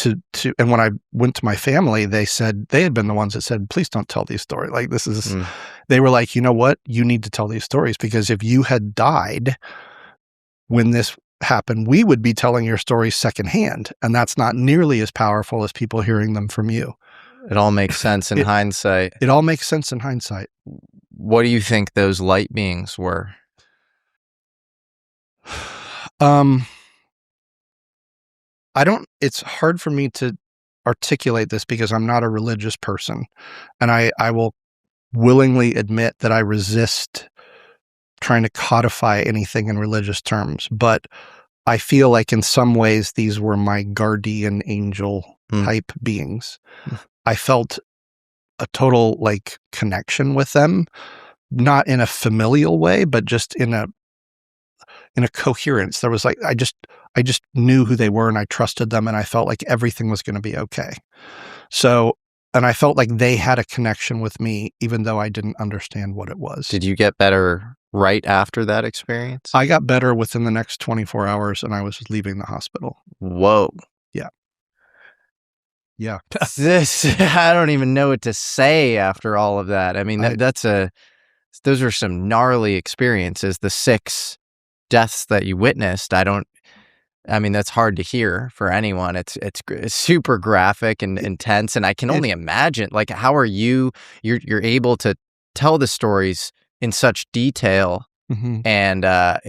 and when I went to my family, they said, they had been the ones that said, please don't tell these stories. Like this is, they were like, you know what? You need to tell these stories because if you had died when this happened, we would be telling your stories secondhand. And that's not nearly as powerful as people hearing them from you. It all makes sense in hindsight. It all makes sense in hindsight. What do you think those light beings were? It's hard for me to articulate this because I'm not a religious person. And I will willingly admit that I resist trying to codify anything in religious terms. But I feel like in some ways, these were my guardian angel type beings. I felt a total like connection with them, not in a familial way, but just in a coherence. There was like, I just knew who they were and I trusted them and I felt like everything was going to be okay. So, and I felt like they had a connection with me, even though I didn't understand what it was. Did you get better right after that experience? I got better within the next 24 hours and I was leaving the hospital. Whoa. Yeah. Yeah. I don't even know what to say after all of that. I mean, those are some gnarly experiences. The 6 deaths that you witnessed, that's hard to hear for anyone. It's super graphic and intense. And I can only imagine, like, how are you're able to tell the stories in such detail. And I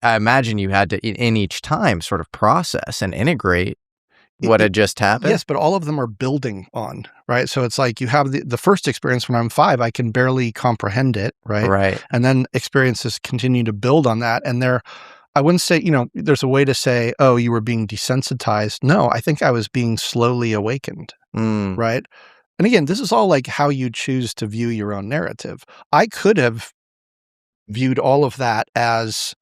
imagine you had to, in each time, sort of process and integrate what had just happened. Yes, but all of them are building on, right? So it's like you have the first experience when I'm 5, I can barely comprehend it, right? Right. And then experiences continue to build on that. And I wouldn't say, there's a way to say, oh, you were being desensitized. No, I think I was being slowly awakened, right? And again, this is all like how you choose to view your own narrative. I could have viewed all of that as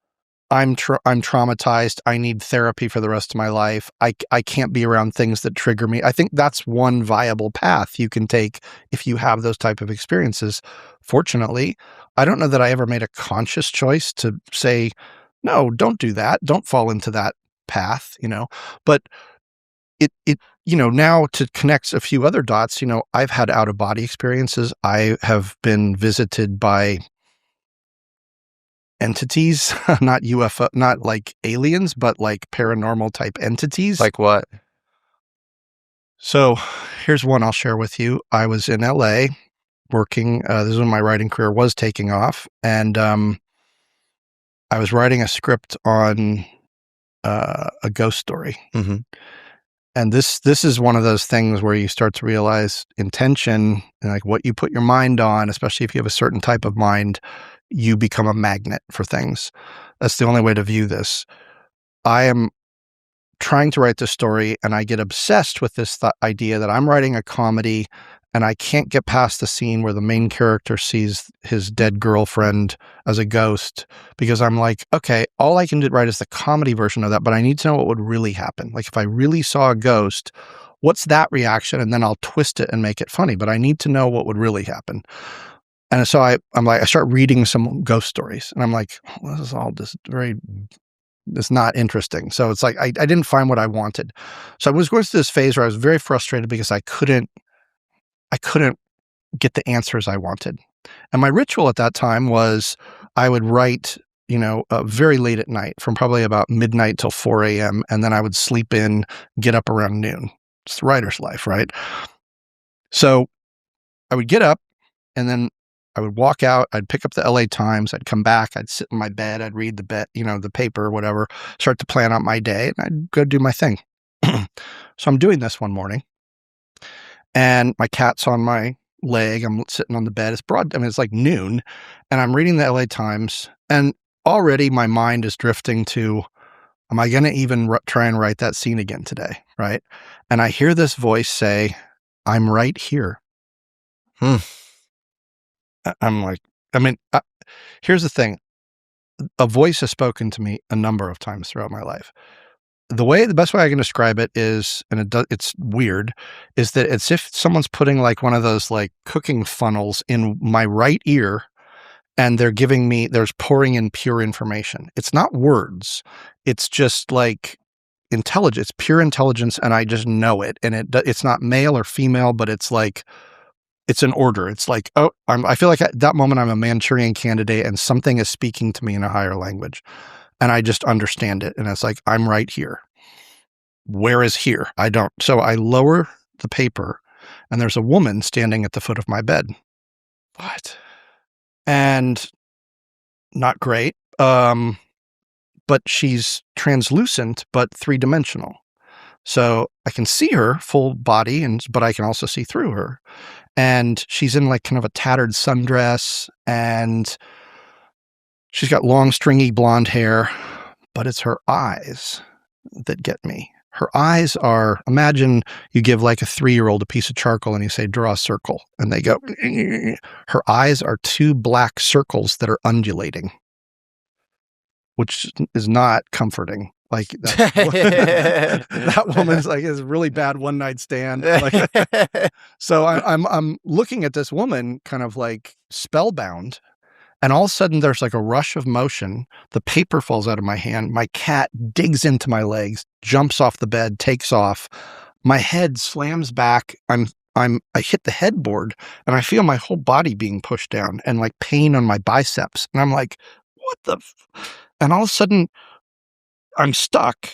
I'm traumatized. I need therapy for the rest of my life. I can't be around things that trigger me. I think that's one viable path you can take if you have those type of experiences. Fortunately, I don't know that I ever made a conscious choice to say, no, don't do that. Don't fall into that path, but it now to connect a few other dots, I've had out of body experiences. I have been visited by entities, not UFO, not like aliens, but like paranormal type entities. Like what? So here's one I'll share with you. I was in LA working, this is when my writing career was taking off. And I was writing a script on a ghost story. And this is one of those things where you start to realize intention and like what you put your mind on, especially if you have a certain type of mind, you become a magnet for things. That's the only way to view this. I am trying to write this story and I get obsessed with this idea that I'm writing a comedy and I can't get past the scene where the main character sees his dead girlfriend as a ghost because I'm like, okay, all I can write is the comedy version of that, but I need to know what would really happen. Like if I really saw a ghost, what's that reaction? And then I'll twist it and make it funny, but I need to know what would really happen. And so I'm like, I start reading some ghost stories and I'm like, oh, this is all just it's not interesting. So it's like, I didn't find what I wanted. So I was going through this phase where I was very frustrated because I couldn't get the answers I wanted. And my ritual at that time was I would write, very late at night from probably about midnight till 4 a.m. And then I would sleep in, get up around noon. It's the writer's life, right? So I would get up and then I would walk out, I'd pick up the LA Times, I'd come back, I'd sit in my bed, I'd read the paper or whatever, start to plan out my day, and I'd go do my thing. So I'm doing this one morning, and my cat's on my leg. I'm sitting on the bed. It's broad. I mean, it's like noon, and I'm reading the LA Times, and already my mind is drifting to, am I going to even try and write that scene again today? Right. And I hear this voice say, I'm right here. I'm like, here's the thing. A voice has spoken to me a number of times throughout my life. The best way I can describe it is, and it's weird, is that it's if someone's putting like one of those like cooking funnels in my right ear, and they're pouring in pure information. It's not words. It's just like intelligence, pure intelligence, and I just know it. And it's not male or female, but it's like, it's an order. It's like, oh, I feel like at that moment I'm a Manchurian candidate and something is speaking to me in a higher language. And I just understand it. And it's like, I'm right here. Where is here? I don't. So I lower the paper and there's a woman standing at the foot of my bed. What? And not great. But she's translucent, but three-dimensional. So I can see her full body, but I can also see through her. And she's in like kind of a tattered sundress, and she's got long, stringy blonde hair, but it's her eyes that get me. Her eyes are, imagine you give like a 3-year-old a piece of charcoal and you say, draw a circle, and they go, her eyes are 2 black circles that are undulating, which is not comforting. Like that woman's like is a really bad one night stand. Like, so I'm looking at this woman kind of like spellbound, and all of a sudden there's like a rush of motion. The paper falls out of my hand. My cat digs into my legs, jumps off the bed, takes off. My head slams back. I hit the headboard, and I feel my whole body being pushed down and like pain on my biceps. And I'm like, what the? And all of a sudden, I'm stuck,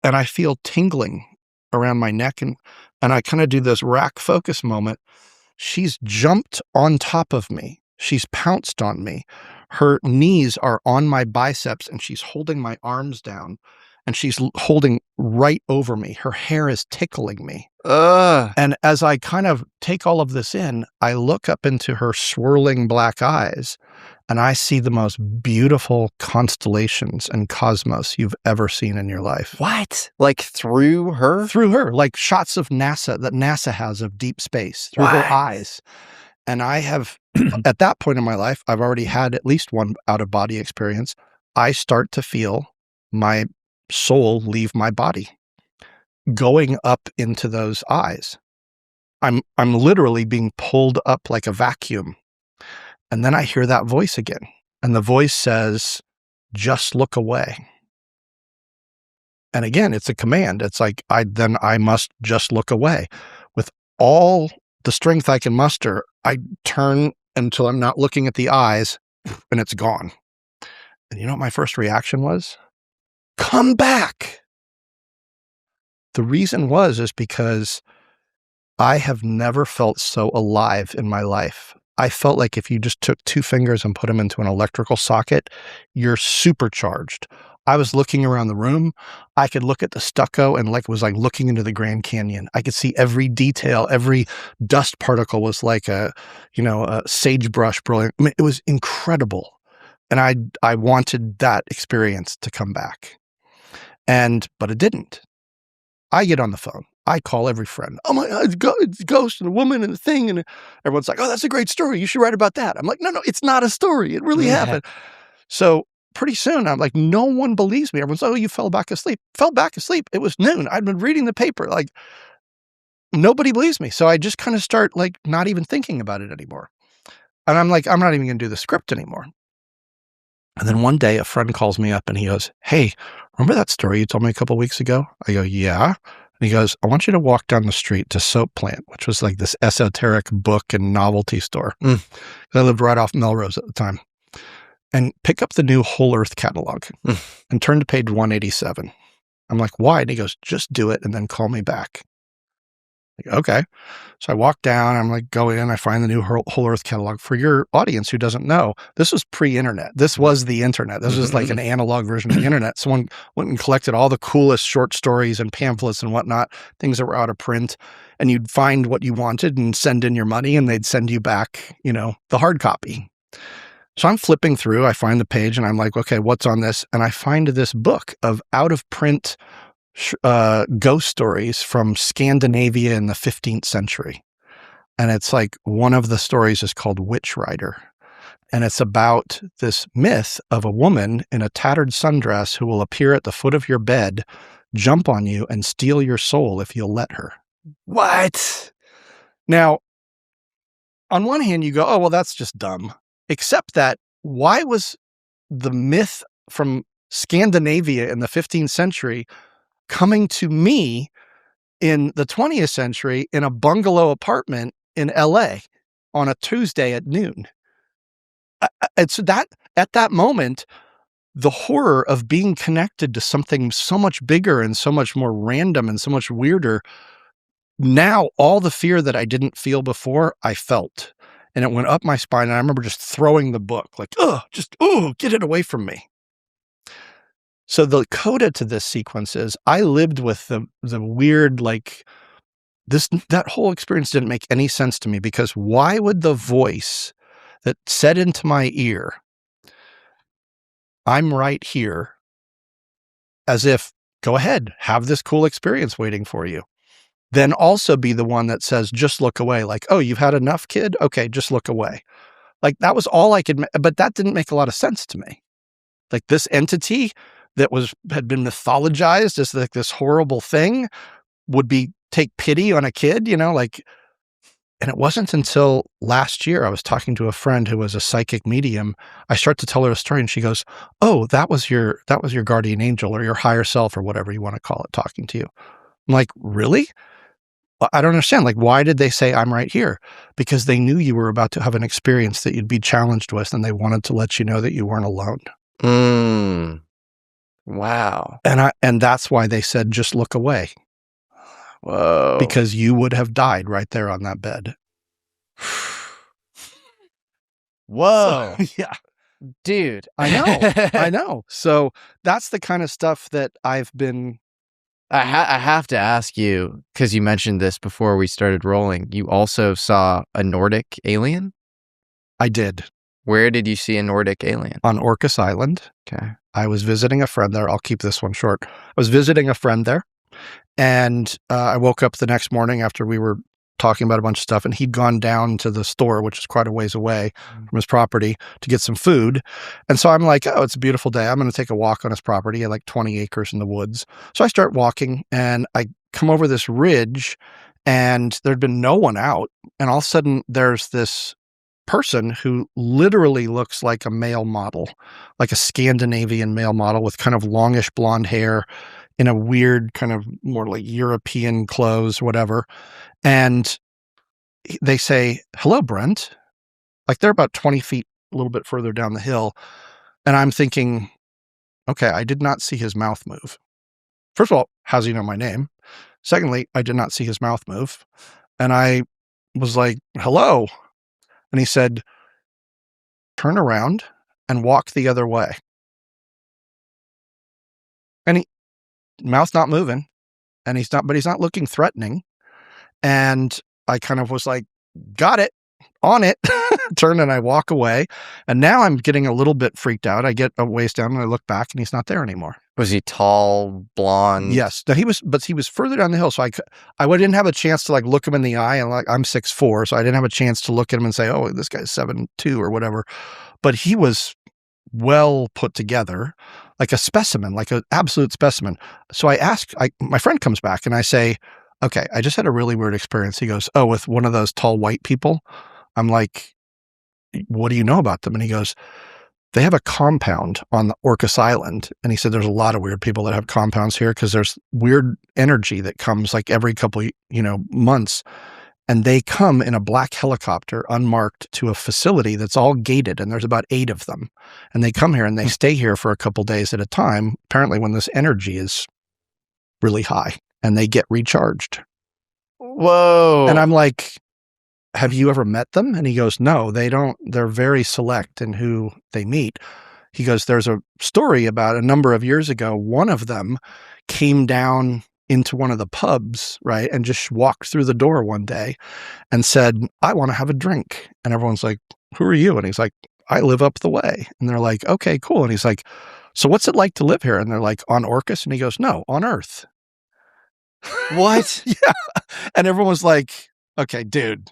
and I feel tingling around my neck, and I kind of do this rack focus moment. She's jumped on top of me. She's pounced on me. Her knees are on my biceps, and she's holding my arms down, and she's holding right over me. Her hair is tickling me. And as I kind of take all of this in, I look up into her swirling black eyes, and I see the most beautiful constellations and cosmos you've ever seen in your life. What? Like through her? Through her, like shots of NASA that NASA has of deep space through her eyes. And I have, at that point in my life, I've already had at least one out-of-body experience. I start to feel my soul leave my body, going up into those eyes. I'm literally being pulled up like a vacuum. And then I hear that voice again. And the voice says, just look away. And again, it's a command. It's like, I must just look away. With all the strength I can muster, I turn until I'm not looking at the eyes, and it's gone. And you know what my first reaction was? Come back. The reason is because I have never felt so alive in my life. I felt like if you just took 2 fingers and put them into an electrical socket, you're supercharged. I was looking around the room. I could look at the stucco and was like looking into the Grand Canyon. I could see every detail. Every dust particle was like a sagebrush brilliant. I mean, it was incredible. And I wanted that experience to come back. But it didn't. I get on the phone. I call every friend. Oh my God, it's a ghost and a woman and a thing. And everyone's like, oh, that's a great story. You should write about that. I'm like, no, it's not a story. It really happened. So pretty soon I'm like, no one believes me. Everyone's, oh, you fell back asleep. Fell back asleep. It was noon. I'd been reading the paper. Like, nobody believes me. So I just kind of start like not even thinking about it anymore. And I'm like, I'm not even going to do the script anymore. And then one day a friend calls me up and he goes, hey, remember that story you told me a couple of weeks ago? I go, yeah. And he goes, I want you to walk down the street to Soap Plant, which was like this esoteric book and novelty store. I lived right off Melrose at the time. And pick up the new Whole Earth catalog and turn to page 187. I'm like, why? And he goes, just do it and then call me back. Like, okay. So I walk down, I'm like, go in, I find the new Whole Earth catalog. For your audience who doesn't know, this was pre-internet. This was the internet. This was like an analog version of the internet. Someone went and collected all the coolest short stories and pamphlets and whatnot, things that were out of print, and you'd find what you wanted and send in your money, and they'd send you back, the hard copy. So I'm flipping through, I find the page, and I'm like, okay, what's on this? And I find this book of out-of-print ghost stories from Scandinavia in the 15th century. And it's like, one of the stories is called Witch Rider. And it's about this myth of a woman in a tattered sundress who will appear at the foot of your bed, jump on you, and steal your soul if you'll let her. What? Now, on one hand, you go, oh, well, that's just dumb. Except that, why was the myth from Scandinavia in the 15th century coming to me in the 20th century in a bungalow apartment in LA on a Tuesday at noon? It's that at that moment, the horror of being connected to something so much bigger and so much more random and so much weirder. Now, all the fear that I didn't feel before, I felt. And it went up my spine. And I remember just throwing the book like, get it away from me. So the coda to this sequence is I lived with the weird, that whole experience didn't make any sense to me, because why would the voice that said into my ear, I'm right here, as if, go ahead, have this cool experience waiting for you, then also be the one that says, just look away. Like, oh, you've had enough, kid? Okay, just look away. Like, that was all I could, but that didn't make a lot of sense to me. Like, this entity that had been mythologized as like this horrible thing would take pity on a kid, and it wasn't until last year I was talking to a friend who was a psychic medium. I start to tell her a story and she goes, oh, that was your guardian angel or your higher self or whatever you want to call it talking to you. I'm like, really? I don't understand. Like, why did they say I'm right here? Because they knew you were about to have an experience that you'd be challenged with, and they wanted to let you know that you weren't alone. Wow. And that's why they said, just look away. Whoa. Because you would have died right there on that bed. Whoa. So, yeah. Dude. I know. So that's the kind of stuff that I've been... I have to ask you, because you mentioned this before we started rolling, you also saw a Nordic alien? I did. Where did you see a Nordic alien? On Orcas Island. Okay. I was visiting a friend there. I'll keep this one short. I was visiting a friend there, and I woke up the next morning after we were talking about a bunch of stuff, and he'd gone down to the store, which is quite a ways away from his property, to get some food. And so I'm like, oh, it's a beautiful day. I'm going to take a walk on his property. He had like 20 acres in the woods. So I start walking, and I come over this ridge, and there'd been no one out. And all of a sudden, there's this person who literally looks like a male model, like a Scandinavian male model with kind of longish blonde hair in a weird kind of more like European clothes, whatever. And they say, hello, Brent. Like, they're about 20 feet, a little bit further down the hill. And I'm thinking, okay, I did not see his mouth move. First of all, how's he know my name? Secondly, I did not see his mouth move. And I was like, hello. And he said, turn around and walk the other way. And mouth's not moving, and he's not looking threatening. And I kind of was like, got it, on it, turn, and I walk away. And now I'm getting a little bit freaked out. I get a ways down and I look back, and he's not there anymore. Was he tall, blonde? Yes. Now he was further down the hill. So I didn't have a chance to like look him in the eye, and like, I'm 6'4", so I didn't have a chance to look at him and say, oh, this guy's 7'2" or whatever. But he was well put together, like a specimen, like an absolute specimen. So I ask, my friend comes back and I say, okay, I just had a really weird experience. He goes, oh, with one of those tall white people? I'm like, what do you know about them? And he goes, they have a compound on the Orcas Island. And he said, there's a lot of weird people that have compounds here because there's weird energy that comes like every couple, months. And they come in a black helicopter, unmarked, to a facility that's all gated, and there's about 8 of them. And they come here and they stay here for a couple days at a time, apparently when this energy is really high, and they get recharged. Whoa. And I'm like, have you ever met them? And he goes, no, they don't. They're very select in who they meet. He goes, there's a story about a number of years ago. One of them came down into one of the pubs, right, and just walked through the door one day and said, I want to have a drink. And everyone's like, who are you? And he's like, I live up the way. And they're like, okay, cool. And he's like, so what's it like to live here? And they're like, on Orcas? And he goes, no, on Earth. What? Yeah. And everyone was like, okay, dude,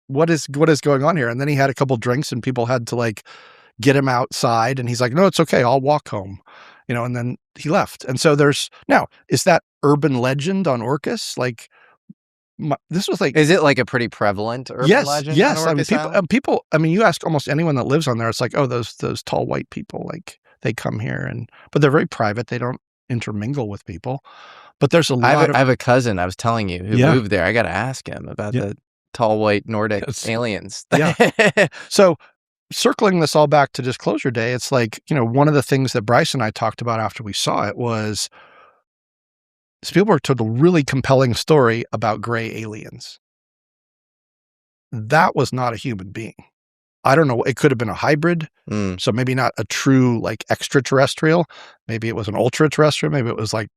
what is going on here? And then he had a couple drinks and people had to like get him outside. And he's like, no, it's okay. I'll walk home, and then he left. And so now, is that urban legend on Orcas? Like, this was like, is it like a pretty prevalent urban legend? Yes. On Orcas people, you ask almost anyone that lives on there, it's like, oh, those tall white people, like they come here but they're very private. They don't intermingle with people, but there's a lot I have a cousin, I was telling you, who moved there. I got to ask him about the tall white Nordic aliens. Yeah. So circling this all back to Disclosure Day, it's like, one of the things that Bryce and I talked about after we saw it was Spielberg told a really compelling story about gray aliens. That was not a human being. I don't know. It could have been a hybrid. So maybe not a true like extraterrestrial. Maybe it was an ultra-terrestrial. Maybe it was like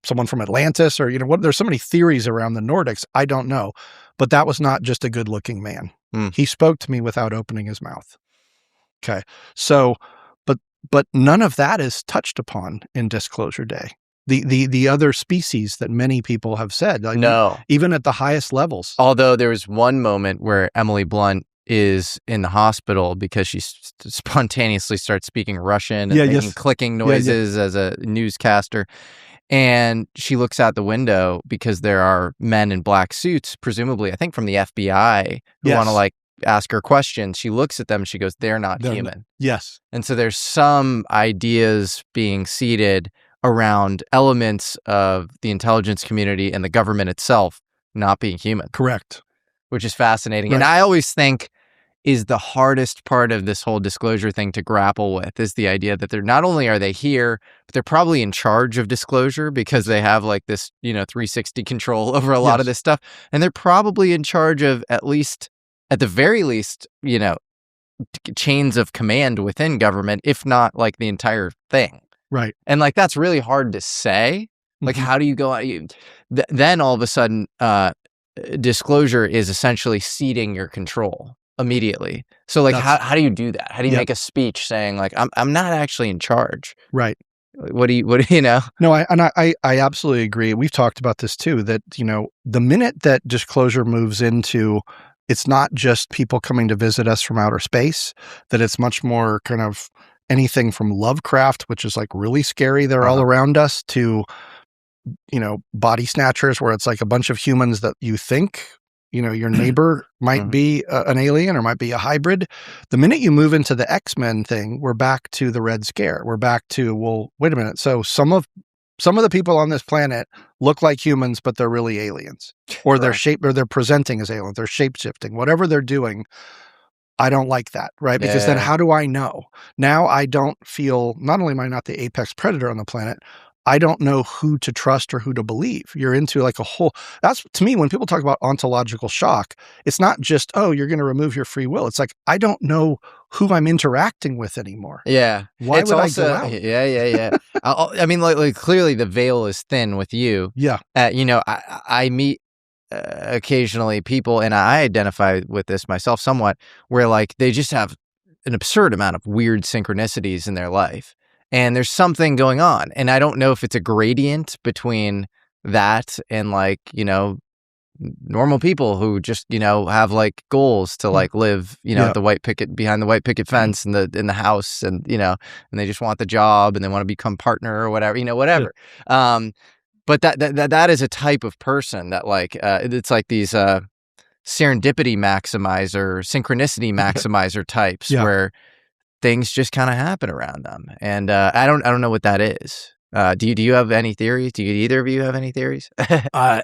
someone from Atlantis or, there's so many theories around the Nordics. I don't know. But that was not just a good looking man. He spoke to me without opening his mouth. Okay. So, but none of that is touched upon in Disclosure Day. The other species that many people have said, like, no, even at the highest levels. Although there was one moment where Emily Blunt is in the hospital because she spontaneously starts speaking Russian and making clicking noises as a newscaster. And she looks out the window because there are men in black suits, presumably, I think from the FBI, who want to like ask her questions. She looks at them and she goes, they're not human. Yes. And so there's some ideas being seeded around elements of the intelligence community and the government itself not being human. Correct. Which is fascinating. Right. And I always think is the hardest part of this whole disclosure thing to grapple with is the idea that they're not only are they here, but they're probably in charge of disclosure because they have like this, 360 control over a lot of this stuff. And they're probably in charge of at the very least, chains of command within government, if not like the entire thing. Right. And like, that's really hard to say. Like, how do you go out? Then all of a sudden, disclosure is essentially ceding your control immediately. So like, how do you do that? How do you make a speech saying like, I'm not actually in charge? Right. What do you know? No, I absolutely agree. We've talked about this too, that, the minute that disclosure moves into, it's not just people coming to visit us from outer space, that it's much more kind of anything from Lovecraft, which is like really scary. They're all around us, to, body snatchers, where it's like a bunch of humans that you think, your neighbor might be an alien or might be a hybrid. The minute you move into the X-Men thing, we're back to the Red Scare. We're back to, well, wait a minute. So some of the people on this planet look like humans, but they're really aliens, or they're presenting as aliens. They're shape-shifting, whatever they're doing. I don't like that, right? Because then how do I know? Now I don't feel, not only am I not the apex predator on the planet, I don't know who to trust or who to believe. You're into like a whole, that's to me, when people talk about ontological shock, it's not just, oh, you're going to remove your free will. It's like, I don't know who I'm interacting with anymore. Yeah. Why would I go out? Yeah. I mean, like clearly the veil is thin with you. Yeah. I meet occasionally people, and I identify with this myself somewhat, where like they just have an absurd amount of weird synchronicities in their life. And there's something going on. And I don't know if it's a gradient between that and like, normal people who just, have like goals to like live, at the behind the white picket fence in the house, and, and they just want the job and they want to become partner or whatever, whatever. Yeah. But that is a type of person that like, it's like these serendipity maximizer, synchronicity maximizer types where things just kind of happen around them. And I don't know what that is. Do you have any theories? Do either of you have any theories? I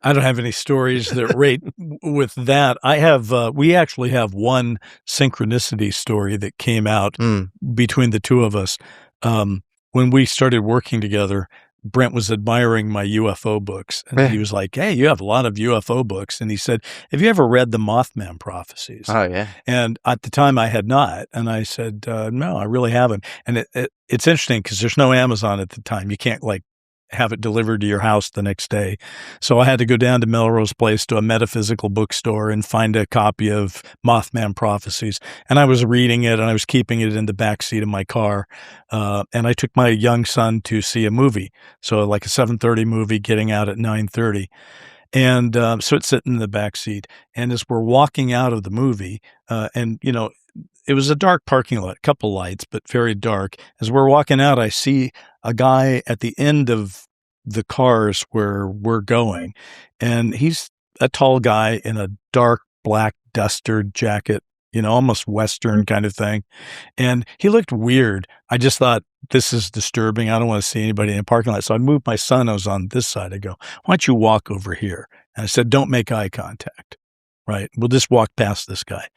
don't have any stories that rate with that. I have, we actually have one synchronicity story that came out between the two of us. When we started working together, Brent was admiring my UFO books, and he was like, "Hey, you have a lot of UFO books." And he said, "Have you ever read the Mothman prophecies?" Oh, yeah. And at the time, I had not. And I said, "No, I really haven't." And it's interesting because there's no Amazon at the time. You can't like have it delivered to your house the next day. So I had to go down to Melrose Place to a metaphysical bookstore and find a copy of Mothman Prophecies. And I was reading it, and I was keeping it in the backseat of my car. And I took my young son to see a movie. So like a 7:30 movie, getting out at 9:30. And so it's sitting in the backseat. And as we're walking out of the movie, and, you know, it was a dark parking lot, a couple lights, but very dark. As we're walking out, I see a guy at the end of the cars where we're going. And he's a tall guy in a dark black duster jacket, you know, almost Western kind of thing. And he looked weird. I just thought, this is disturbing. I don't want to see anybody in the parking lot. So I moved my son. I was on this side. I go, "Why don't you walk over here?" And I said, "Don't make eye contact, right? We'll just walk past this guy."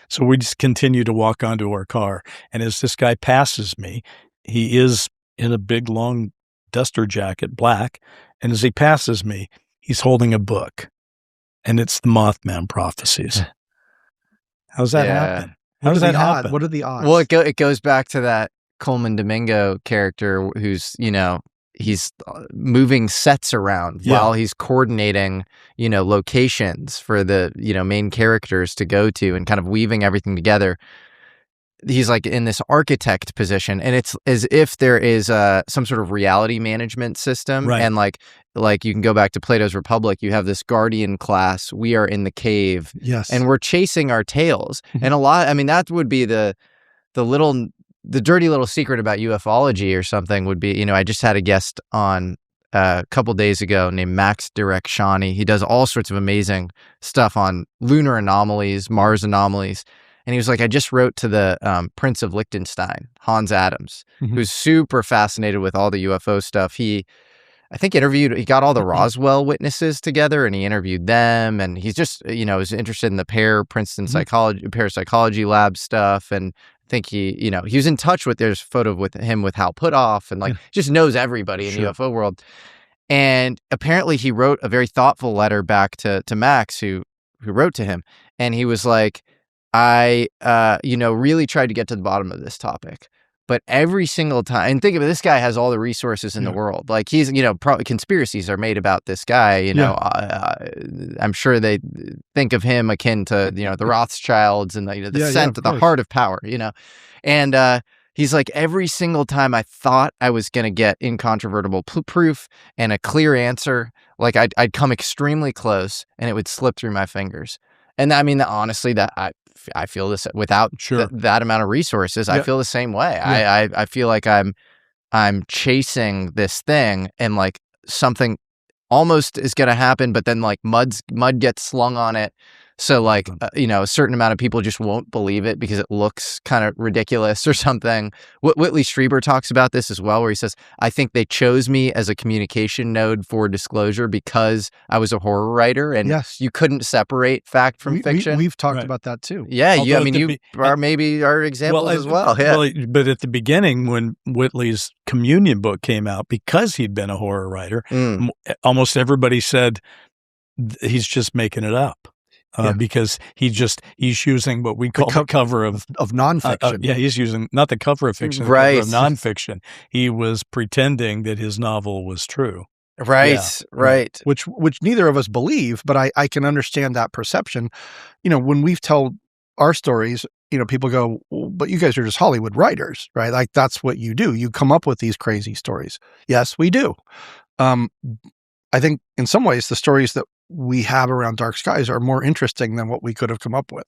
So we just continue to walk onto our car. And as this guy passes me, he is in a big, long duster jacket, black. And as he passes me, he's holding a book. And it's the Mothman Prophecies. How's that happen? How does that happen? What are the odds? Well, it goes back to that Coleman Domingo character who's, you know, he's moving sets around while he's coordinating, you know, locations for the, you know, main characters to go to and kind of weaving everything together. He's like in this architect position, and it's as if there is some sort of reality management system. Right. And like you can go back to Plato's Republic, you have this guardian class. We are in the cave. Yes. And we're chasing our tails. And a lot, I mean, that would be the dirty little secret about ufology or something would be, you know, I just had a guest on a couple days ago named Max Direcshani. He does all sorts of amazing stuff on lunar anomalies, Mars anomalies. And he was like, I just wrote to the Prince of Liechtenstein, Hans Adams, who's super fascinated with all the UFO stuff. He got all the Roswell witnesses together and he interviewed them. And he's just, you know, is interested in the Princeton parapsychology lab stuff. And I think he was in touch with, there's a photo with him with Hal Puthoff and like just knows everybody in the UFO world. And apparently he wrote a very thoughtful letter back to Max who wrote to him. And he was like, I really tried to get to the bottom of this topic, but every single time, and think of it, this guy has all the resources in the world. Like he's, you know, probably conspiracies are made about this guy, you know, I'm sure they think of him akin to, you know, the Rothschilds and the scent of the heart of power, you know? And, he's like, every single time I thought I was going to get incontrovertible proof and a clear answer, like I'd come extremely close and it would slip through my fingers. And I mean, honestly, that I feel this without that amount of resources. I feel the same way. I feel like I'm chasing this thing and like something almost is going to happen, but then like mud gets slung on it. So like, you know, a certain amount of people just won't believe it because it looks kind of ridiculous or something. Whitley Strieber talks about this as well, where he says, I think they chose me as a communication node for disclosure because I was a horror writer and you couldn't separate fact from fiction. We've talked about that too. Yeah. You are maybe our examples as well. Yeah. Well, but at the beginning, when Whitley's Communion book came out, because he'd been a horror writer, almost everybody said he's just making it up. Because he's using what we call the cover of nonfiction. He's using not the cover of fiction, the cover of nonfiction. He was pretending that his novel was true. Right. Which neither of us believe, but I can understand that perception. You know, when we've told our stories, you know, people go, well, but you guys are just Hollywood writers, right? Like that's what you do. You come up with these crazy stories. Yes, we do. I think in some ways the stories that we have around dark skies are more interesting than what we could have come up with,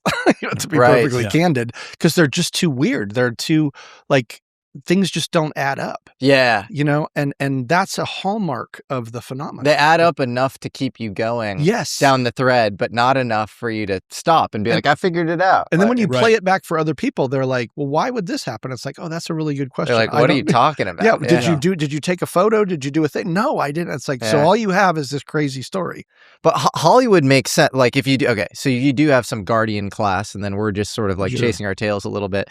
to be perfectly candid, because they're just too weird. They're too, like, things just don't add up. Yeah. You know, and that's a hallmark of the phenomenon. They add up enough to keep you going down the thread, but not enough for you to stop and be like, I figured it out. And then when you play it back for other people, they're like, well, why would this happen? It's like, oh, that's a really good question. They're like, what are you talking about? Did you take a photo? Did you do a thing? No, I didn't. It's like, so all you have is this crazy story. But Hollywood makes sense. Like if you do, so you do have some guardian class and then we're just sort of like chasing our tails a little bit.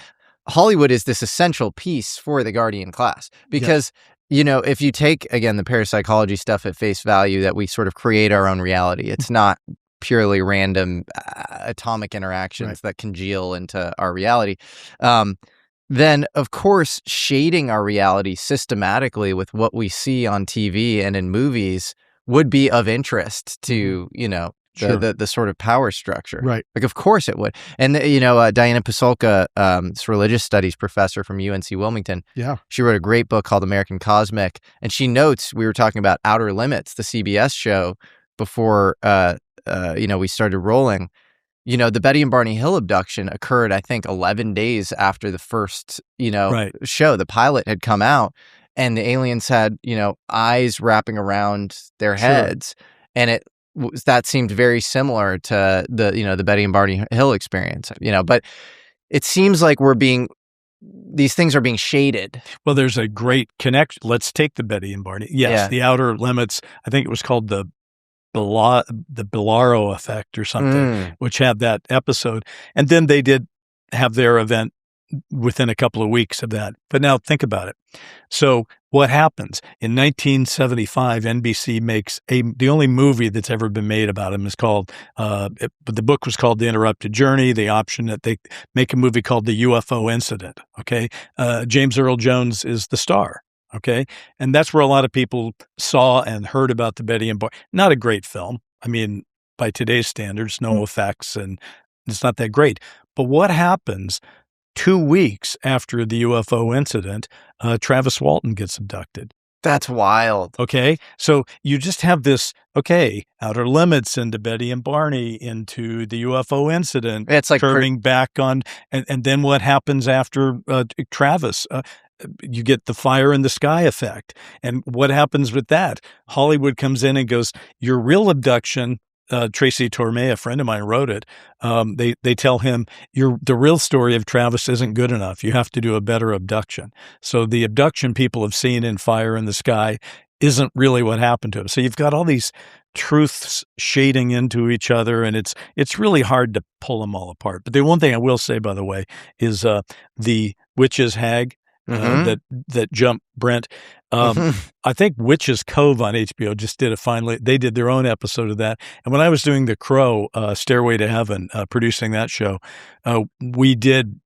Hollywood is this essential piece for the guardian class because if you take, again, the parapsychology stuff at face value, that we sort of create our own reality, it's not purely random atomic interactions that congeal into our reality. Then, of course, shading our reality systematically with what we see on TV and in movies would be of interest to, the sort of power structure. Right. Like, of course it would. And, Diana Pasulka, this religious studies professor from UNC Wilmington, she wrote a great book called American Cosmic. And she notes, we were talking about Outer Limits, the CBS show, before, we started rolling. The Betty and Barney Hill abduction occurred, I think, 11 days after the first, show. The pilot had come out, and the aliens had, eyes wrapping around their heads. And that seemed very similar to the Betty and Barney Hill experience, but it seems like these things are being shaded. Well, there's a great connection. Let's take the Betty and Barney. Yes, the Outer Limits, I think it was called the Bellaro effect or something, which had that episode. And then they did have their event within a couple of weeks of that. But now think about it. So what happens? In 1975, NBC makes the only movie that's ever been made about him is called, but the book was called The Interrupted Journey, the option that they make a movie called The UFO Incident, okay? James Earl Jones is the star. Okay. And that's where a lot of people saw and heard about the Betty and Barney. Not a great film. I mean, by today's standards, no effects, and it's not that great. But what happens 2 weeks after the UFO incident? Travis Walton gets abducted. That's wild. Okay. So you just have this, Outer Limits into Betty and Barney into the UFO incident. It's like curving back on. And then what happens after Travis? You get the fire in the sky effect. And what happens with that? Hollywood comes in and goes, your real abduction, Tracy Torme, a friend of mine, wrote it. They tell him, the real story of Travis isn't good enough. You have to do a better abduction. So the abduction people have seen in Fire in the Sky isn't really what happened to him. So you've got all these truths shading into each other, and it's really hard to pull them all apart. But the one thing I will say, by the way, is the Witch's Hag, that jumped Brent. I think Witch's Cove on HBO just they did their own episode of that. And when I was doing The Crow, Stairway to Heaven, producing that show, we did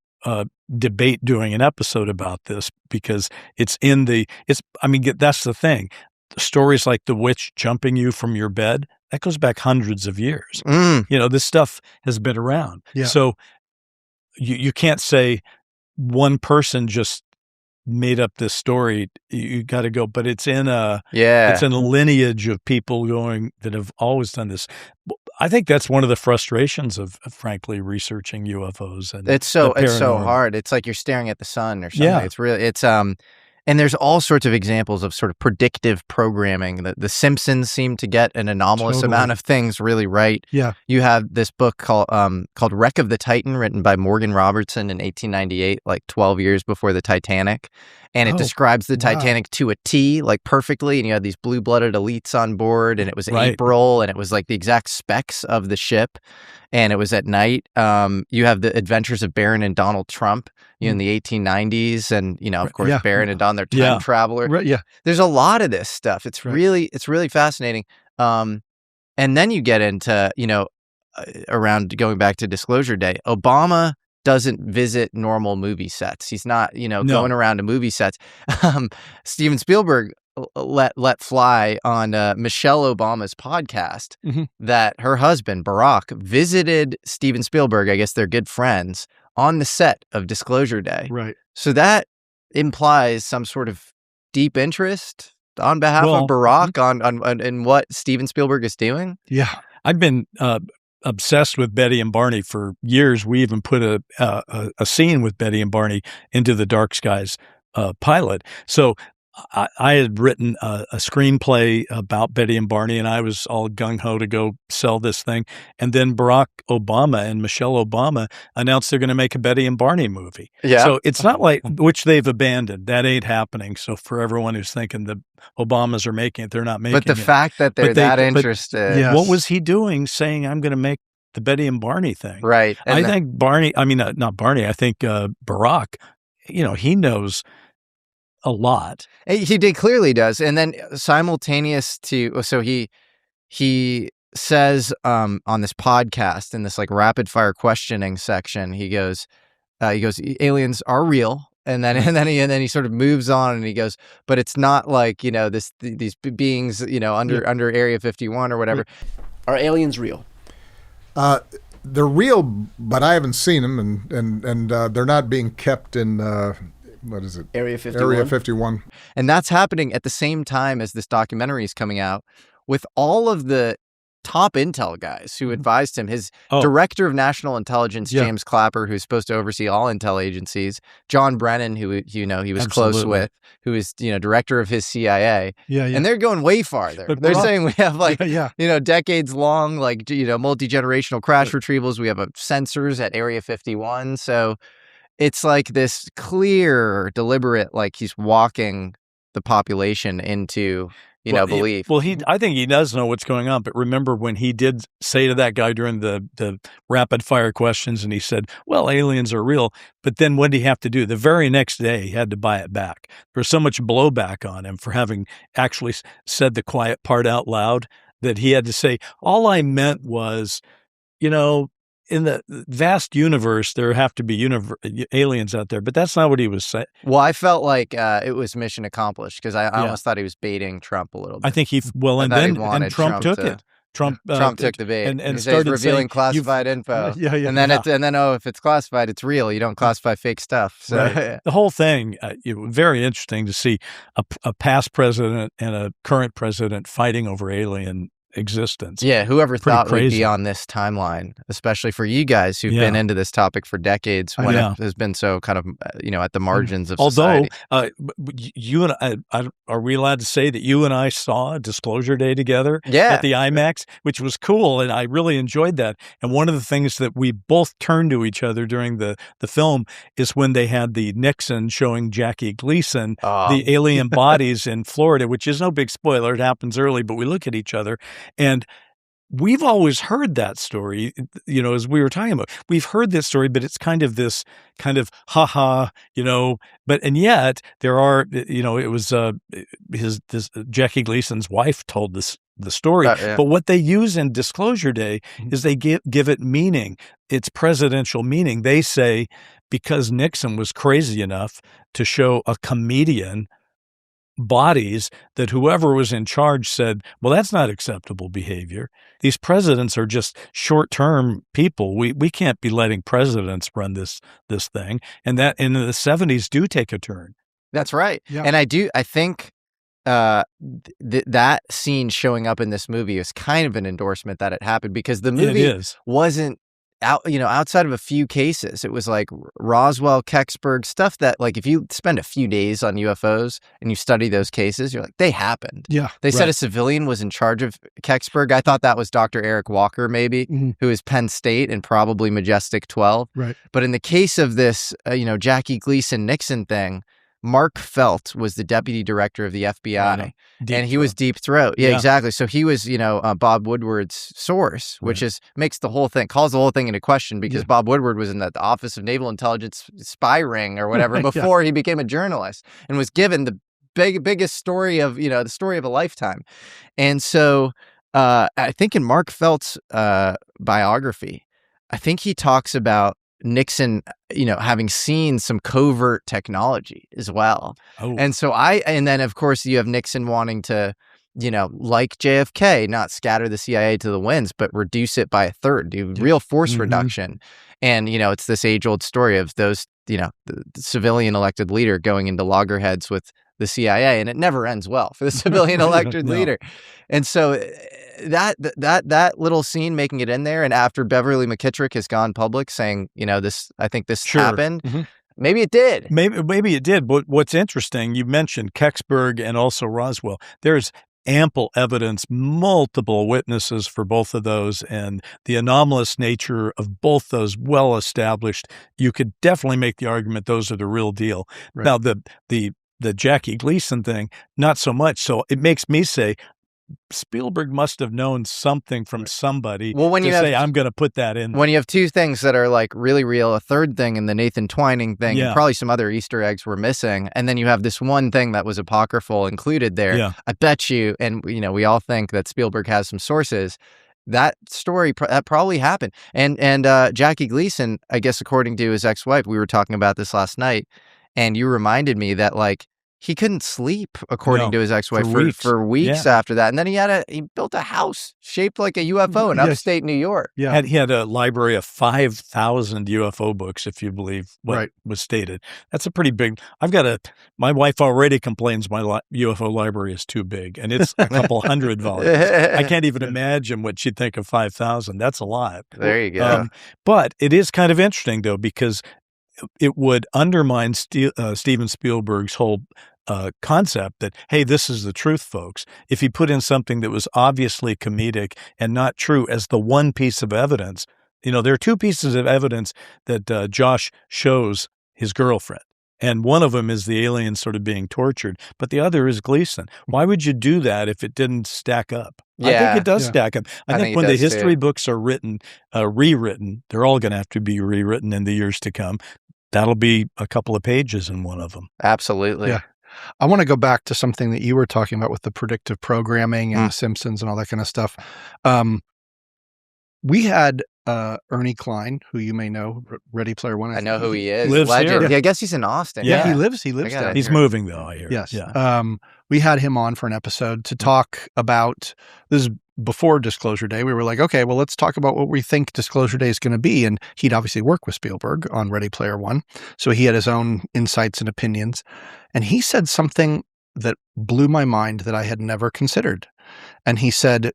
debate doing an episode about this because that's the thing. Stories like the witch jumping you from your bed, that goes back hundreds of years. This stuff has been around. Yeah. So you can't say one person just made up this story. You got to go, but it's in a lineage of people that have always done this. I think that's one of the frustrations of frankly researching UFOs. And it's so hard. It's like you're staring at the sun or something. Yeah. And there's all sorts of examples of sort of predictive programming. The Simpsons seem to get an anomalous amount of things really right. Yeah. You have this book called Wreck of the Titan, written by Morgan Robertson in 1898, like 12 years before the Titanic. And it describes the Titanic to a T, like perfectly. And you had these blue-blooded elites on board, and it was April, and it was like the exact specs of the ship. And it was at night. You have the Adventures of Barron and Donald Trump, in the 1890s, and of course Barron and Don, their time traveler. Right, yeah. There's a lot of this stuff. It's really fascinating. And then you get into around going back to Disclosure Day, Obama doesn't visit normal movie sets. He's not going around to movie sets. Steven Spielberg let fly on Michelle Obama's podcast that her husband, Barack, visited Steven Spielberg. I guess they're good friends on the set of Disclosure Day. Right. So that implies some sort of deep interest on behalf of Barack on in what Steven Spielberg is doing. Yeah. I've been obsessed with Betty and Barney for years. We even put a scene with Betty and Barney into the Dark Skies pilot. So I had written a screenplay about Betty and Barney, and I was all gung-ho to go sell this thing. And then Barack Obama and Michelle Obama announced they're going to make a Betty and Barney movie. Yeah. So it's not like, which they've abandoned. That ain't happening. So for everyone who's thinking the Obamas are making it, they're not making it. But the fact that they're that interested. Yes. What was he doing saying, I'm going to make the Betty and Barney thing? Right. And I think Barney, not Barney, I think Barack, he knows a lot. He clearly does. And then simultaneous to, so he says on this podcast in this like rapid fire questioning section, he goes, aliens are real. And then he sort of moves on and he goes, but it's not like, these beings, under Area 51 or whatever. Are aliens real? They're real, but I haven't seen them, and they're not being kept in what is it? Area 51. Area 51. And that's happening at the same time as this documentary is coming out, with all of the top intel guys who advised him. His director of national intelligence, James Clapper, who's supposed to oversee all intel agencies, John Brennan, who he was close with, who is director of his CIA. And they're going way farther. But they're saying we have decades long multi-generational crash retrievals. We have sensors at Area 51. So it's like this clear, deliberate, like he's walking the population into belief. I think he does know what's going on. But remember when he did say to that guy during the rapid fire questions, and he said, well, aliens are real. But then what did he have to do? The very next day, he had to buy it back. There was so much blowback on him for having actually said the quiet part out loud that he had to say, all I meant was, in the vast universe, there have to be aliens out there, but that's not what he was saying. Well, I felt like it was mission accomplished because I almost thought he was baiting Trump a little bit. I think Trump took it. Trump took the bait and started revealing saying, classified info. And then if it's classified, it's real. You don't classify fake stuff. So the whole thing, very interesting to see a past president and a current president fighting over alien existence. Yeah, whoever thought crazy. We'd be on this timeline, especially for you guys who've been into this topic for decades when it has been so kind of, at the margins of society. Although, you and I, are we allowed to say that you and I saw Disclosure Day together at the IMAX, which was cool, and I really enjoyed that. And one of the things that we both turned to each other during the film is when they had the Nixon showing Jackie Gleason, the alien bodies in Florida, which is no big spoiler. It happens early, but we look at each other. And we've always heard that story, as we were talking about. We've heard this story, but it's kind of this ha-ha, and yet there are, it was this Jackie Gleason's wife told the story. But what they use in Disclosure Day is they give it meaning. It's presidential meaning. They say because Nixon was crazy enough to show a comedian bodies, that whoever was in charge said, well, that's not acceptable behavior. These presidents are just short-term people. We can't be letting presidents run this thing. And that in the 70s do take a turn. That's right. Yeah. And I think that scene showing up in this movie is kind of an endorsement that it happened, because the movie wasn't outside of a few cases. It was like Roswell, Kecksburg, stuff that, like, if you spend a few days on UFOs and you study those cases, you're like, they happened. Yeah. They said a civilian was in charge of Kecksburg. I thought that was Dr. Eric Walker, maybe, who is Penn State and probably Majestic 12. Right. But in the case of this, Jackie Gleason Nixon thing, Mark Felt was the deputy director of the FBI, and he was Deep Throat. Yeah, exactly. So he was, Bob Woodward's source, which calls the whole thing into question, because Bob Woodward was in the Office of Naval Intelligence spy ring or whatever before he became a journalist, and was given the biggest story of, the story of a lifetime. And so I think in Mark Felt's biography, I think he talks about Nixon, having seen some covert technology as well. And so and then of course you have Nixon wanting to, like JFK, not scatter the CIA to the winds, but reduce it by a third, do real force reduction. And, it's this age old story of those, the civilian elected leader going into loggerheads with the CIA, and it never ends well for the civilian elected leader. And so that little scene making it in there, and after Beverly McKittrick has gone public saying, I think this happened. Maybe it did. Maybe it did. But what's interesting, you mentioned Kecksburg and also Roswell. There's ample evidence, multiple witnesses for both of those, and the anomalous nature of both those well established. You could definitely make the argument those are the real deal. Right. Now the Jackie Gleason thing, not so much. So it makes me say, Spielberg must have known something from somebody when to you say, I'm going to put that in. When you have two things that are like really real, a third thing in the Nathan Twining thing, and probably some other Easter eggs were missing, and then you have this one thing that was apocryphal included there. Yeah. I bet you, and we all think that Spielberg has some sources. That story that probably happened, and Jackie Gleason, I guess, according to his ex-wife, we were talking about this last night, and you reminded me that like he couldn't sleep, according to his ex-wife, for weeks after that, and then he built a house shaped like a UFO in upstate New York. Yeah, he had a library of 5,000 UFO books, if you believe what was stated. That's a pretty big. My wife already complains my UFO library is too big, and it's a couple hundred volumes. I can't even imagine what she'd think of 5,000. That's a lot. There you go. But it is kind of interesting, though, because it would undermine Steven Spielberg's whole concept that, hey, this is the truth, folks, if he put in something that was obviously comedic and not true as the one piece of evidence. There are two pieces of evidence that Josh shows his girlfriend, and one of them is the alien sort of being tortured, but the other is Gleason. Why would you do that if it didn't stack up? I think it does stack up. I think when the history books are rewritten, they're all going to have to be rewritten in the years to come. That'll be a couple of pages in one of them. Absolutely. Yeah. I want to go back to something that you were talking about with the predictive programming and The Simpsons and all that kind of stuff. We had Ernie Klein, who you may know, Ready Player One. I know who he is. Lives Legend. here. Yeah, I guess he's in Austin. Yeah, he lives there. He's moving, though, I hear. Yes. Yeah. We had him on for an episode to talk about this. Before Disclosure Day, we were like, okay, well, let's talk about what we think Disclosure Day is going to be. And he'd obviously worked with Spielberg on Ready Player One. So he had his own insights and opinions. And he said something that blew my mind that I had never considered. And he said,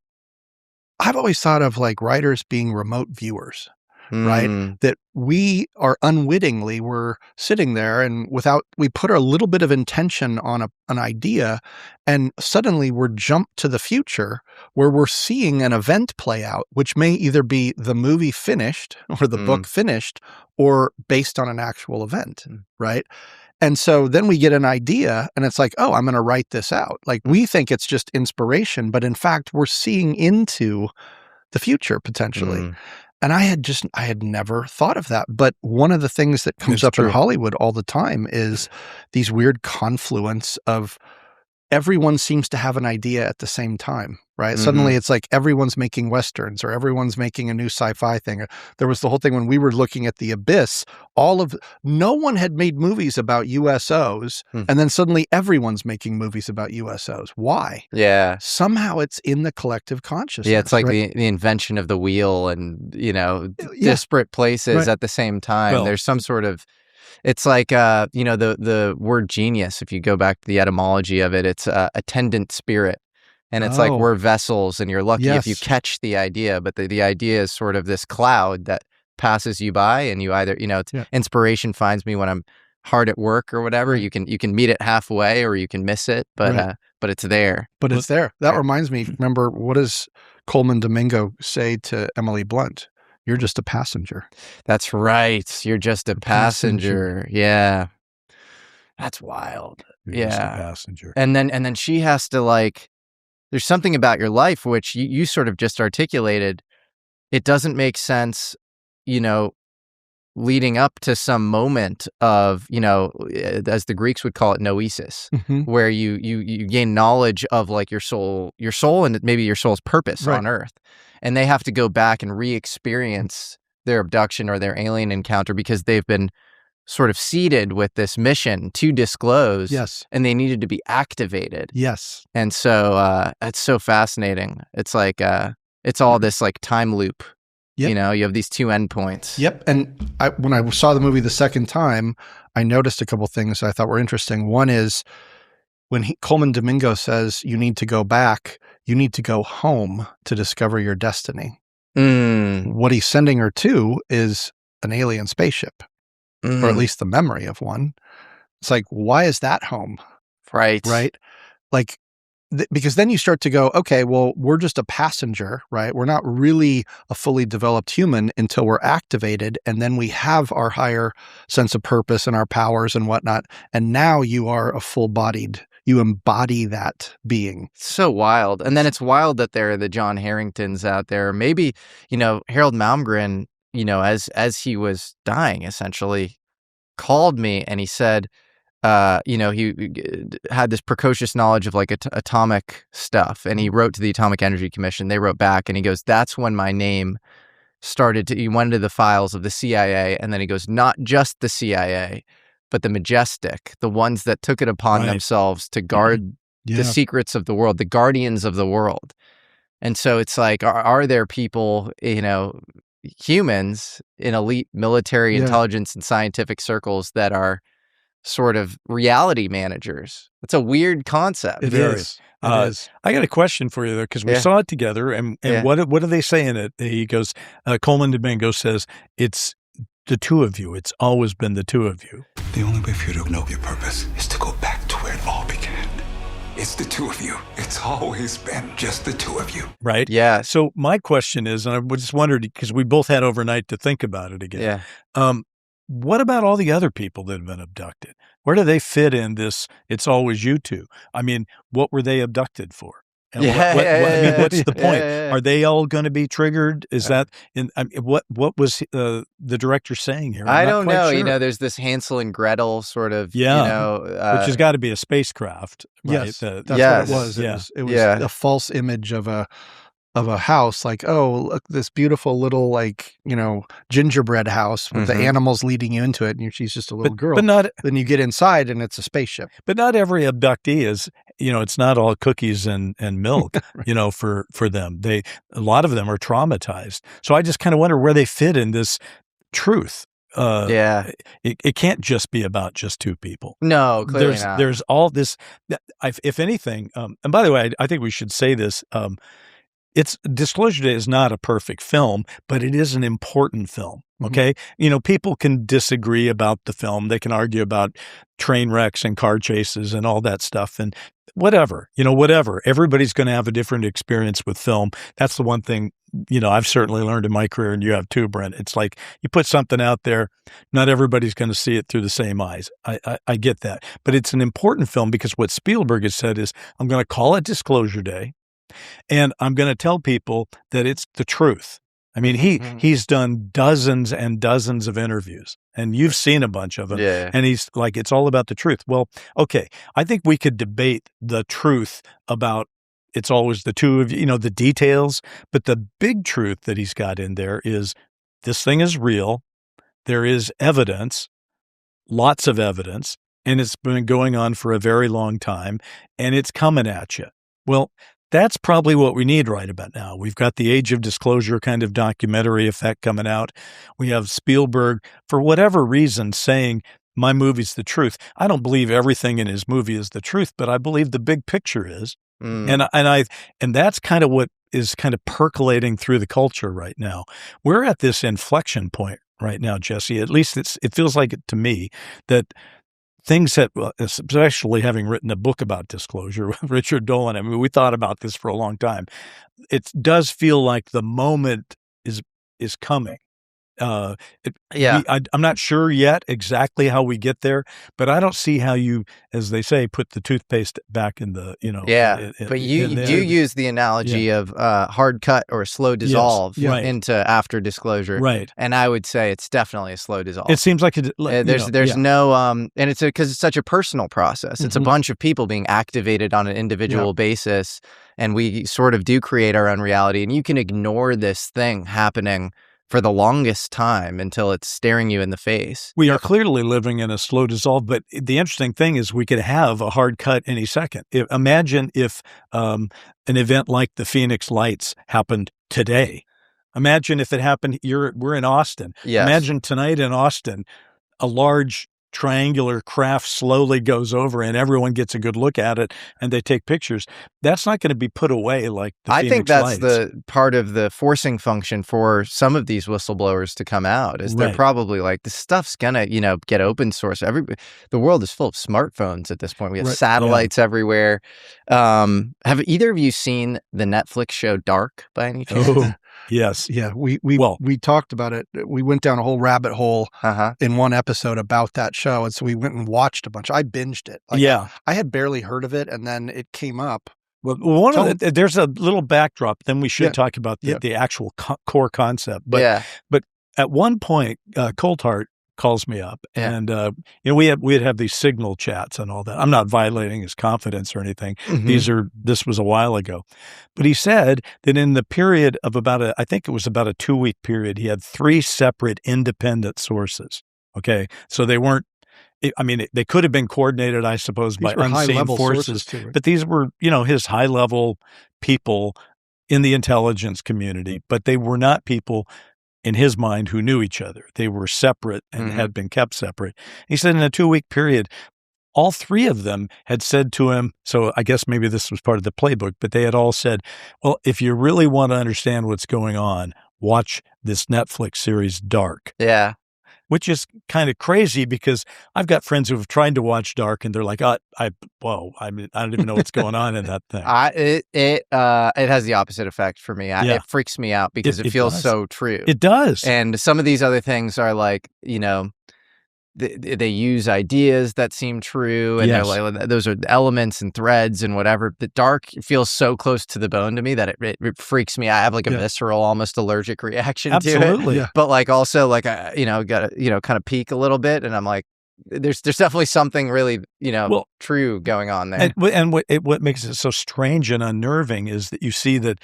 I've always thought of like writers being remote viewers, right? That we are unwittingly, we're sitting there and we put a little bit of intention on an idea, and suddenly we're jumped to the future where we're seeing an event play out, which may either be the movie finished or the book finished or based on an actual event, right? And so then we get an idea and it's like, oh, I'm going to write this out. Like we think it's just inspiration, but in fact, we're seeing into the future potentially. And I had never thought of that. But one of the things that comes up in Hollywood all the time is these weird confluence of everyone seems to have an idea at the same time, right? Suddenly it's like everyone's making Westerns or everyone's making a new sci-fi thing. There was the whole thing when we were looking at The Abyss, no one had made movies about USOs, and then suddenly everyone's making movies about USOs. Why? Yeah. Somehow it's in the collective consciousness. Yeah, it's like the invention of the wheel and, disparate places at the same time. Well, there's some sort of... It's like, the word genius, if you go back to the etymology of it, it's attendant spirit. And it's like we're vessels and you're lucky if you catch the idea. But the idea is sort of this cloud that passes you by and you either, inspiration finds me when I'm hard at work or whatever. You can meet it halfway or you can miss it, but it's there. But it's there. That reminds me, remember, what does Coleman Domingo say to Emily Blunt? You're just a passenger. That's right. You're just a passenger. Yeah. That's wild. You're just a passenger. And then she has to there's something about your life, which you sort of just articulated. It doesn't make sense, leading up to some moment of, as the Greeks would call it, noesis, where you gain knowledge of your soul and maybe your soul's purpose on Earth. And they have to go back and re-experience their abduction or their alien encounter because they've been sort of seeded with this mission to disclose. Yes. And they needed to be activated. Yes. And so it's so fascinating. It's like it's all this time loop. Yep. You have these two endpoints. Yep. And when I saw the movie the second time, I noticed a couple things I thought were interesting. One is when Coleman Domingo says you need to go back, you need to go home to discover your destiny. What he's sending her to is an alien spaceship, or at least the memory of one. It's like, why is that home? Right. Right. Because then you start to go, okay, well, we're just a passenger, right? We're not really a fully developed human until we're activated. And then we have our higher sense of purpose and our powers and whatnot. And now you are a full-bodied you embody that being. So wild. And then it's wild that there are the John Herringtons out there. Maybe, Harold Malmgren, as he was dying, essentially called me and he said, he had this precocious knowledge of like atomic stuff, and he wrote to the Atomic Energy Commission. They wrote back, and he goes, "That's when my name started to." He went into the files of the CIA, and then he goes, "Not just the CIA, but the Majestic, the ones that took it upon themselves to guard the secrets of the world, the guardians of the world." And so it's like, are there people, humans in elite military intelligence and scientific circles that are sort of reality managers? It's a weird concept. It is. I got a question for you there, because we saw it together, and what do they say in it? He goes, Coleman Domingo says, "It's the two of you. It's always been the two of you." The only way for you to know your purpose is to go back to where it all began. It's the two of you. It's always been just the two of you. Right? Yeah. So my question is, and I just wondered, because we both had overnight to think about it again. Yeah. What about all the other people that have been abducted? Where do they fit in this? It's always you two. I mean, what were they abducted for? And what's the point? Are they all going to be triggered? Is that in? I mean, what was the director saying here? I don't know. Sure. There's this Hansel and Gretel sort of. which has got to be a spacecraft. Right? Yes, that's what it was. It was a false image of a house, like, oh, look, this beautiful little, like, gingerbread house with the animals leading you into it, and she's just a little girl. But then you get inside and it's a spaceship. But not every abductee is, it's not all cookies and milk, for them. A lot of them are traumatized. So I just kind of wonder where they fit in this truth. It can't just be about just two people. No, clearly not. There's all this, if anything, and by the way, I think we should say this, Disclosure Day is not a perfect film, but it is an important film. Okay. Mm-hmm. People can disagree about the film. They can argue about train wrecks and car chases and all that stuff and whatever. Everybody's going to have a different experience with film. That's the one thing, I've certainly learned in my career, and you have too, Brent. It's like you put something out there, not everybody's going to see it through the same eyes. I get that. But it's an important film because what Spielberg has said is, I'm going to call it Disclosure Day. And I'm going to tell people that it's the truth. I mean, he's done dozens and dozens of interviews, and you've seen a bunch of them. Yeah. And he's like, it's all about the truth. Well, okay, I think we could debate the truth about it's always the two of you, the details. But the big truth that he's got in there is this thing is real. There is evidence, lots of evidence, and it's been going on for a very long time, and it's coming at you. Well, that's probably what we need right about now. We've got the Age of Disclosure kind of documentary effect coming out. We have Spielberg, for whatever reason, saying, my movie's the truth. I don't believe everything in his movie is the truth, but I believe the big picture is. And that's kind of what is kind of percolating through the culture right now. We're at this inflection point right now, Jesse. At least it feels like it to me that things that, especially having written a book about disclosure with Richard Dolan, I mean, we thought about this for a long time. It does feel like the moment is coming. I'm not sure yet exactly how we get there, but I don't see how you, as they say, put the toothpaste back in the, but you use the analogy of hard cut or slow dissolve into after disclosure. Right. And I would say it's definitely a slow dissolve. It seems like there's no, and it's because it's such a personal process. It's a bunch of people being activated on an individual basis. And we sort of do create our own reality, and you can ignore this thing happening for the longest time until it's staring you in the face. We are clearly living in a slow dissolve, but the interesting thing is we could have a hard cut any second. Imagine if an event like the Phoenix Lights happened today. Imagine if it happened, we're in Austin. Yes. Imagine tonight in Austin, a large triangular craft slowly goes over and everyone gets a good look at it and they take pictures. That's not going to be put away like the Phoenix think that's Lights. The part of the forcing function for some of these whistleblowers to come out is they're probably like, this stuff's gonna, get open source. The world is full of smartphones at this point. We have satellites everywhere. Have either of you seen the Netflix show Dark by any chance? Yes. Yeah, we talked about it. We went down a whole rabbit hole in one episode about that show, and so we went and watched a bunch. I binged it. I had barely heard of it, and then it came up. Well, there's a little backdrop. Then we should talk about the actual core concept. But at one point, Coulthart calls me up, and we'd have these signal chats and all that. I'm not violating his confidence or anything. This was a while ago, but he said that in the period of I think it was about a 2-week period, he had 3 separate independent sources. Okay, so they weren't. I mean, they could have been coordinated, I suppose, by unseen forces, too, right? But these were, his high-level people in the intelligence community, but they were not people in his mind who knew each other. They were separate and had been kept separate. He said in a 2-week period, all 3 of them had said to him, so I guess maybe this was part of the playbook, but they had all said, well, if you really want to understand what's going on, watch this Netflix series, Dark. Yeah. Which is kind of crazy because I've got friends who have tried to watch Dark and they're like, I don't even know what's going on in that thing. It has the opposite effect for me. It freaks me out because it feels so true. It does. And some of these other things are like, they use ideas that seem true, and they're like, those are elements and threads and whatever. The Dark feels so close to the bone to me that it freaks me. I have like a visceral, almost allergic reaction to it. Yeah. But like also like I got to kind of peek a little bit, and I'm like, there's definitely something really true going on there. And what makes it so strange and unnerving is that you see that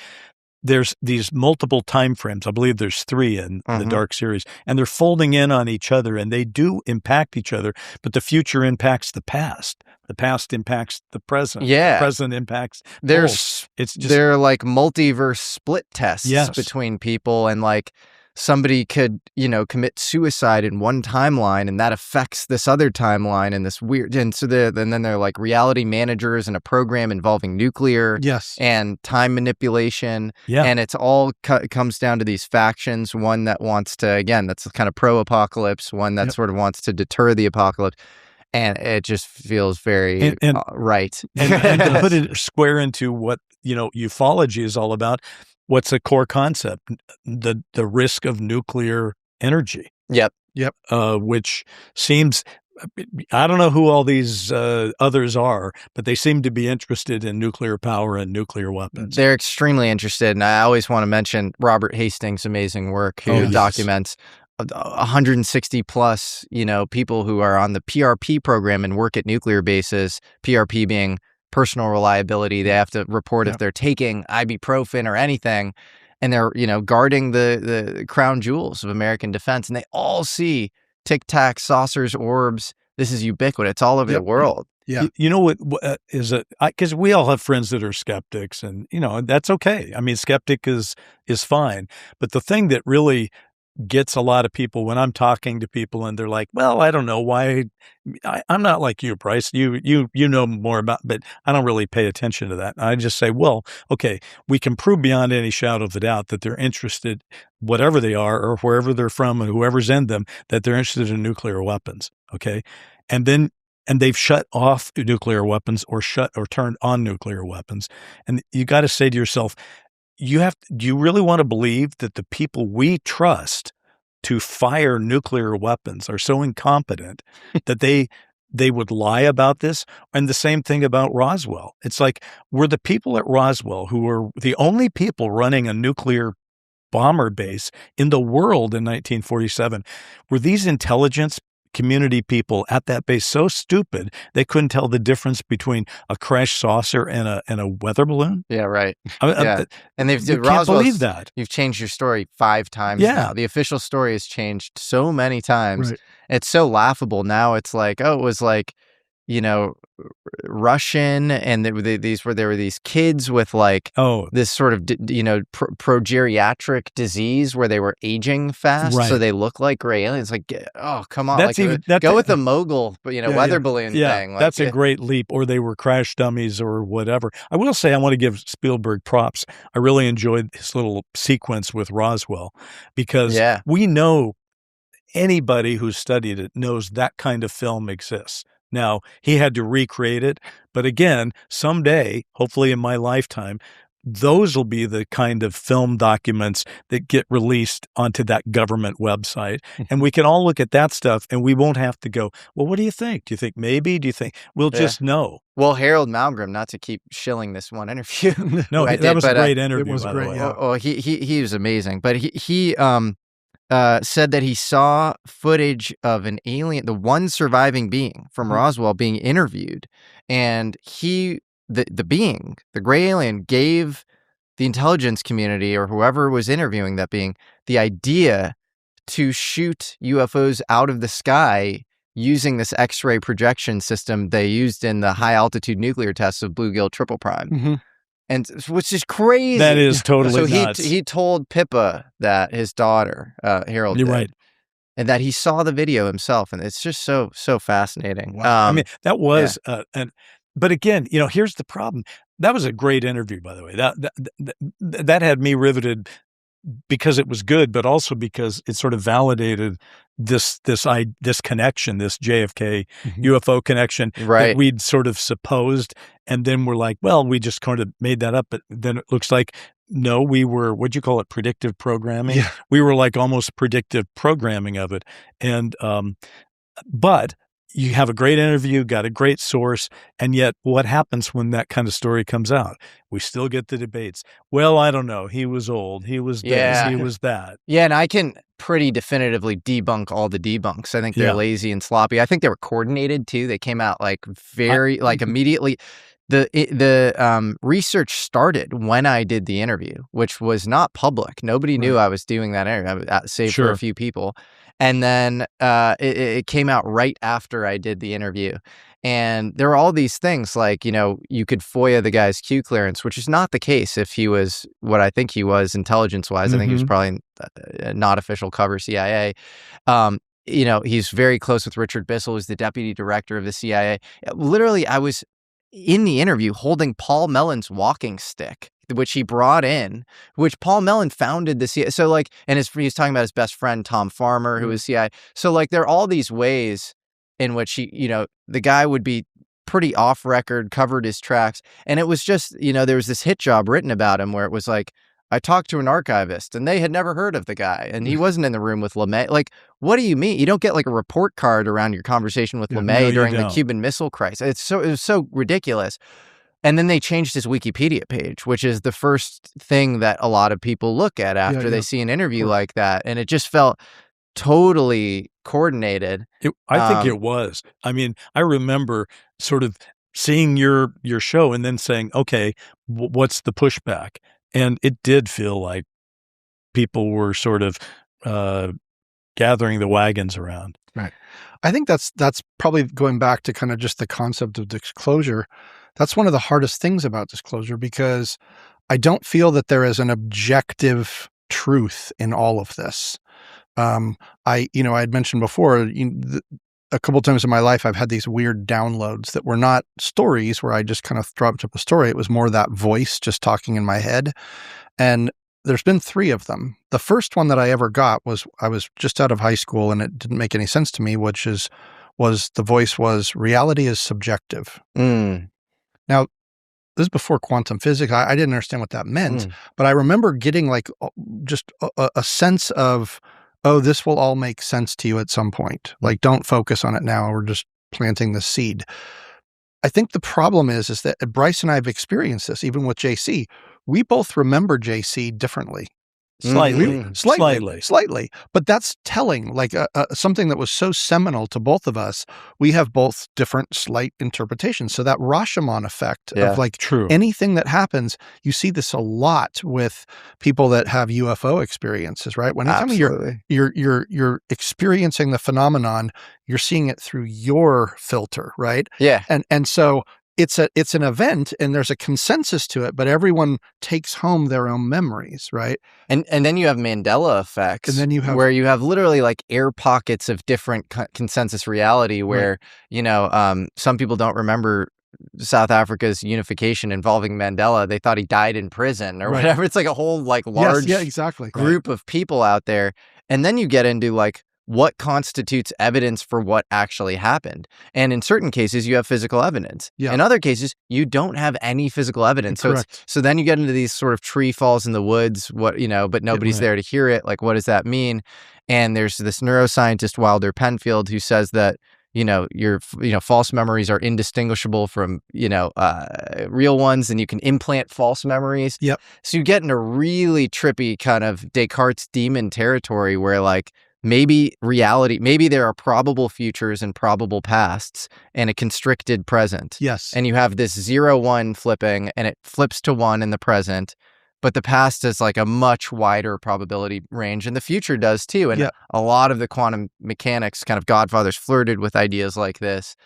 there's these multiple time frames. I believe there's 3 in the Dark series, and they're folding in on each other, and they do impact each other, but the future impacts the past. The past impacts the present. Yeah. The present impacts they're like multiverse split tests between people, and like somebody could, commit suicide in one timeline, and that affects this other timeline, and this weird. And so then they're like reality managers in a program involving nuclear and time manipulation. Yeah. And it's all comes down to these factions. One that wants to, again, that's kind of pro-apocalypse. One that sort of wants to deter the apocalypse. And it just feels very right. And to put it square into what, ufology is all about, what's a core concept? The risk of nuclear energy. Yep. Which seems, I don't know who all these others are, but they seem to be interested in nuclear power and nuclear weapons. They're extremely interested. And I always want to mention Robert Hastings' amazing work, who documents 160 plus, people who are on the PRP program and work at nuclear bases, PRP being personal reliability. They have to report if they're taking ibuprofen or anything, and they're, guarding the crown jewels of American defense, and they all see tic-tac, saucers, orbs. This is ubiquitous. It's all over the world. Yeah. You know what is it? Because we all have friends that are skeptics, and, that's okay. I mean, skeptic is fine. But the thing that really gets a lot of people when I'm talking to people and they're like, well, I don't know why. I'm not like you, Bryce. You know more about, but I don't really pay attention to that. I just say, well, okay, we can prove beyond any shadow of a doubt that they're interested, whatever they are or wherever they're from and whoever's in them, that they're interested in nuclear weapons. Okay. And they've shut off nuclear weapons or turned on nuclear weapons. And you got to say to yourself, do you really want to believe that the people we trust to fire nuclear weapons are so incompetent that they would lie about this? And the same thing about Roswell. It's like, were the people at Roswell, who were the only people running a nuclear bomber base in the world in 1947, were these intelligence community people at that base so stupid they couldn't tell the difference between a crashed saucer and a weather balloon? Yeah, right. And you can't believe that. You've changed your story 5 times now. The official story has changed so many times. Right. It's so laughable now. It's like, it was like, Russian, and there were these kids with like this sort of progeriatric disease where they were aging fast, so they look like gray aliens. Like, oh, come on, go with the mogul, weather balloon thing. Like, that's a great leap. Or they were crash dummies or whatever. I will say I want to give Spielberg props. I really enjoyed his little sequence with Roswell because we know anybody who's studied it knows that kind of film exists. Now, he had to recreate it, but again, someday, hopefully in my lifetime, those will be the kind of film documents that get released onto that government website. And we can all look at that stuff and we won't have to go, well, what do you think? Do you think maybe? Do you think? We'll just know. Well, Harold Malmgren, not to keep shilling this one interview. No, that was a great interview. It was great. Yeah. Oh, he was amazing. But he said that he saw footage of an alien, the one surviving being from Roswell, being interviewed, and the being, the gray alien, gave the intelligence community or whoever was interviewing that being the idea to shoot UFOs out of the sky using this X-ray projection system they used in the high-altitude nuclear tests of Bluegill Triple Prime. And which is crazy. That is totally nuts. So he told Pippa, that his daughter, Harold, You're right. And that he saw the video himself, and it's just so fascinating. Wow. I mean, that was but again, here's the problem. That was a great interview, by the way. That had me riveted because it was good, but also because it sort of validated this connection, this JFK UFO connection that we'd sort of supposed, and then we're like, well, we just kind of made that up. But then it looks like, no, we were, what'd you call it, predictive programming? Yeah. We were like almost predictive programming of it. And but you have a great interview, got a great source, and yet what happens when that kind of story comes out? We still get the debates. Well, I don't know. He was old. He was this. He was that. Yeah, and I can pretty definitively debunk all the debunks. I think they're lazy and sloppy. I think they were coordinated too. They came out like very immediately. The research started when I did the interview, which was not public. Nobody knew I was doing that interview, save for a few people. And then it came out right after I did the interview. And there were all these things like, you could FOIA the guy's Q clearance, which is not the case if he was what I think he was intelligence-wise. I think he was probably not official cover CIA. He's very close with Richard Bissell, who's the deputy director of the CIA. Literally, I was in the interview holding Paul Mellon's walking stick, which he brought in, which Paul Mellon founded the CIA. So and he's talking about his best friend, Tom Farmer, who was CIA. So there are all these ways in which the guy would be pretty off record, covered his tracks. And it was just, there was this hit job written about him where it was like, I talked to an archivist and they had never heard of the guy and he wasn't in the room with LeMay. What do you mean? You don't get a report card around your conversation with LeMay during the Cuban Missile Crisis. It was so ridiculous. And then they changed his Wikipedia page, which is the first thing that a lot of people look at after they see an interview like that. And it just felt totally coordinated. I think it was. I mean, I remember sort of seeing your show and then saying, okay, what's the pushback? And it did feel like people were sort of gathering the wagons around. Right. I think that's probably going back to kind of just the concept of disclosure. That's one of the hardest things about disclosure, because I don't feel that there is an objective truth in all of this. I had mentioned before, a couple of times in my life, I've had these weird downloads that were not stories where I just kind of dropped up a story. It was more that voice just talking in my head. And there's been 3 of them. The first one that I ever got was, I was just out of high school and it didn't make any sense to me, was the voice was, reality is subjective. Now, this is before quantum physics. I didn't understand what that meant, but I remember getting just a sense of, oh, this will all make sense to you at some point. Don't focus on it now. We're just planting the seed. I think the problem is that Bryce and I have experienced this, even with JC. We both remember JC differently. Slightly. But that's telling, something that was so seminal to both of us. We have both different slight interpretations. So that Rashomon effect of true. Anything that happens, you see this a lot with people that have UFO experiences, right? When you're experiencing the phenomenon, you're seeing it through your filter, right? Yeah. And so it's an event and there's a consensus to it, but everyone takes home their own memories, right? And then you have Mandela effects, and then you have, where you have literally air pockets of different consensus reality where, some people don't remember South Africa's unification involving Mandela. They thought he died in prison or whatever. It's a whole large exactly. group of people out there. And then you get into what constitutes evidence for what actually happened. And in certain cases, you have physical evidence. Yeah. In other cases, you don't have any physical evidence. Correct. So then you get into these sort of tree falls in the woods, but nobody's there to hear it. Like, what does that mean? And there's this neuroscientist, Wilder Penfield, who says that, your false memories are indistinguishable from, real ones, and you can implant false memories. Yep. So you get into really trippy kind of Descartes' demon territory where, like, maybe there are probable futures and probable pasts and a constricted present. Yes. And you have this 0-1 flipping, and it flips to 1 in the present. But the past is like a much wider probability range, and the future does too. And a lot of the quantum mechanics kind of godfathers flirted with ideas like this.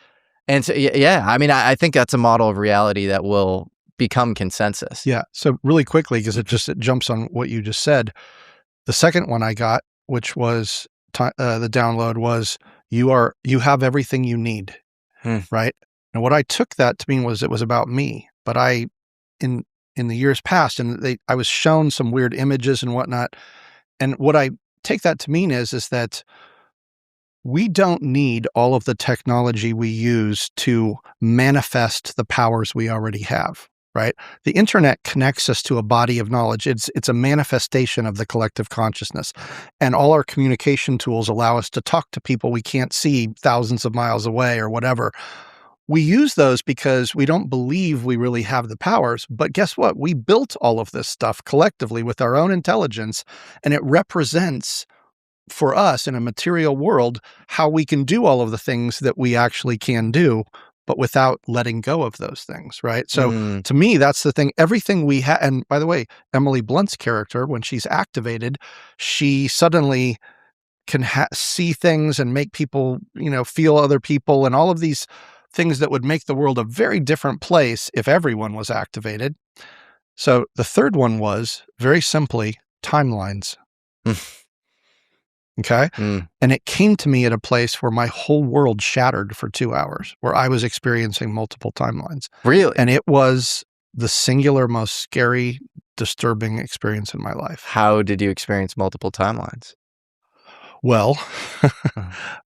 And so, I think that's a model of reality that will become consensus. Yeah. So really quickly, because it jumps on what you just said. The second one I got, which was the download, was you have everything you need, right? And what I took that to mean was it was about me. But in the years past, and I was shown some weird images and whatnot. And what I take that to mean is that we don't need all of the technology we use to manifest the powers we already have, right? The internet connects us to a body of knowledge. It's a manifestation of the collective consciousness. And all our communication tools allow us to talk to people we can't see thousands of miles away or whatever. We use those because we don't believe we really have the powers. But guess what? We built all of this stuff collectively with our own intelligence, and it represents for us in a material world how we can do all of the things that we actually can do, but without letting go of those things, right? So to me, that's the thing. Everything we have, and by the way, Emily Blunt's character, when she's activated, she suddenly can see things and make people, feel other people, and all of these things that would make the world a very different place if everyone was activated. So the third one was, very simply, timelines. Okay? And it came to me at a place where my whole world shattered for 2 hours, where I was experiencing multiple timelines. Really? And it was the singular, most scary, disturbing experience in my life. How did you experience multiple timelines? Well,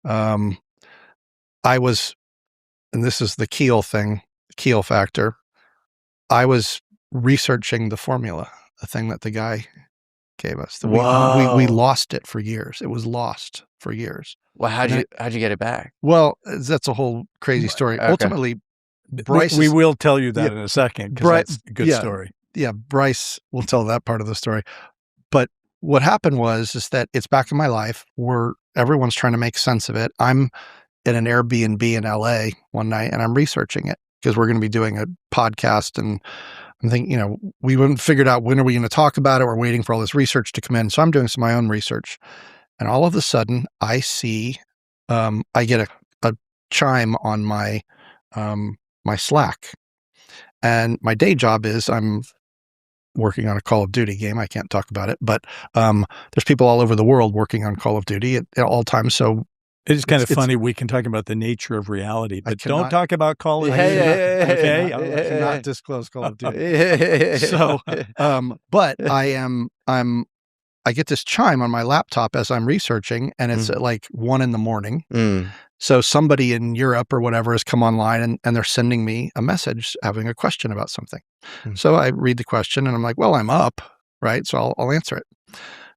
I was, and this is the Keel factor, I was researching the formula, the thing that the guy gave us. We lost it for years. It was lost for years. Well, how'd you get it back? Well, that's a whole crazy story. Okay. Ultimately, Bryce... We will tell you that in a second, because that's a good story. Yeah, Bryce will tell that part of the story. But what happened was that it's back in my life where everyone's trying to make sense of it. I'm at an Airbnb in LA one night, and I'm researching it because we're going to be doing a podcast, and I'm thinking, we haven't figured out when are we going to talk about it. We're waiting for all this research to come in. So I'm doing some of my own research, and all of a sudden I see, I get a chime on my, my Slack, and my day job is I'm working on a Call of Duty game. I can't talk about it, but there's people all over the world working on Call of Duty at all times. So it's kind of funny. We can talk about the nature of reality, but don't talk about Call of Duty. Okay, I cannot disclose Call of Duty. So, but I get this chime on my laptop as I'm researching, and it's at like 1 a.m. So somebody in Europe or whatever has come online, and they're sending me a message having a question about something. So I read the question, and I'm like, well, I'm up, right? So I'll answer it.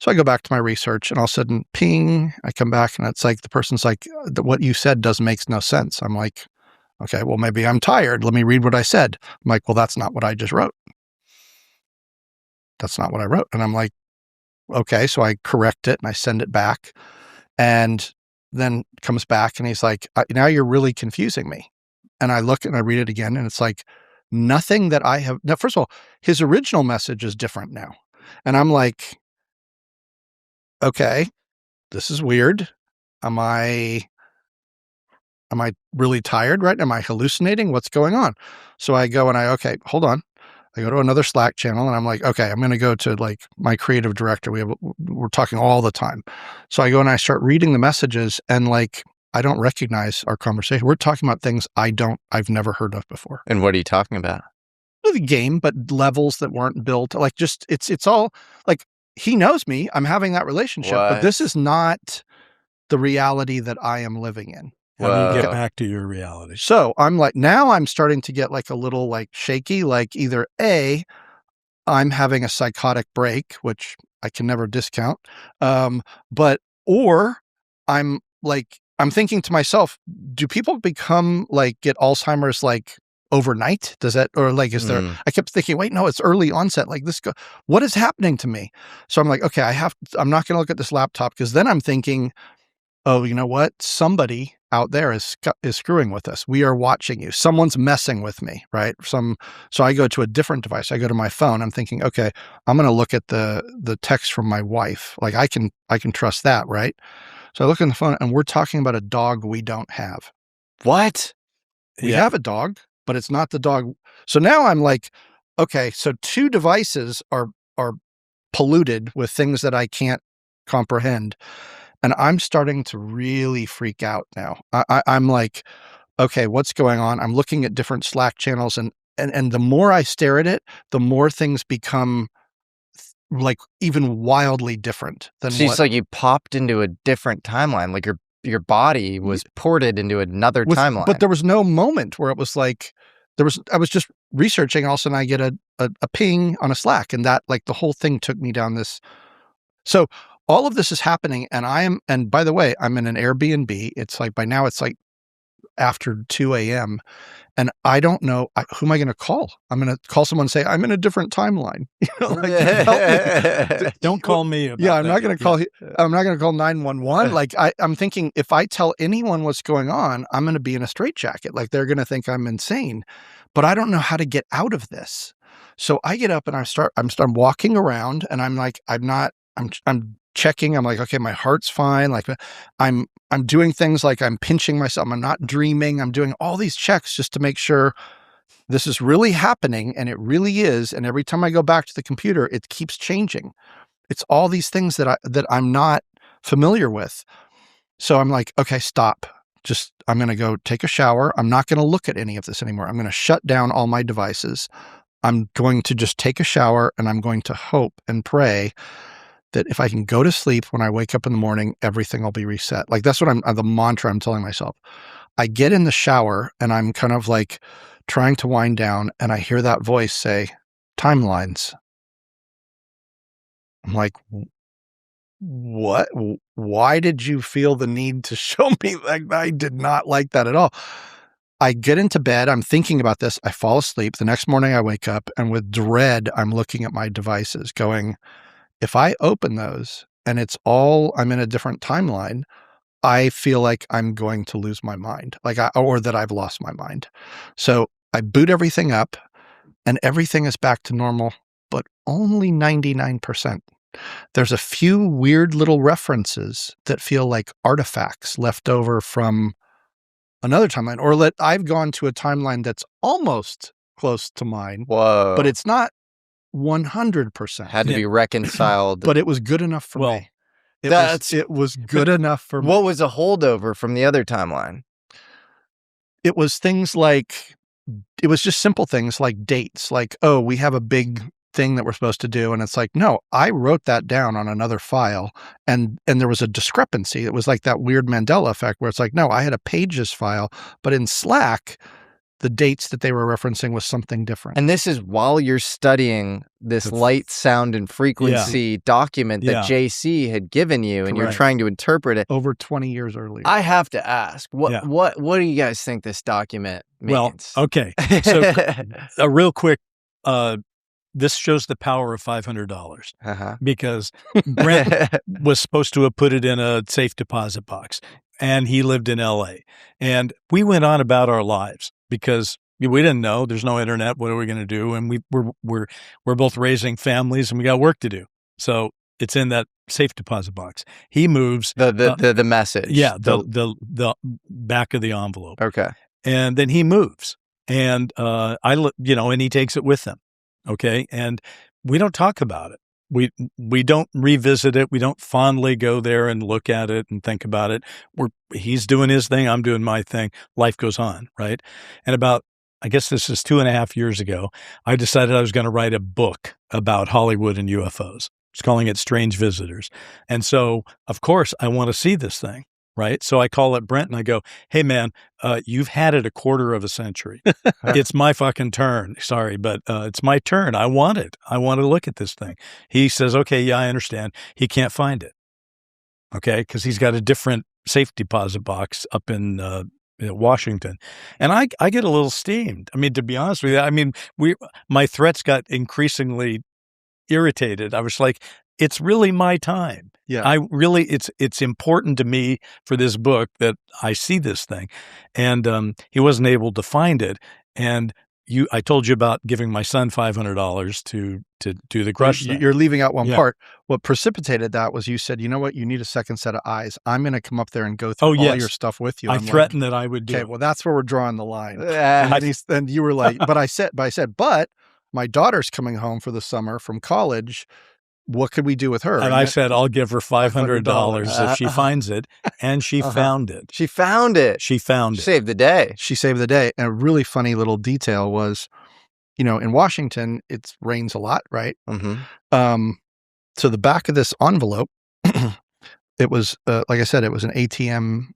So I go back to my research, and all of a sudden, ping, I come back, and it's like the person's like, what you said makes no sense. I'm like, okay, well, maybe I'm tired. Let me read what I said. I'm like, well, that's not what I just wrote. That's not what I wrote. And I'm like, okay. So I correct it, and I send it back, and then comes back, and he's like, now you're really confusing me. And I look and I read it again, and it's like, nothing that I have. Now, first of all, his original message is different now. And I'm like, okay, this is weird. Am I really tired, right? Am I hallucinating? What's going on? So I go and okay, hold on. I go to another Slack channel, and I'm like, okay, I'm going to go to like my creative director. We're talking all the time. So I go and I start reading the messages, and like, I don't recognize our conversation. We're talking about things I've never heard of before. And what are you talking about? The game, but levels that weren't built. Like, just, it's all like, he knows me. I'm having that relationship, but this is not the reality that I am living in. How do you get back to your reality? So I'm like, now I'm starting to get like a little like shaky, like either A, I'm having a psychotic break, which I can never discount. Or I'm thinking to myself, do people become like, get Alzheimer's like overnight? Does that, or like, is there, I kept thinking, wait, no, it's early onset. Like what is happening to me? So I'm like, okay, I'm not going to look at this laptop, because then I'm thinking, oh, you know what? Somebody out there is screwing with us. We are watching you. Someone's messing with me, right? So I go to a different device. I go to my phone. I'm thinking, okay, I'm going to look at the text from my wife. Like I can trust that, right? So I look on the phone, and we're talking about a dog we don't have. What? We have a dog, but it's not the dog. So now I'm like, okay, so 2 devices are polluted with things that I can't comprehend. And I'm starting to really freak out now. I'm like, okay, what's going on? I'm looking at different Slack channels, and the more I stare at it, the more things become like even wildly different than so it's like you popped into a different timeline, like your body was ported into another timeline. But there was no moment where it was like, I was just researching, and all of a sudden I get a ping on a Slack, and that, like, the whole thing took me down this. So all of this is happening, and by the way, I'm in an Airbnb. It's like, by now it's like after 2 a.m. and I don't know, who am I going to call? I'm going to call someone and say, I'm in a different timeline. Help me. Don't call me. I'm not going to call. I'm not going to call 911. Like I'm thinking, if I tell anyone what's going on, I'm going to be in a straitjacket. Like they're going to think I'm insane, but I don't know how to get out of this. So I get up and I'm walking around, and I'm like, I'm checking. I'm like, okay, my heart's fine. Like I'm doing things like I'm pinching myself. I'm not dreaming. I'm doing all these checks just to make sure this is really happening, and it really is. And every time I go back to the computer, it keeps changing. It's all these things that I'm not familiar with. So I'm like, okay, stop. I'm going to go take a shower. I'm not going to look at any of this anymore. I'm going to shut down all my devices. I'm going to just take a shower, and I'm going to hope and pray that if I can go to sleep, when I wake up in the morning, everything will be reset. Like that's what the mantra I'm telling myself. I get in the shower, and I'm kind of like trying to wind down, and I hear that voice say, timelines. I'm like, what? Why did you feel the need to show me? Like, I did not like that at all. I get into bed. I'm thinking about this. I fall asleep. The next morning I wake up, and with dread, I'm looking at my devices going, if I open those and I'm in a different timeline, I feel like I'm going to lose my mind, or that I've lost my mind. So I boot everything up, and everything is back to normal, but only 99%. There's a few weird little references that feel like artifacts left over from another timeline, or that I've gone to a timeline that's almost close to mine. Whoa. But it's not 100%. Had to be reconciled. But it was good enough for me. It was good enough for me. What was a holdover from the other timeline? It was things like, it was just simple things like dates, like, oh, we have a big thing that we're supposed to do. And it's like, no, I wrote that down on another file, and there was a discrepancy. It was like that weird Mandela effect where it's like, no, I had a Pages file, but in Slack, the dates that they were referencing was something different. And this is while you're studying this light, sound, and frequency document that JC had given you, and you're trying to interpret it. Over 20 years earlier. I have to ask, what do you guys think this document means? Well, okay. So a real quick, this shows the power of $500 because Brent was supposed to have put it in a safe deposit box, and he lived in LA, and we went on about our lives because we didn't know. There's no internet. What are we going to do? And we're both raising families, and we got work to do. So it's in that safe deposit box. He moves the message. Yeah, the back of the envelope. Okay, and then he moves, and and he takes it with him. Okay. And we don't talk about it. We don't revisit it. We don't fondly go there and look at it and think about it. He's doing his thing. I'm doing my thing. Life goes on. Right. And I guess this is 2.5 years ago, I decided I was going to write a book about Hollywood and UFOs. I was calling it Strange Visitors. And so, of course, I want to see this thing. right? So I call up Brent and I go, hey, man, you've had it a quarter of a century. It's my fucking turn. Sorry, but it's my turn. I want it. I want to look at this thing. He says, okay, yeah, I understand. He can't find it. Okay, because he's got a different safe deposit box up in Washington. And I get a little steamed. I mean, to be honest with you, I mean, my threats got increasingly irritated. I was like, it's really my time. Yeah. It's important to me for this book that I see this thing. And he wasn't able to find it. And I told you about giving my son $500 to do the Grusch thing. You're leaving out one part. What precipitated that was you said, you know what, you need a second set of eyes. I'm going to come up there and go through all your stuff with you. I threatened that I would do. Okay, well, that's where we're drawing the line. And you were like, but my daughter's coming home for the summer from college. What could we do with her? And I said, I'll give her $500 if she finds it. And she found it. She found it. She found it. Saved the day. She saved the day. And a really funny little detail was, in Washington, it rains a lot, right? Mm-hmm. So the back of this envelope, it was, like I said, it was an ATM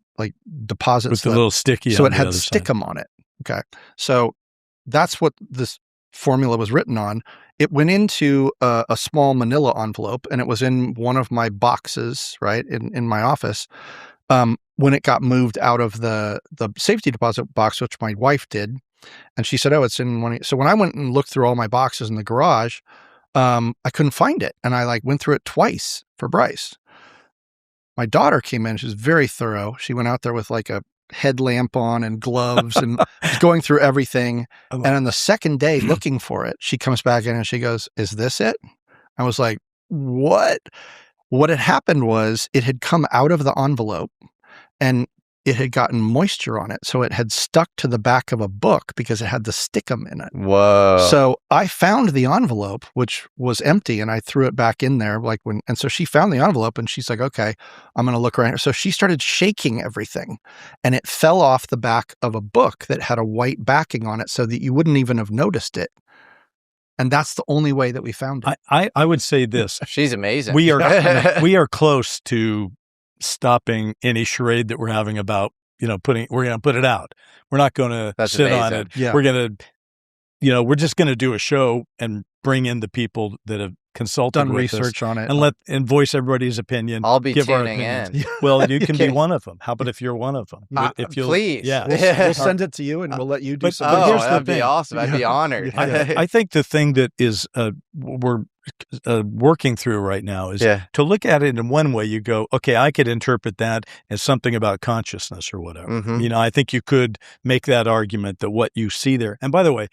deposit with slip. the little sticky. So on it had the other stickum on it. Okay. So that's what this formula was written on. It went into a small manila envelope, and it was in one of my boxes, right, in my office. When it got moved out of the safety deposit box, which my wife did, and she said, oh, it's in one. So when I went and looked through all my boxes in the garage, I couldn't find it. And I went through it twice for Bryce. My daughter came in. She was very thorough. She went out there with a headlamp on and gloves and was going through everything. And on the second day looking for it, she comes back in and she goes, is this it? I was like, what? What had happened was it had come out of the envelope and it had gotten moisture on it. So it had stuck to the back of a book because it had the stickum in it. Whoa. So I found the envelope, which was empty, and I threw it back in there. And so she found the envelope and she's like, okay, I'm going to look around here. So she started shaking everything and it fell off the back of a book that had a white backing on it so that you wouldn't even have noticed it. And that's the only way that we found it. I would say this. She's amazing. We are close to stopping any charade that we're having about, we're going to put it out. We're not going to sit on it. Yeah. We're going to, we're just going to do a show and bring in the people that have consulted done with research us on it and voice everybody's opinion. I'll be give tuning in. Well, you can be one of them. How about if you're one of them? Please. Yeah. We'll send it to you and we'll let you do some. Oh, that'd be awesome. I'd be honored. I think the thing that is we're working through right now is to look at it in one way. You go, okay, I could interpret that as something about consciousness or whatever. Mm-hmm. I think you could make that argument that what you see there. And by the way,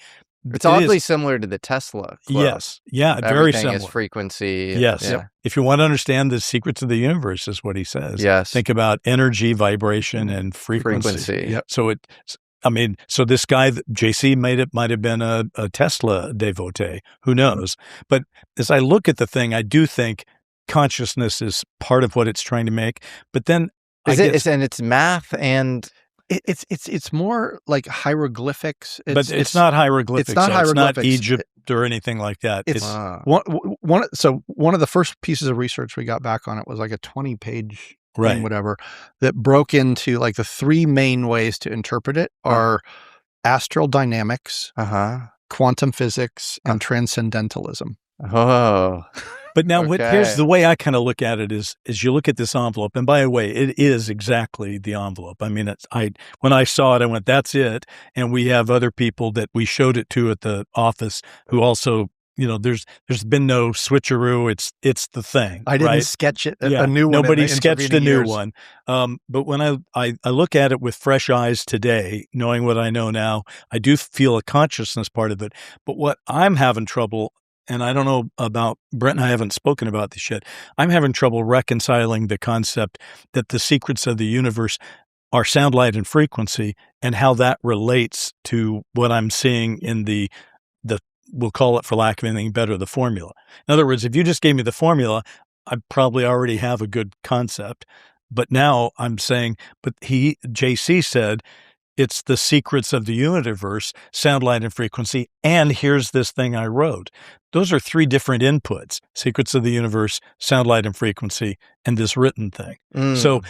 it's oddly similar to the Tesla quote. Yes. Yeah. Everything very similar. is frequency. Yes. Yeah. If you want to understand the secrets of the universe, is what he says. Yes. Think about energy, vibration, and frequency. Yep. So this guy, JC, might have been a Tesla devotee. Who knows? But as I look at the thing, I do think consciousness is part of what it's trying to make. But then it's math and it's more like hieroglyphics. It's not hieroglyphics. It's not hieroglyphics. It's not Egypt or anything like that. It's one of the first pieces of research we got back on it was like a 20-page thing, whatever, that broke into the three main ways to interpret it are astral dynamics, quantum physics, and transcendentalism. Oh. But now here's the way I kind of look at it is you look at this envelope, and by the way, it is exactly the envelope. I mean, when I saw it, I went, that's it. And we have other people that we showed it to at the office who also, there's been no switcheroo. It's the thing. I didn't sketch it, a new one. Nobody sketched a new one. But when I look at it with fresh eyes today, knowing what I know now, I do feel a consciousness part of it. But what I'm having trouble, and I don't know about Brent and I haven't spoken about this yet, I'm having trouble reconciling the concept that the secrets of the universe are sound, light, and frequency, and how that relates to what I'm seeing in the we'll call it, for lack of anything better, the formula. In other words, if you just gave me the formula, I probably already have a good concept. But now I'm saying, JC said, it's the secrets of the universe, sound, light, and frequency, and here's this thing I wrote. Those are three different inputs: secrets of the universe, sound, light, and frequency, and this written thing. So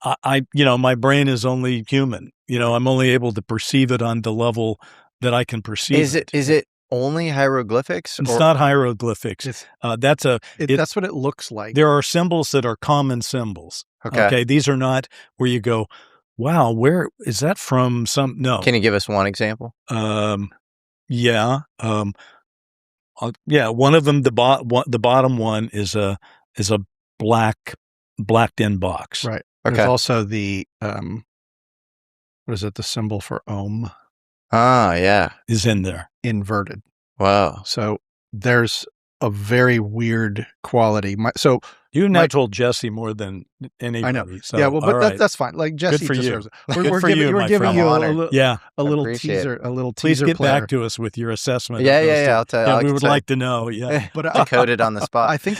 my brain is only human. I'm only able to perceive it on the level that I can perceive it. Is it only hieroglyphics? It's not hieroglyphics. That's what it looks like. There are symbols that are common symbols. Okay. These are not where you go, wow, where is that from? No. Can you give us one example? Yeah. One of them, the bottom one is a blacked in box. Right. Okay. There's also the what is it? The symbol for ohm. Ah, yeah. Is in there. Inverted. Wow. So there's a very weird quality. You and I told Jesse more than anybody. I know. So, yeah, well, but that's fine. Like Jesse deserves it. We're giving you a little teaser. Please get back to us with your assessment. Yeah. I'll tell you. We would like to know. Yeah, but decoded on the spot. I think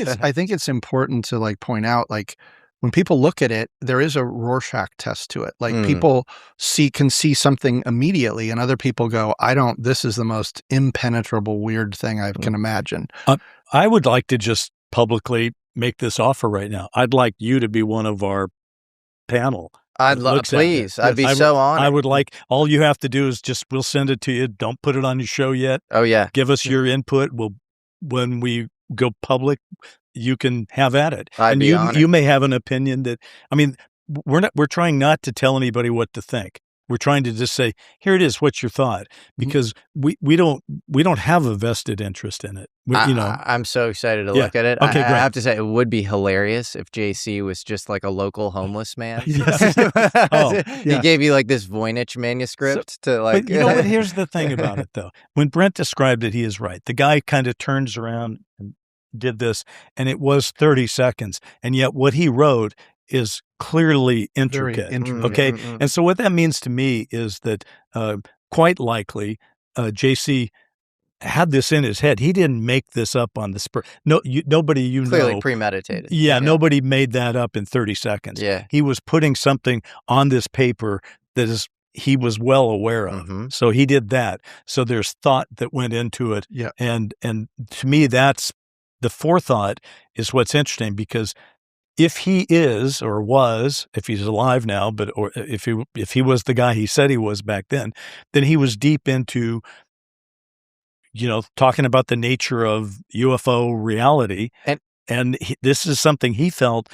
it's important to point out, like, when people look at it, there is a Rorschach test to it. Like people can see something immediately, and other people go, this is the most impenetrable weird thing I can imagine. I would like to just publicly make this offer right now. I'd like you to be one of our panel. Please. I'd be so honored. I would like, all you have to do is we'll send it to you. Don't put it on your show yet. Oh yeah. Give us your input. When we go public, you can have at it. I'd be honored. You may have an opinion that, we're trying not to tell anybody what to think. We're trying to just say, here it is. What's your thought? Because we don't have a vested interest in it. I'm so excited to look at it. Okay, I great. have to say, it would be hilarious if JC was just like a local homeless man. He gave you like this Voynich manuscript to like. But you know what? Here's the thing about it, though. When Brent described it, he is right. The guy kind of turns around and did this, and it was 30 seconds, and yet what he wrote is clearly intricate. Okay. And so what that means to me is that quite likely JC had this in his head. He didn't make this up on the spur. Nobody clearly premeditated. Yeah, nobody made that up in 30 seconds. Yeah. He was putting something on this paper that he was well aware of. So he did that. So there's thought that went into it. Yeah. And to me, that's the forethought is what's interesting, because if he is or was, if he's alive now, or if he was the guy he said he was back then he was deep into, talking about the nature of UFO reality, and this is something he felt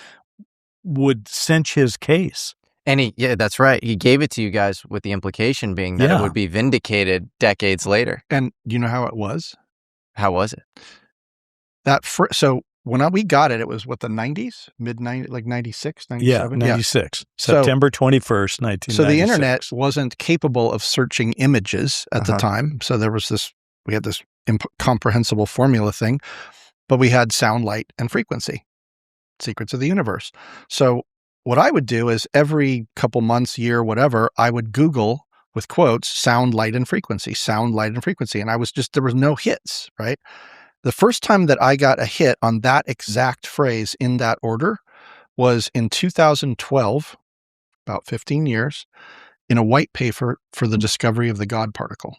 would cinch his case. And that's right. He gave it to you guys with the implication being that it would be vindicated decades later. And you know how it was? How was it? When we got it, it was the 90s, mid-90s, like 96, 97? Yeah, 96. September 21st, 1996. So the internet wasn't capable of searching images at the time. So we had this incomprehensible formula thing, but we had sound, light, and frequency, secrets of the universe. So what I would do is every couple months, year, whatever, I would Google with quotes, sound, light, and frequency, sound, light, and frequency. And there was no hits, right? The first time that I got a hit on that exact phrase in that order was in 2012, about 15 years, in a white paper for the discovery of the God particle.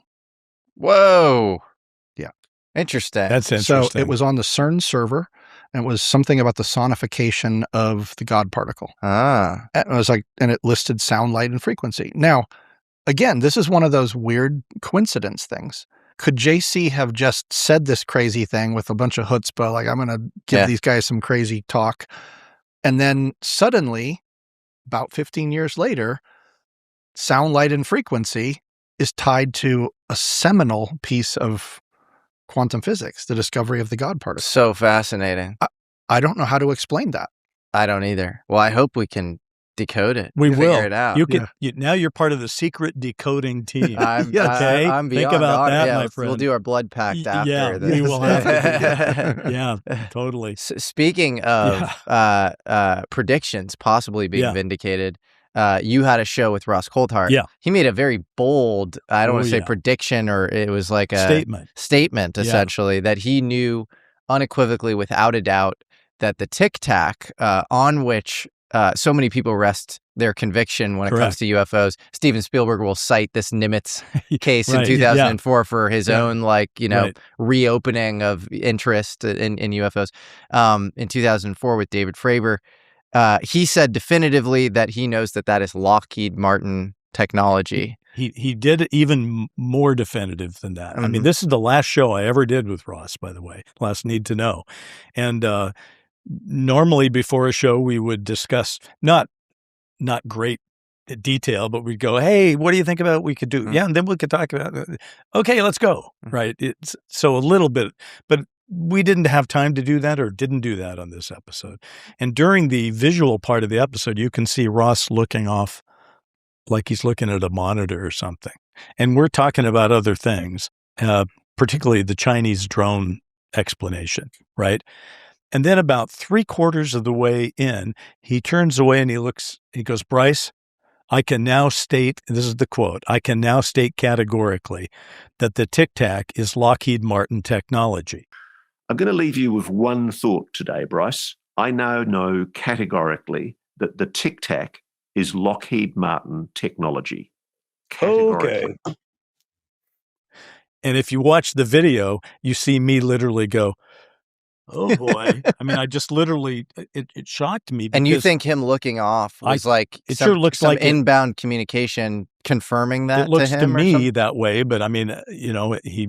Whoa. Yeah. Interesting. That's interesting. So it was on the CERN server, and it was something about the sonification of the God particle. Ah. And it listed sound, light, and frequency. Now, again, this is one of those weird coincidence things. Could JC have just said this crazy thing with a bunch of chutzpah, like, I'm going to give these guys some crazy talk, and then suddenly, about 15 years later, sound, light, and frequency is tied to a seminal piece of quantum physics, the discovery of the God particle. So fascinating. I don't know how to explain that. I don't either. Well, I hope we can decode it. We will. Figure it out. Now you're part of the secret decoding team. I'm Think about that, my friend. We'll do our blood pact after. Yeah, this. we will have to. Yeah, totally. Speaking of predictions possibly being vindicated, you had a show with Ross Coulthart. Yeah. He made a very bold, I don't want to say prediction, or it was like a statement essentially, that he knew unequivocally, without a doubt, that the tic-tac on which so many people rest their conviction when it comes to UFOs. Steven Spielberg will cite this Nimitz case in 2004 for his own, reopening of interest in UFOs. In 2004 with David Fravor, he said definitively that he knows that is Lockheed Martin technology. He did even more definitive than that. I mean, this is the last show I ever did with Ross, by the way, last Need to Know. And normally before a show, we would discuss not great detail, but we'd go, hey, what do you think about what we could do? Yeah, and then we could talk about it. Okay, let's go. Right. It's so a little bit, but we didn't have time to do that or didn't do that on this episode. And during the visual part of the episode, you can see Ross looking off like he's looking at a monitor or something. And we're talking about other things, particularly the Chinese drone explanation, right? And then about 3/4 of the way in, he turns away and he goes, Bryce, I can now state, this is the quote, I can now state categorically that the Tic Tac is Lockheed Martin technology. I'm going to leave you with one thought today, Bryce. I now know categorically that the Tic Tac is Lockheed Martin technology. Okay. And if you watch the video, you see me literally go, oh boy. I mean, I just literally, it shocked me. And you think him looking off was it sure looks like inbound communication confirming that it looks to him to me that way, but I mean, he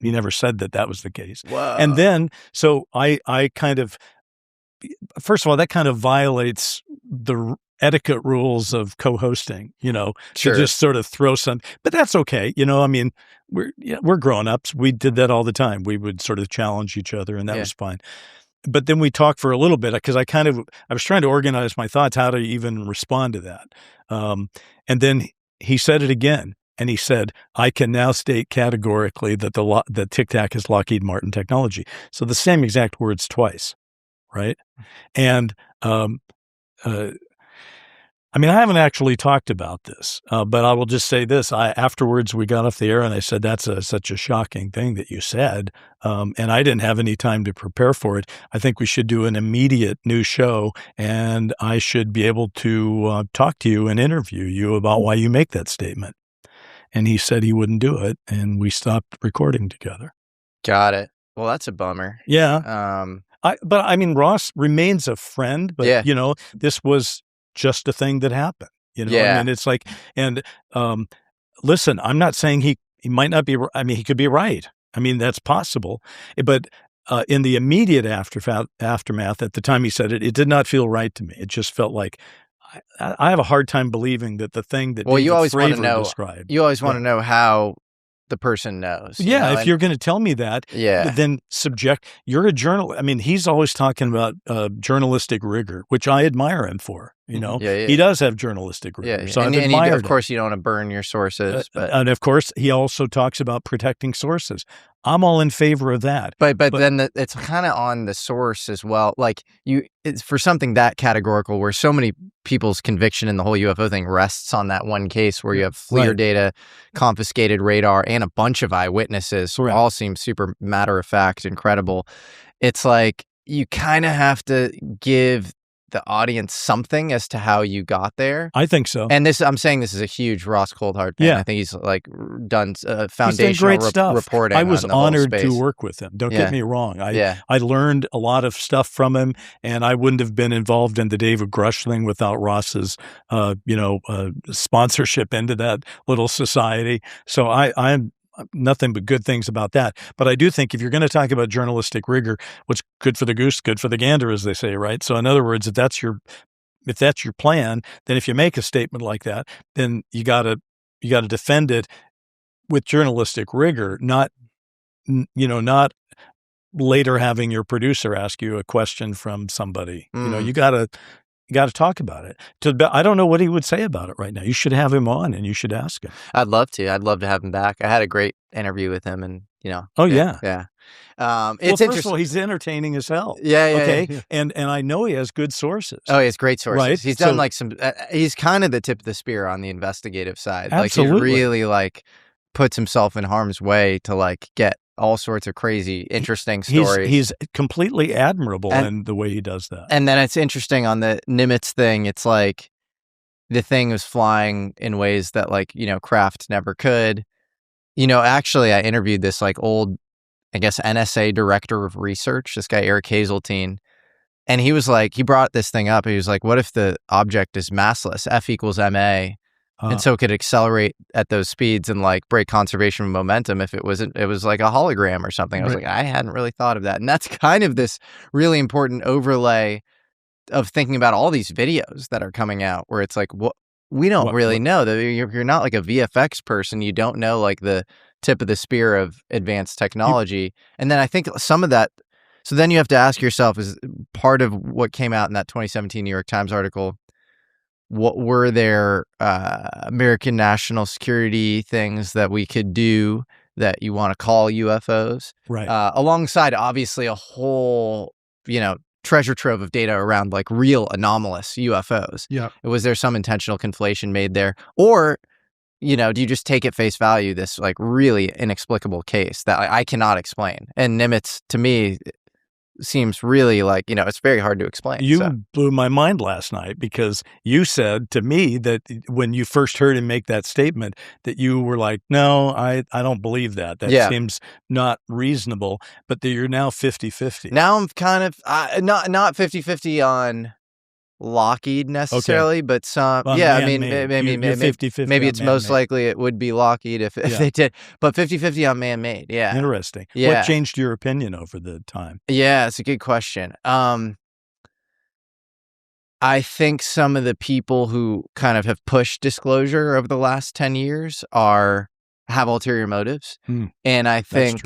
never said that was the case. Whoa. And then, so I kind of, first of all, that kind of violates the etiquette rules of co-hosting, to just sort of throw some, but that's okay. I mean, we're grown-ups. We did that all the time. We would sort of challenge each other, and that was fine. But then we talked for a little bit because I was trying to organize my thoughts, how to even respond to that. And then he said it again, and he said, I can now state categorically that the Tic Tac is Lockheed Martin technology. So the same exact words twice, right? And I mean, I haven't actually talked about this, but I will just say this. Afterwards, we got off the air and I said, that's such a shocking thing that you said. And I didn't have any time to prepare for it. I think we should do an immediate new show and I should be able to talk to you and interview you about why you make that statement. And he said he wouldn't do it. And we stopped recording together. Got it. Well, that's a bummer. Yeah. But I mean, Ross remains a friend, but this was just a thing that happened, I mean, it's like, and listen, I'm not saying he might not be, I mean, he could be right. I mean, that's possible, but in the immediate aftermath, at the time he said it, it did not feel right to me. It just felt like I have a hard time believing that the thing that you always want to know, described. You always want to know how the person knows. Yeah, if you're going to tell me that, then you're a journalist. I mean, he's always talking about journalistic rigor, which I admire him for. He does have journalistic rigor. So of course, you don't want to burn your sources. And of course, he also talks about protecting sources. I'm all in favor of that. But then it's kind of on the source as well. Like it's for something that categorical where so many people's conviction in the whole UFO thing rests on that one case where you have FLIR data, confiscated radar, and a bunch of eyewitnesses. Right. All seem super matter of fact, incredible. It's like you kind of have to give the audience something as to how you got there. I think so. And I'm saying this is a huge Ross Coulthart fan. Yeah. I think he's done foundational reporting. I was honored to work with him. Don't get me wrong. I learned a lot of stuff from him, and I wouldn't have been involved in the David Grusch thing without Ross's, sponsorship into that little society. So I'm nothing but good things about that. But I do think if you're going to talk about journalistic rigor, what's good for the goose, good for the gander, as they say, right? So in other words, if that's your plan, then if you make a statement like that, then you got to defend it with journalistic rigor, not later having your producer ask you a question from somebody. You got to talk about it. I don't know what he would say about it right now. You should have him on and you should ask him. I'd love to. I'd love to have him back. I had a great interview with him and, Oh, yeah. Yeah. It's first of all, he's entertaining as hell. Yeah. Okay. Yeah. And I know he has good sources. Oh, he has great sources. Right? He's done he's kind of the tip of the spear on the investigative side. Absolutely. Like he really puts himself in harm's way to get all sorts of crazy, interesting stories. He's completely admirable in the way he does that. And then it's interesting on the Nimitz thing. It's like the thing was flying in ways that craft never could. Actually, I interviewed this old, I guess, NSA director of research, this guy, Eric Hazeltine. And he was like, he brought this thing up. He was like, what if the object is massless, F equals ma, and so it could accelerate at those speeds and like break conservation of momentum if it was like a hologram or something. I was like, I hadn't really thought of that. And that's kind of this really important overlay of thinking about all these videos that are coming out where it's like, we don't really know. That you're not like a VFX person. You don't know like the tip of the spear of advanced technology. And then I think some of that, so then you have to ask yourself, is part of what came out in that 2017 New York Times article, what were there American national security things that we could do that you want to call UFOs? Right. Alongside, obviously, a whole, treasure trove of data around like real anomalous UFOs. Yeah. Was there some intentional conflation made there? Or, do you just take at face value this like really inexplicable case that I cannot explain? And Nimitz, to me, seems really like, it's very hard to explain. You blew my mind last night because you said to me that when you first heard him make that statement that you were like, no, I don't believe that. That seems not reasonable, but that you're now 50-50. Now I'm kind of not 50-50 on Lockheed necessarily, but some, maybe 50-50 maybe it's most likely it would be Lockheed if they did, but 50-50 on man-made. Yeah. Interesting. Yeah. What changed your opinion over the time? Yeah, it's a good question. I think some of the people who kind of have pushed disclosure over the last 10 years have ulterior motives. And I think,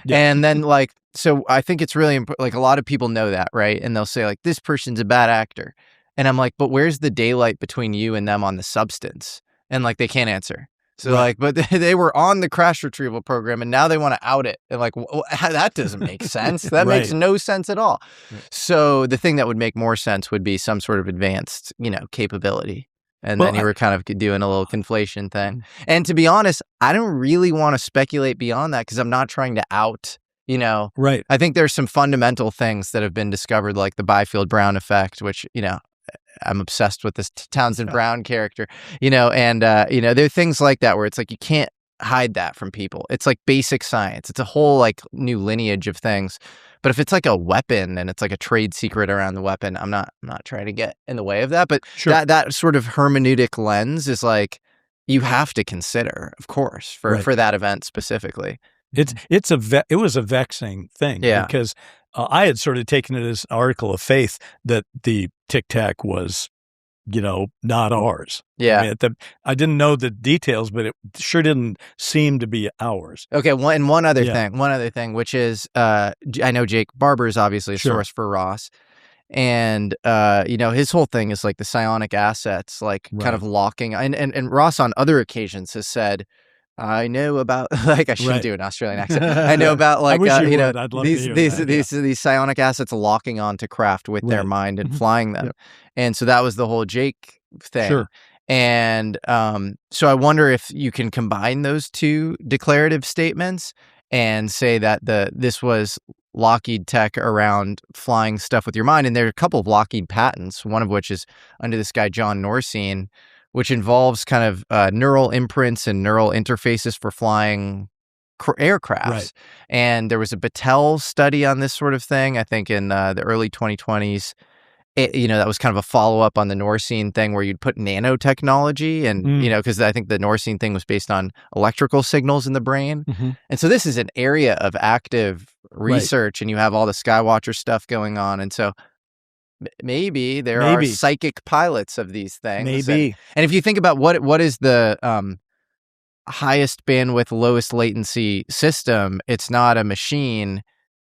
and then like, so I think it's really important. Like a lot of people know that, right? And they'll say like, this person's a bad actor. And I'm like, but where's the daylight between you and them on the substance? And like, they can't answer. So like, but they were on the crash retrieval program and now they want to out it. And like, that doesn't make sense. That makes no sense at all. So the thing that would make more sense would be some sort of advanced, capability. And then you were kind of doing a little conflation thing. And to be honest, I don't really want to speculate beyond that because I'm not trying to out, Right. I think there's some fundamental things that have been discovered, like the Byfield-Brown effect, which, I'm obsessed with this Townsend Brown character, and, there are things like that where it's like you can't hide that from people. It's like basic science. It's a whole like new lineage of things. But if it's like a weapon and it's like a trade secret around the weapon, I'm not trying to get in the way of that. But that sort of hermeneutic lens is like you have to consider, of course, for that event specifically. It was a vexing thing because I had sort of taken it as an article of faith that the Tic Tac was, not ours. Yeah. I didn't know the details, but it sure didn't seem to be ours. Okay. One other thing, which is, I know Jake Barber is obviously a source for Ross. And, his whole thing is like the psionic assets, like kind of locking. And Ross on other occasions has said, I know about like I shouldn't do an Australian accent. I know about like these psionic assets locking onto craft with their mind and flying them, and so that was the whole Jake thing. Sure. And so I wonder if you can combine those two declarative statements and say that this was Lockheed tech around flying stuff with your mind, and there are a couple of Lockheed patents, one of which is under this guy John Norsine, which involves kind of neural imprints and neural interfaces for flying aircrafts. Right. And there was a Battelle study on this sort of thing, I think in the early 2020s. That was kind of a follow-up on the Norsine thing where you'd put nanotechnology and, because I think the Norsine thing was based on electrical signals in the brain. Mm-hmm. And so this is an area of active research and you have all the Skywatcher stuff going on. And so maybe there are psychic pilots of these things. Maybe. And if you think about what is the highest bandwidth, lowest latency system, it's not a machine,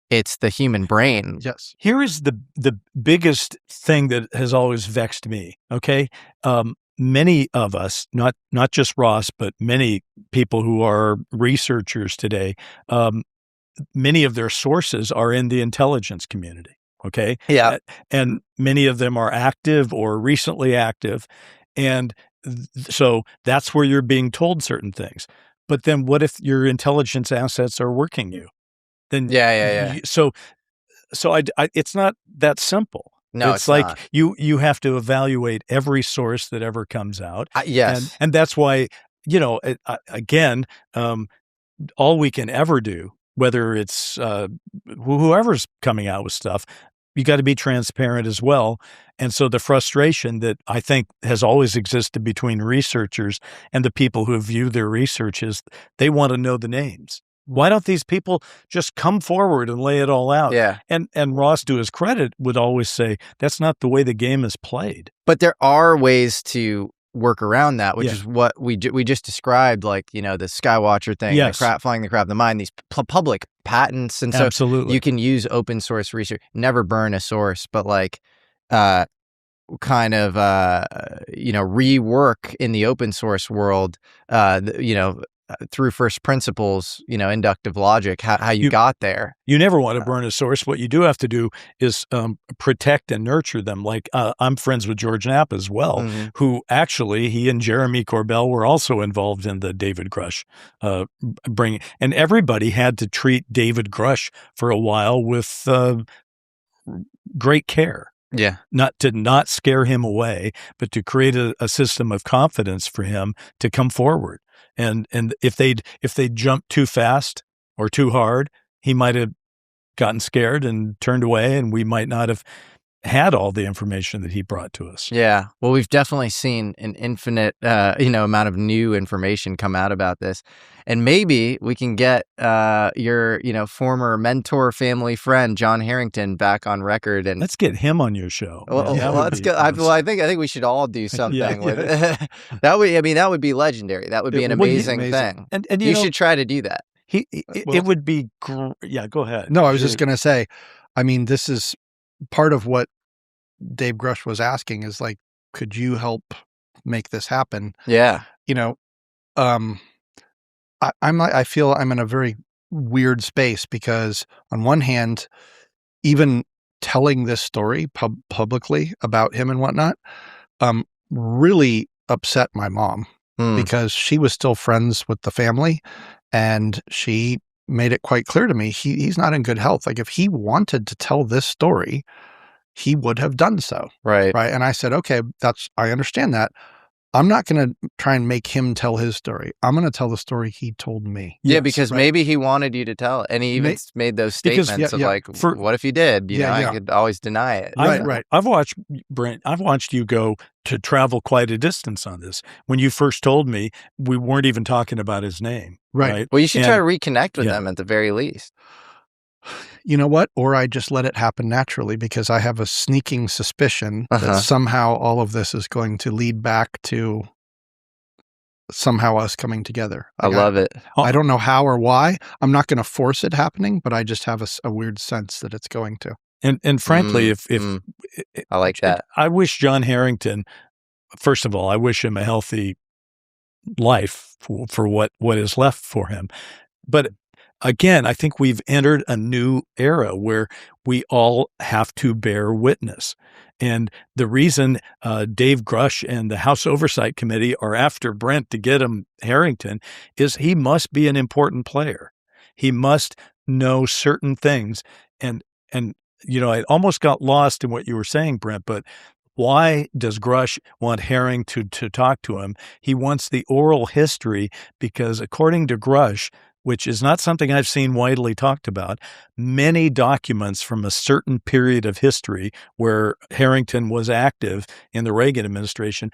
it's the human brain. Yes. Here is the biggest thing that has always vexed me, okay? Many of us, not just Ross, but many people who are researchers today, many of their sources are in the intelligence community. Okay. Yeah. And many of them are active or recently active. And so that's where you're being told certain things. But then what if your intelligence assets are working you? Then So it's not that simple. No, it's like not. You have to evaluate every source that ever comes out. Yes. And that's why, again, all we can ever do, whether it's whoever's coming out with stuff, you got to be transparent as well. And so the frustration that I think has always existed between researchers and the people who view their research is they want to know the names. Why don't these people just come forward and lay it all out? Yeah. And Ross, to his credit, would always say, that's not the way the game is played. But there are ways to work around that, which is what we just described, like, the Skywatcher thing, flying the crap, the mine, these public patents. And so Absolutely. you can use open source research, never burn a source, but like kind of, rework in the open source world, through first principles, inductive logic, how you got there. You never want to burn a source. What you do have to do is protect and nurture them. Like I'm friends with George Knapp as well, who actually, he and Jeremy Corbell were also involved in the David Grusch bringing. And everybody had to treat David Grusch for a while with great care. Yeah. Not scare him away, but to create a system of confidence for him to come forward. And if they'd jumped too fast or too hard, he might have gotten scared and turned away, and we might not have had all the information that he brought to us. Yeah. Well, we've definitely seen an infinite, amount of new information come out about this. And maybe we can get your, former mentor, family friend, John Herrington, back on record. And let's get him on your show. Well, let's go. I think we should all do something with it. That would be legendary. That would be an amazing thing. And you should try to do that. It would be, yeah, go ahead. No, I was just going to say, this is part of what Dave Grusch was asking is like, could you help make this happen? Yeah. I feel I'm in a very weird space because on one hand, even telling this story publicly about him and whatnot, really upset my mom because she was still friends with the family, and she made it quite clear to me he's not in good health. Like if he wanted to tell this story, he would have done so. Right. Right. And I said, okay, I understand that. I'm not going to try and make him tell his story. I'm going to tell the story he told me. Yeah, because maybe he wanted you to tell it. And he even made those statements what if you did? I could always deny it. Right. I've watched, Brent, you go to travel quite a distance on this. When you first told me, we weren't even talking about his name. Right. Well, you should try to reconnect with them at the very least. You know what? Or I just let it happen naturally because I have a sneaking suspicion that somehow all of this is going to lead back to somehow us coming together. I love it. I don't know how or why. I'm not going to force it happening, but I just have a weird sense that it's going to. And frankly, if I like that. I wish John Herrington, first of all, I wish him a healthy life for what is left for him. But again, I think we've entered a new era where we all have to bear witness. And the reason Dave Grusch and the House Oversight Committee are after Brent to get him Herrington is he must be an important player. He must know certain things. And I almost got lost in what you were saying, Brent, but why does Grusch want Herring to talk to him? He wants the oral history because according to Grusch, which is not something I've seen widely talked about, many documents from a certain period of history where Herrington was active in the Reagan administration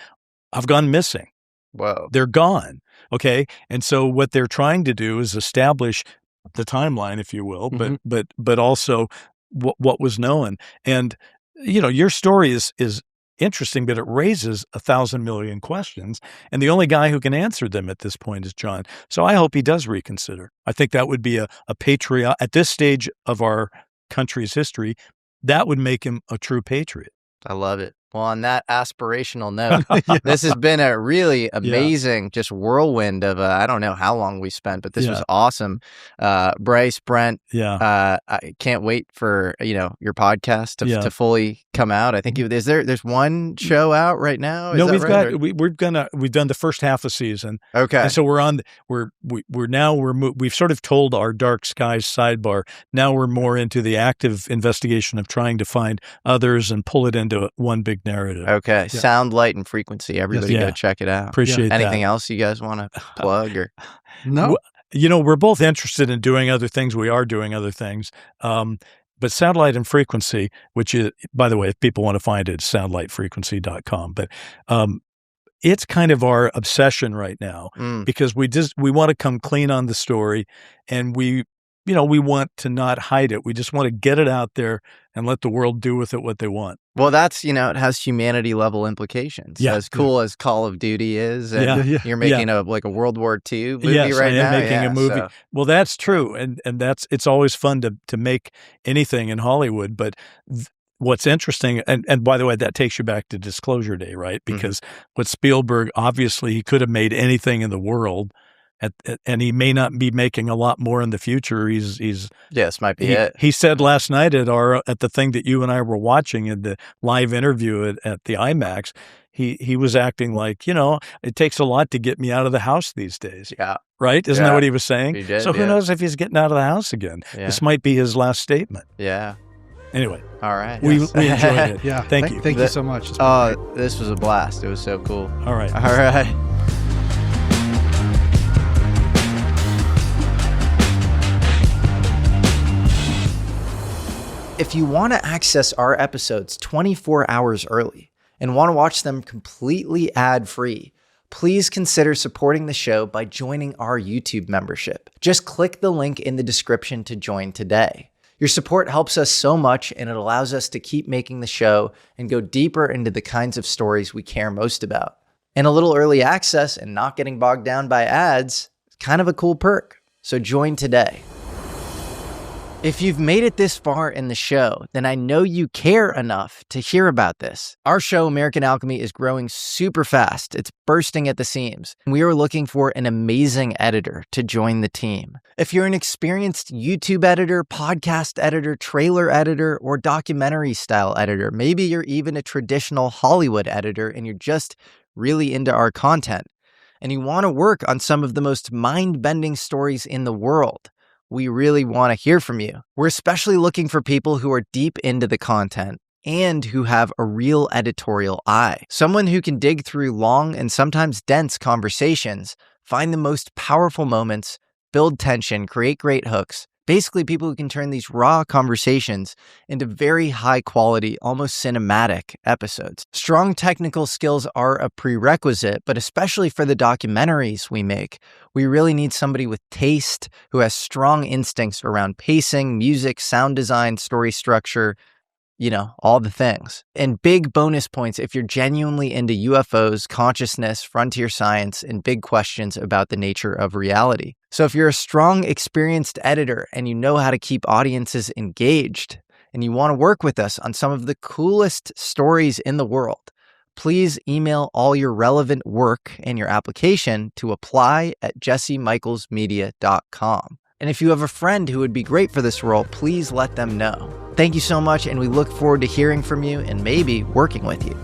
have gone missing. Whoa. They're gone. Okay. And so what they're trying to do is establish the timeline, if you will, but also what was known. And, your story is interesting, but it raises 1,000 million questions. And the only guy who can answer them at this point is John. So I hope he does reconsider. I think that would be a patriot at this stage of our country's history. That would make him a true patriot. I love it. Well, on that aspirational note, this has been a really amazing, just whirlwind of, I don't know how long we spent, but this was awesome. Bryce, Brent, I can't wait for, your podcast to fully come out. I think there's one show out right now. No, we've done the first half of season. Okay. And so we've sort of told our Dark Skies sidebar. Now we're more into the active investigation of trying to find others and pull it into one big narrative. Okay. Yeah. Sound, light, and frequency. Everybody go check it out. Appreciate that. Anything else you guys want to plug? Or No. We're both interested in doing other things. We are doing other things. But sound, light, and frequency, which is, by the way, if people want to find it, soundlightfrequency.com. But it's kind of our obsession right now because we want to come clean on the story, and we want to not hide it. We just want to get it out there and let the world do with it what they want. Well, that's, it has humanity level implications. Yeah. As cool as Call of Duty is, and you're making a World War II movie right now. I am making a movie. So. Well, that's true. And it's always fun to make anything in Hollywood. But what's interesting, and by the way, that takes you back to Disclosure Day, right? Because with Spielberg, obviously he could have made anything in the world. And he may not be making a lot more in the future. This might be it. He said last night at the thing that you and I were watching in the live interview at the IMAX, he was acting like, it takes a lot to get me out of the house these days. Yeah. Right? Isn't that what he was saying? He did, so who knows if he's getting out of the house again? Yeah. This might be his last statement. Yeah. Anyway. All right. We enjoyed it. Yeah. Thank you. Thank you so much. This was a blast. It was so cool. All right. All right. If you want to access our episodes 24 hours early and want to watch them completely ad-free, please consider supporting the show by joining our YouTube membership. Just click the link in the description to join today. Your support helps us so much, and it allows us to keep making the show and go deeper into the kinds of stories we care most about. And a little early access and not getting bogged down by ads is kind of a cool perk. So join today. If you've made it this far in the show, then I know you care enough to hear about this. Our show, American Alchemy, is growing super fast. It's bursting at the seams. We are looking for an amazing editor to join the team. If you're an experienced YouTube editor, podcast editor, trailer editor, or documentary style editor, maybe you're even a traditional Hollywood editor and you're just really into our content, and you want to work on some of the most mind-bending stories in the world, we really want to hear from you. We're especially looking for people who are deep into the content and who have a real editorial eye. Someone who can dig through long and sometimes dense conversations, find the most powerful moments, build tension, create great hooks. Basically, people who can turn these raw conversations into very high quality, almost cinematic episodes. Strong technical skills are a prerequisite, but especially for the documentaries we make, we really need somebody with taste who has strong instincts around pacing, music, sound design, story structure, all the things. And big bonus points if you're genuinely into UFOs, consciousness, frontier science, and big questions about the nature of reality. So if you're a strong, experienced editor and you know how to keep audiences engaged, and you want to work with us on some of the coolest stories in the world, please email all your relevant work and your application to apply@jessemichaelsmedia.com. And if you have a friend who would be great for this role, please let them know. Thank you so much, and we look forward to hearing from you and maybe working with you.